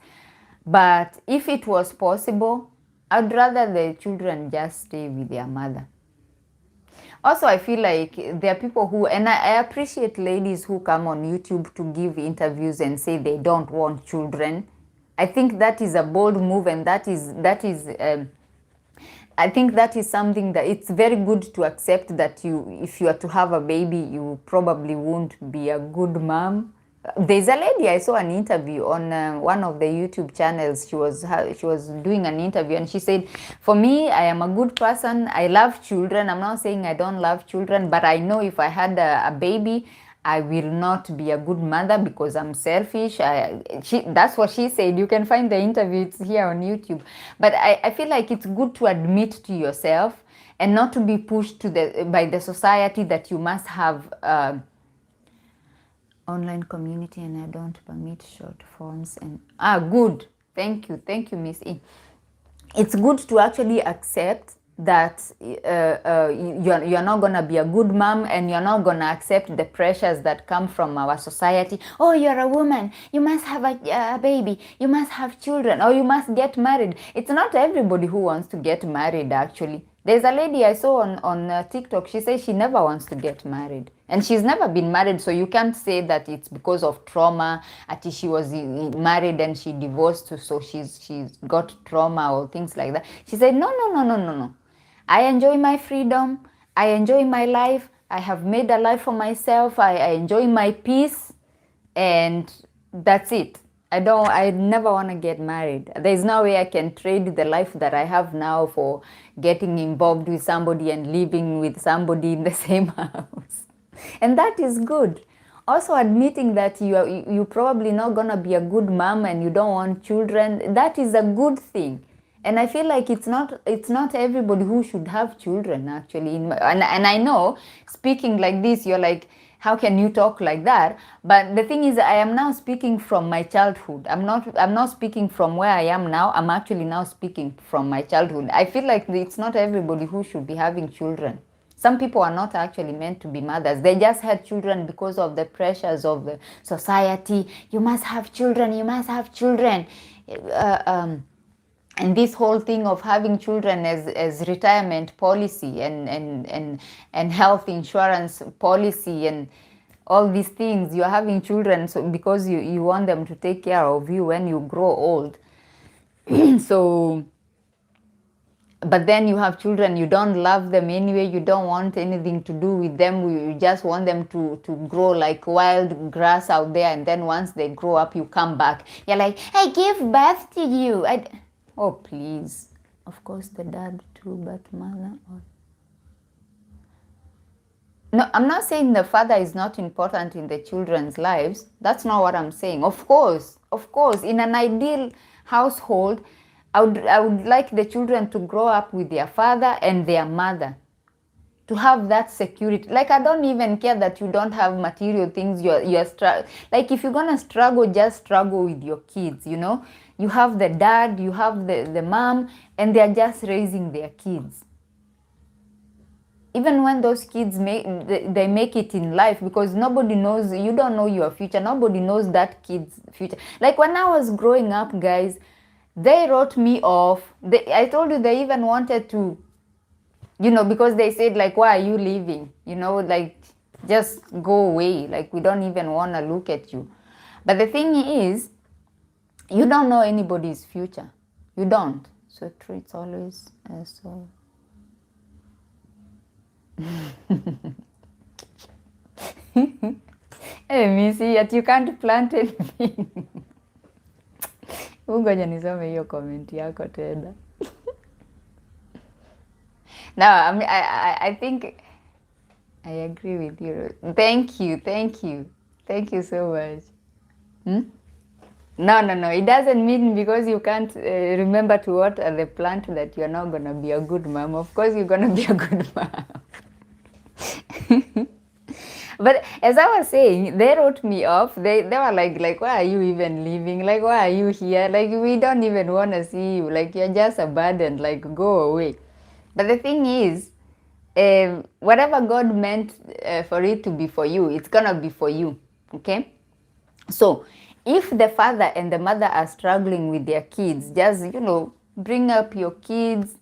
But if it was possible, I'd rather the children just stay with their mother. Also, I feel like there are people who, and I appreciate ladies who come on YouTube to give interviews and say they don't want children. I think that is a bold move, and I think that is something that it's very good to accept that if you are to have a baby, you probably won't be a good mom. There's a lady, I saw an interview on one of the YouTube channels. She was doing an interview, and she said, for me, I am a good person. I love children. I'm not saying I don't love children, but I know if I had a baby, I will not be a good mother because I'm selfish. That's what she said. You can find the interview, it's here on YouTube. But I feel like it's good to admit to yourself and not to be pushed by the society that you must have online community, and I don't permit short forms. And good. Thank you, Miss E. It's good to actually accept that you're not going to be a good mom, and you're not going to accept the pressures that come from our society. Oh, you're a woman, you must have a baby, you must have children, or you must get married. It's not everybody who wants to get married, actually. There's a lady I saw on TikTok. She says she never wants to get married. And she's never been married, so you can't say that it's because of trauma. She was married and she divorced, so she's got trauma or things like that. She said, no. I enjoy my freedom. I enjoy my life. I have made a life for myself. I enjoy my peace. And that's it. I never want to get married. There's no way I can trade the life that I have now for getting involved with somebody and living with somebody in the same house. And that is good. Also, admitting that you're probably not going to be a good mom and you don't want children, that is a good thing. And I feel like it's not everybody who should have children, actually. And I know, speaking like this, you're like, how can you talk like that? But the thing is, I am now speaking from my childhood. I'm not speaking from where I am now. I'm actually now speaking from my childhood. I feel like it's not everybody who should be having children. Some people are not actually meant to be mothers. They just had children because of the pressures of the society. You must have children, you must have children. And this whole thing of having children as retirement policy and health insurance policy and all these things. You're having children so because you want them to take care of you when you grow old. So, but then you have children, you don't love them anyway, you don't want anything to do with them, you just want them to grow like wild grass out there, and then once they grow up, you come back. You're like, I gave birth to you. Oh, please. Of course, the dad too, but mother. No, I'm not saying the father is not important in the children's lives. That's not what I'm saying. Of course, in an ideal household, I would like the children to grow up with their father and their mother, to have that security. Like, I don't even care that you don't have material things. Like, if you're gonna struggle, just struggle with your kids. You have the dad, you have the mom, and they're just raising their kids. Even when those kids make it in life, because nobody knows, you don't know your future, nobody knows that kid's future. Like, when I was growing up, guys, they wrote me off. I told you, they even wanted to, because they said, like, why are you leaving? Like, just go away. Like, we don't even want to look at you. But the thing is, you don't know anybody's future. You don't. So treats always so. Hey, Missy, yet you can't plant anything. Ngoja nisome hiyo comment yako tena. No, I think I agree with you. Thank you so much. No, it doesn't mean because you can't remember to water the plant that you're not gonna be a good mom. Of course you're gonna be a good mom. But as I was saying, they wrote me off. They were like, why are you even leaving? Like, why are you here? Like, we don't even want to see you. Like, you're just a burden. Like, go away. But the thing is, whatever God meant for it to be for you, it's gonna be for you. Okay? So, if the father and the mother are struggling with their kids, just, bring up your kids.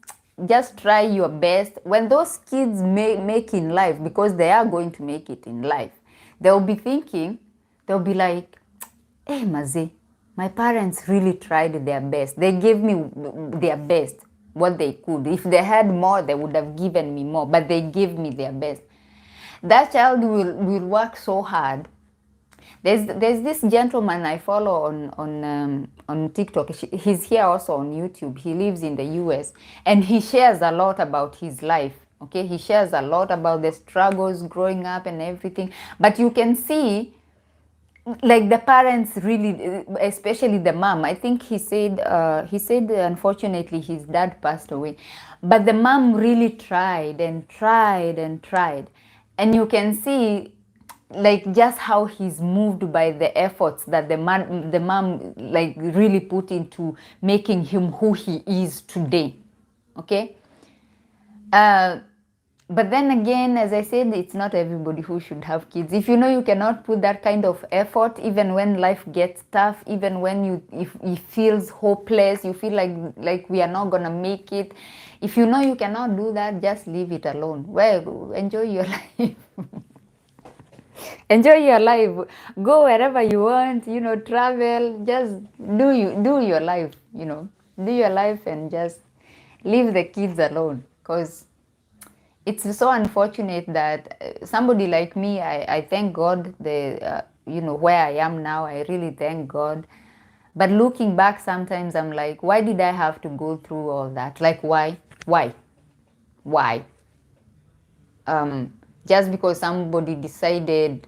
Just try your best. When those kids make in life, because they are going to make it in life, they'll be like, hey, Maze, my parents really tried their best. They gave me their best, what they could. If they had more, they would have given me more, but they gave me their best. That child will work so hard. There's this gentleman I follow on TikTok. He's here also on YouTube. He lives in the US, and he shares a lot about his life. Okay, he shares a lot about the struggles growing up and everything. But you can see, like, the parents really, especially the mom. I think he said unfortunately his dad passed away, but the mom really tried and tried and tried, and you can see, like, just how he's moved by the efforts that the mom like really put into making him who he is today. Okay. But then again, as I said, it's not everybody who should have kids. If you cannot put that kind of effort, even when life gets tough, even when if it feels hopeless, you feel like we are not gonna make it. If you cannot do that, just leave it alone. Well, enjoy your life. Enjoy your life. Go wherever you want, travel. Just do your life, do your life, and just leave the kids alone. Because it's so unfortunate that somebody like me, I thank God where I am now. I really thank God. But looking back, sometimes I'm like, why did I have to go through all that? Like, why? Just because somebody decided.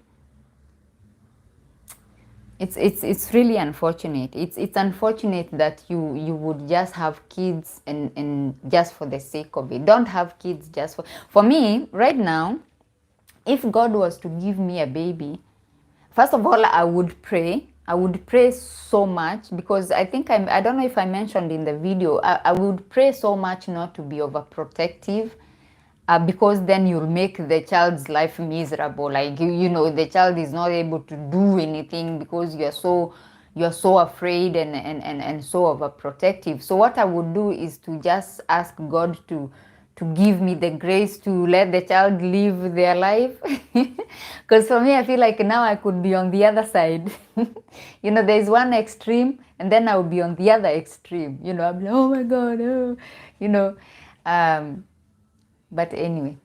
It's really unfortunate. It's unfortunate that you would just have kids and just for the sake of it. Don't have kids just for me right now. if God was to give me a baby, first of all, I would pray. I would pray so much, because I think I don't know if I mentioned in the video, I would pray so much not to be overprotective, because then you'll make the child's life miserable. Like, the child is not able to do anything because you're so afraid and so overprotective. So what I would do is to just ask God to give me the grace to let the child live their life. Because for me, I feel like now I could be on the other side. There's one extreme, and then I'll be on the other extreme. I'm like, oh my God, oh, but anyway,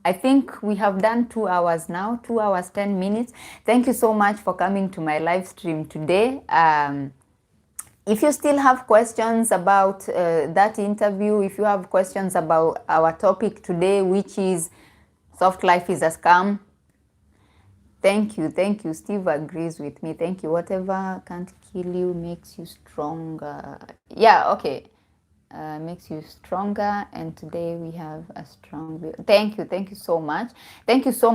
I think we have done 2 hours now, 2 hours, 10 minutes. Thank you so much for coming to my live stream today. If you still have questions about that interview, if you have questions about our topic today, which is soft life is a scam. Thank you. Steve agrees with me. Thank you. Whatever can't kill you makes you stronger. Yeah, okay. Makes you stronger, and today we have a strong view. Thank you so much, but thank you so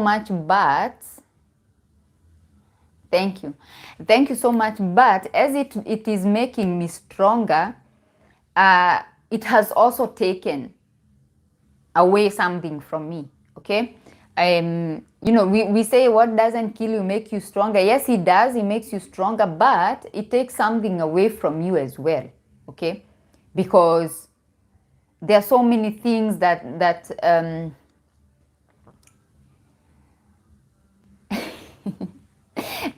much, but as it is making me stronger, it has also taken away something from me. Okay, we say what doesn't kill you make you stronger. Yes, it does, it makes you stronger, but it takes something away from you as well. Okay, because there are so many things that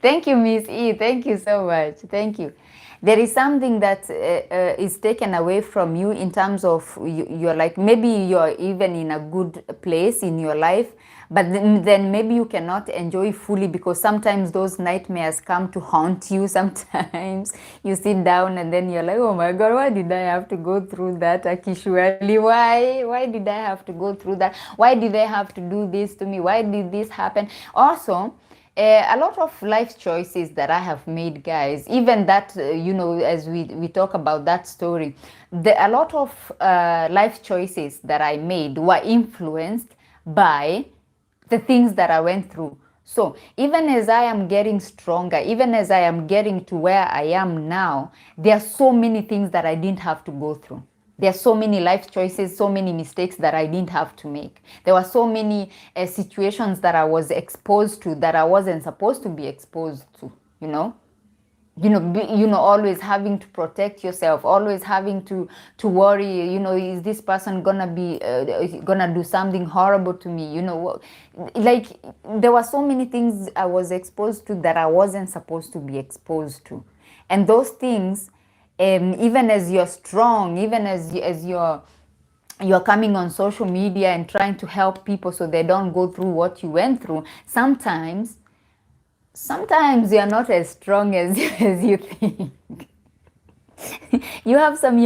thank you, Miss E. Thank you so much. Thank you. There is something that is taken away from you in terms of you're like, maybe you're even in a good place in your life, but then maybe you cannot enjoy fully, because sometimes those nightmares come to haunt you. Sometimes you sit down and then you're like, oh my God, why did I have to go through that, Akishwali? Why did I have to go through that? Why did they have to do this to me? Why did this happen? Also, a lot of life choices that I have made, guys, even that, as we talk about that story, a lot of life choices that I made were influenced by the things that I went through. So even as I am getting stronger, even as I am getting to where I am now, there are so many things that I didn't have to go through. There are so many life choices, so many mistakes that I didn't have to make. There were so many situations that I was exposed to that I wasn't supposed to be exposed to, always having to protect yourself, always having to worry, is this person gonna be gonna do something horrible to me? Like, there were so many things I was exposed to that I wasn't supposed to be exposed to. And those things, even as you're strong, even as you're coming on social media and trying to help people so they don't go through what you went through, sometimes you're not as strong as you think. You have some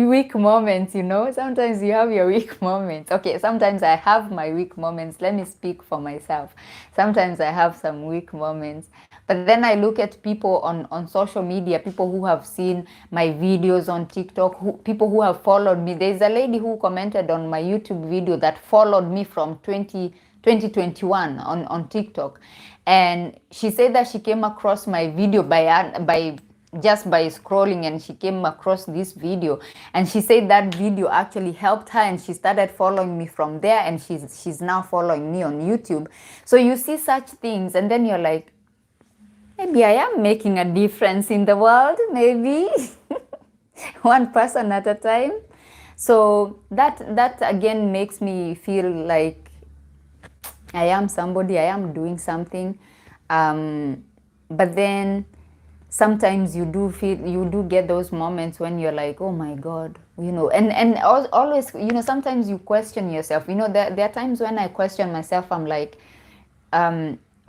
weak moments, Sometimes you have your weak moments. Okay, sometimes I have my weak moments. Let me speak for myself. Sometimes I have some weak moments. But then I look at people on social media, people who have seen my videos on TikTok, people who have followed me. There's a lady who commented on my YouTube video that followed me from 2021 on TikTok. And she said that she came across my video by scrolling, and she came across this video, and she said that video actually helped her, and she started following me from there, and she's now following me on YouTube. So you see such things, and then you're like, maybe I am making a difference in the world, maybe one person at a time. So that again makes me feel like I am somebody, I am doing something. But then sometimes you do get those moments when you're like, oh my God, and always, sometimes you question yourself. There are times when I question myself. I'm like,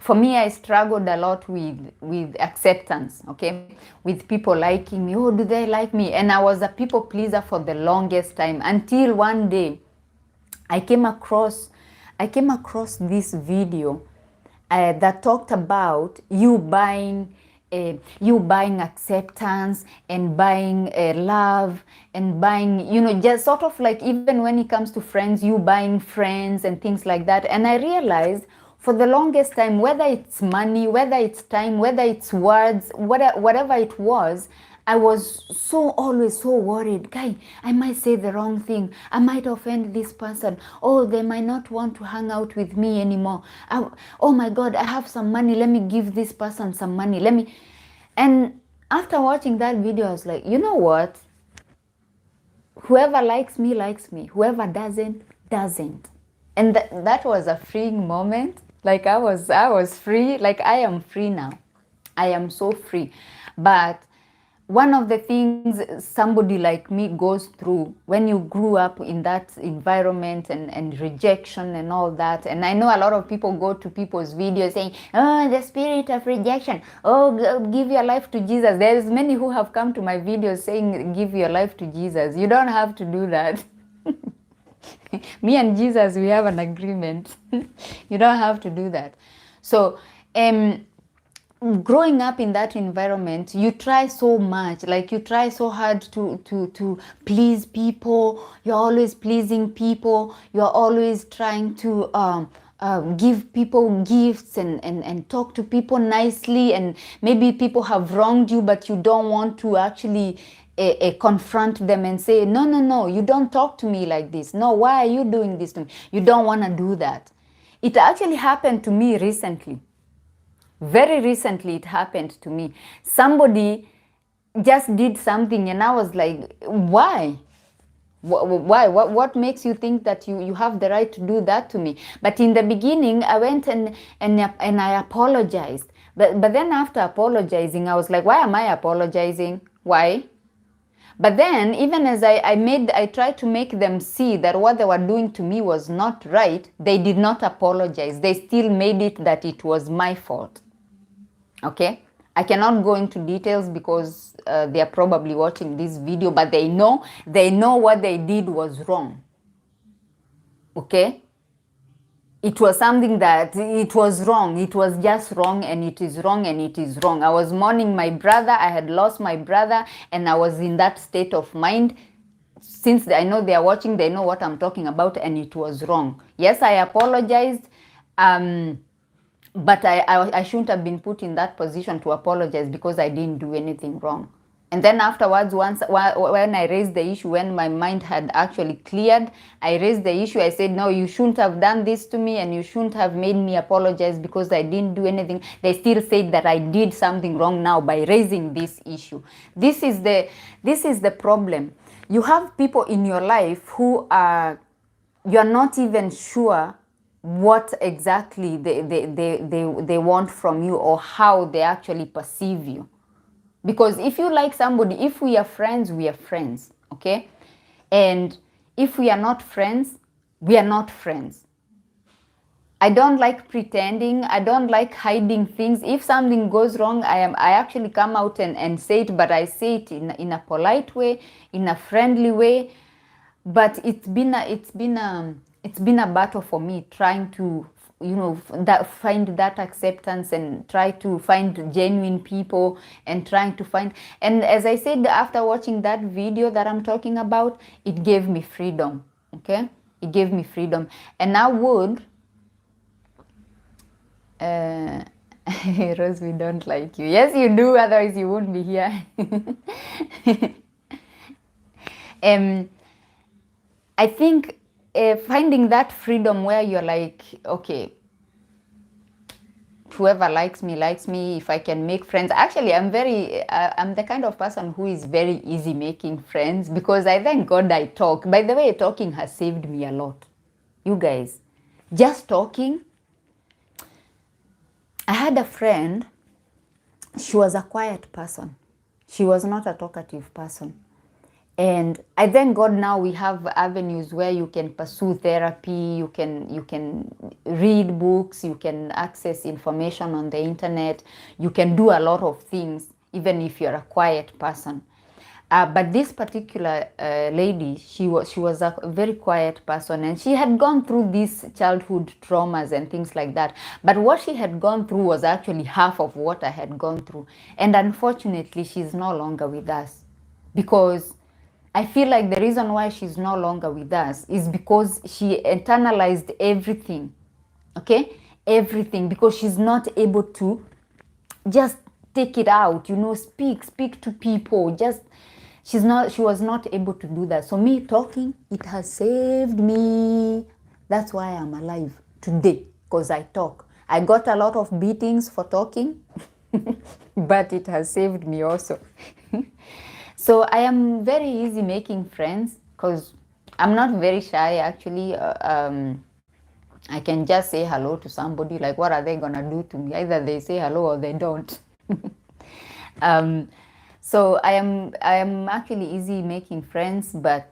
for me, I struggled a lot with acceptance, okay? With people liking me. Oh, do they like me? And I was a people pleaser for the longest time, until one day I came across this video that talked about you buying you buying acceptance and buying love and buying, just sort of like, even when it comes to friends, you buying friends and things like that. And I realized for the longest time, whether it's money, whether it's time, whether it's words, whatever it was, I was always so worried. Guy, I might say the wrong thing. I might offend this person. Oh, they might not want to hang out with me anymore. Oh my God, I have some money. Let me give this person some money. And after watching that video, I was like, you know what? Whoever likes me, likes me. Whoever doesn't, doesn't. And that was a freeing moment. Like I was free. Like I am free now. I am so free. But one of the things somebody like me goes through when you grew up in that environment and rejection and all that, and I know a lot of people go to people's videos saying, oh, the spirit of rejection, oh, give your life to Jesus. There's many who have come to my videos saying, give your life to Jesus. You don't have to do that. Me and Jesus, we have an agreement. You don't have to do that. So growing up in that environment, you try so much, like you try so hard to please people. You're always pleasing people. You're always trying to give people gifts and talk to people nicely, and maybe people have wronged you, but you don't want to actually confront them and say, no, you don't talk to me like this. No, why are you doing this to me? You don't want to do that. It actually happened to me recently. Very recently it happened to me. Somebody just did something and I was like, why? Why? What makes you think that you have the right to do that to me? But in the beginning, I went and I apologized. But then after apologizing, I was like, why am I apologizing? Why? But then, even as I tried to make them see that what they were doing to me was not right, they did not apologize. They still made it that it was my fault. Okay? I cannot go into details because they are probably watching this video, but they know what they did was wrong. Okay? It was something that it was wrong. It was just wrong, and it is wrong, and it is wrong. I was mourning my brother. I had lost my brother, and I was in that state of mind. Since I know they are watching, they know what I'm talking about, and it was wrong. Yes, I apologized, but I shouldn't have been put in that position to apologize because I didn't do anything wrong. And then afterwards, when I raised the issue, when my mind had actually cleared, I raised the issue. I said, no, you shouldn't have done this to me, and you shouldn't have made me apologize because I didn't do anything. They still said that I did something wrong now by raising this issue. This is the problem. You have people in your life who you're not even sure what exactly they want from you or how they actually perceive you. Because if you like somebody, if we are friends, we are friends, okay? And if we are not friends, we are not friends. I don't like pretending. I don't like hiding things. If something goes wrong, I actually come out and say it, but I say it in a polite way, in a friendly way. But it's been a battle for me trying to find that acceptance and try to find genuine people and trying to find, and as I said, after watching that video that I'm talking about, it gave me freedom. Okay, it gave me freedom. And I would Rose, we don't like you. Yes, you do, otherwise you wouldn't be here. I think finding that freedom where you're like, okay, whoever likes me, likes me. If I can make friends, actually, I'm the kind of person who is very easy making friends because I thank God I talk. By the way, talking has saved me a lot. You guys, just talking. I had a friend, she was a quiet person. She was not a talkative person. And I thank God now we have avenues where you can pursue therapy, you can read books, you can access information on the internet, you can do a lot of things, even if you're a quiet person. But this particular lady, she was a very quiet person, and she had gone through these childhood traumas and things like that. But what she had gone through was actually half of what I had gone through. And unfortunately, she's no longer with us, because I feel like the reason why she's no longer with us is because she internalized everything. Okay, everything, because she's not able to just take it out, speak to people. Just she was not able to do that. So me talking, it has saved me. That's why I'm alive today, because I talk. I got a lot of beatings for talking, but it has saved me also. So I am very easy making friends, because I'm not very shy actually. I can just say hello to somebody. Like, what are they gonna do to me? Either they say hello or they don't. um, so I am actually easy making friends, but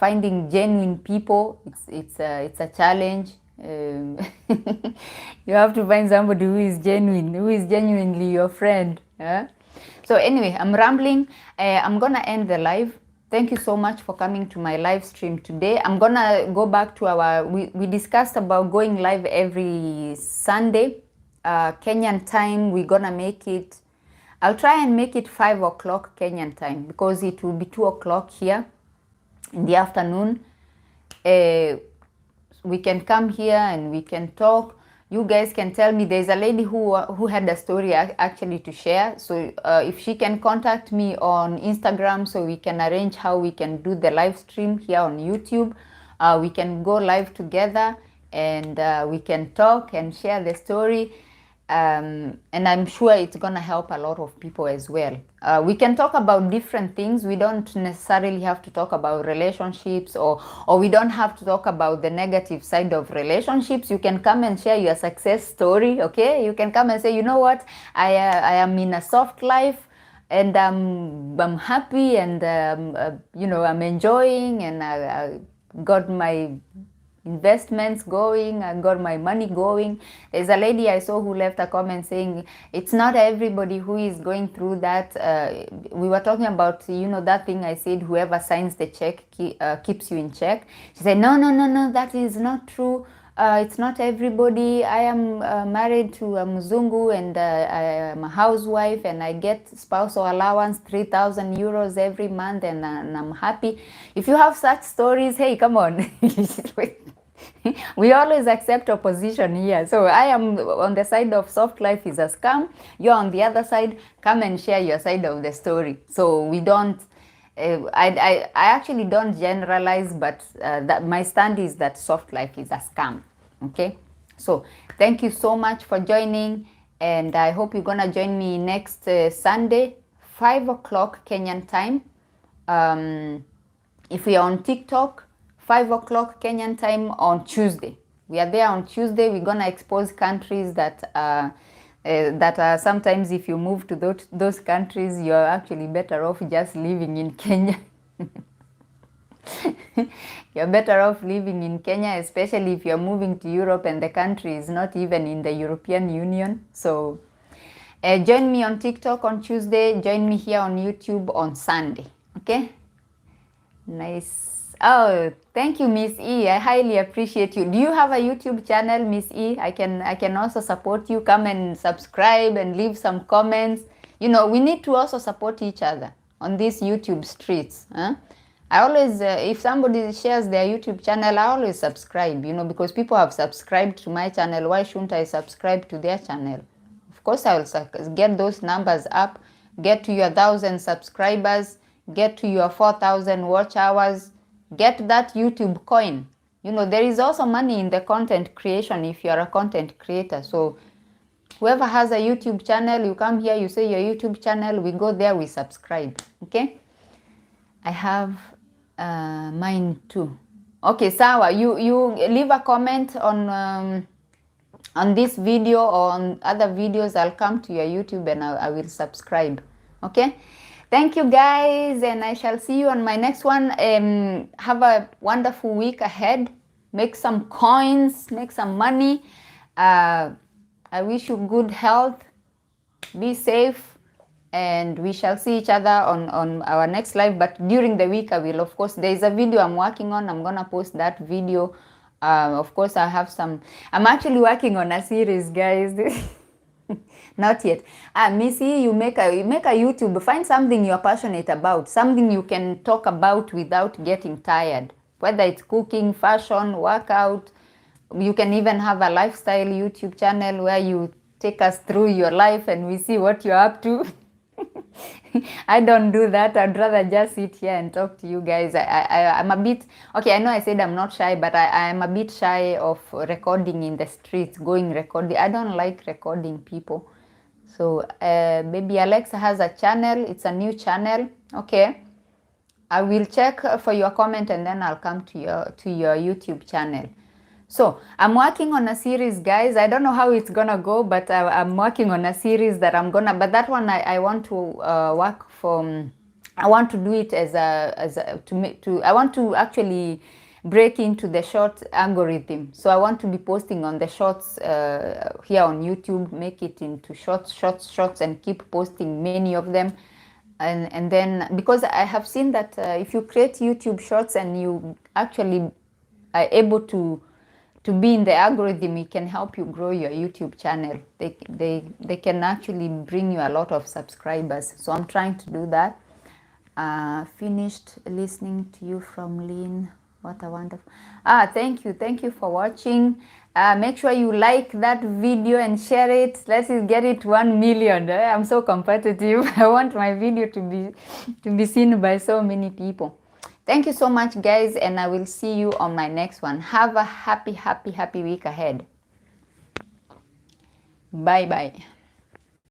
finding genuine people, it's a challenge. You have to find somebody who is genuine, who is genuinely your friend. So anyway, I'm rambling. I'm gonna end the live. Thank you so much for coming to my live stream today. I'm gonna go back to we discussed about going live every Sunday, Kenyan time. We're gonna make it, I'll try and make it 5 o'clock Kenyan time, because it will be 2 o'clock here in the afternoon. We can come here and we can talk. You guys can tell me. There's a lady who had a story actually to share. So if she can contact me on Instagram, so we can arrange how we can do the live stream here on YouTube. We can go live together, and we can talk and share the story. And I'm sure it's gonna help a lot of people as well. We can talk about different things. We don't necessarily have to talk about relationships, or we don't have to talk about the negative side of relationships. You can come and share your success story. Okay, you can come and say, you know what, I am in a soft life, and I'm happy, and I'm enjoying, and I got my investments going, I got my money going. There's a lady I saw who left a comment saying it's not everybody who is going through that. We were talking about, that thing I said, whoever signs the check keeps you in check. She said, no, that is not true. It's not everybody. I am married to a Mzungu, and I am a housewife, and I get spousal allowance 3,000 euros every month, and I'm happy. If you have such stories, hey, come on. We always accept opposition here. So I am on the side of soft life is a scam. You're on the other side. Come and share your side of the story. So we don't. I actually don't generalize, but that my stand is that soft life is a scam. Okay. So thank you so much for joining, and I hope you're gonna join me next Sunday, 5 o'clock Kenyan time. If we are on TikTok, 5 o'clock Kenyan time on Tuesday. We are there on Tuesday. We're gonna expose countries that are sometimes, if you move to those countries, you're actually better off just living in Kenya. You're better off living in Kenya, especially if you're moving to Europe and the country is not even in the European Union. So join me on TikTok on Tuesday. Join me here on YouTube on Sunday. Okay? Nice. Oh, thank you, Miss E. I highly appreciate you. Do you have a YouTube channel, Miss E? I can also support you. Come and subscribe and leave some comments. We need to also support each other on these YouTube streets. Huh? I always, if somebody shares their YouTube channel, I always subscribe, because people have subscribed to my channel. Why shouldn't I subscribe to their channel? Of course, I will get those numbers up, get to your 1,000 subscribers, get to your 4,000 watch hours, get that YouTube coin. There is also money in the content creation if you're a content creator. So whoever has a YouTube channel, you come here, you say your YouTube channel, we go there, we subscribe. Okay? I have mine too. Okay, Sawa, you leave a comment on this video or on other videos. I'll come to your YouTube and I will subscribe. Okay? Thank you, guys, and I shall see you on my next one. Have a wonderful week ahead. Make some coins, make some money. I wish you good health. Be safe. and we shall see each other on our next live. But during the week I will, of course, there is a video I'm working on. I'm gonna post that video. Of course, I have some, I'm actually working on a series, guys. Not yet. Missy, you make a YouTube. Find something you're passionate about, something you can talk about without getting tired. Whether it's cooking, fashion, workout. You can even have a lifestyle YouTube channel where you take us through your life and we see what you're up to. I don't do that. I'd rather just sit here and talk to you guys. I'm a bit, okay, I know I said I'm not shy, but I'm a bit shy of recording in the streets, going recording. I don't like recording people. So baby Alexa has a channel. It's a new channel. Okay. I will check for your comment and then I'll come to your YouTube channel. So I'm working on a series, guys. I don't know how it's gonna go, but I'm working on a series that I'm gonna. But that one I want to work from. I want to do it I want to actually break into the short algorithm. So I want to be posting on the shorts here on YouTube, make it into shorts, and keep posting many of them. And then, because I have seen that if you create YouTube shorts and you actually are able to be in the algorithm, it can help you grow your YouTube channel. They can actually bring you a lot of subscribers. So I'm trying to do that. Finished listening to you from Lynn. What a wonderful. Thank you for watching. Make sure you like that video and share it. Let's get it 1 million. I'm so competitive. I want my video to be seen by so many people. Thank you so much, guys, and I will see you on my next one. Have a happy week ahead. Bye.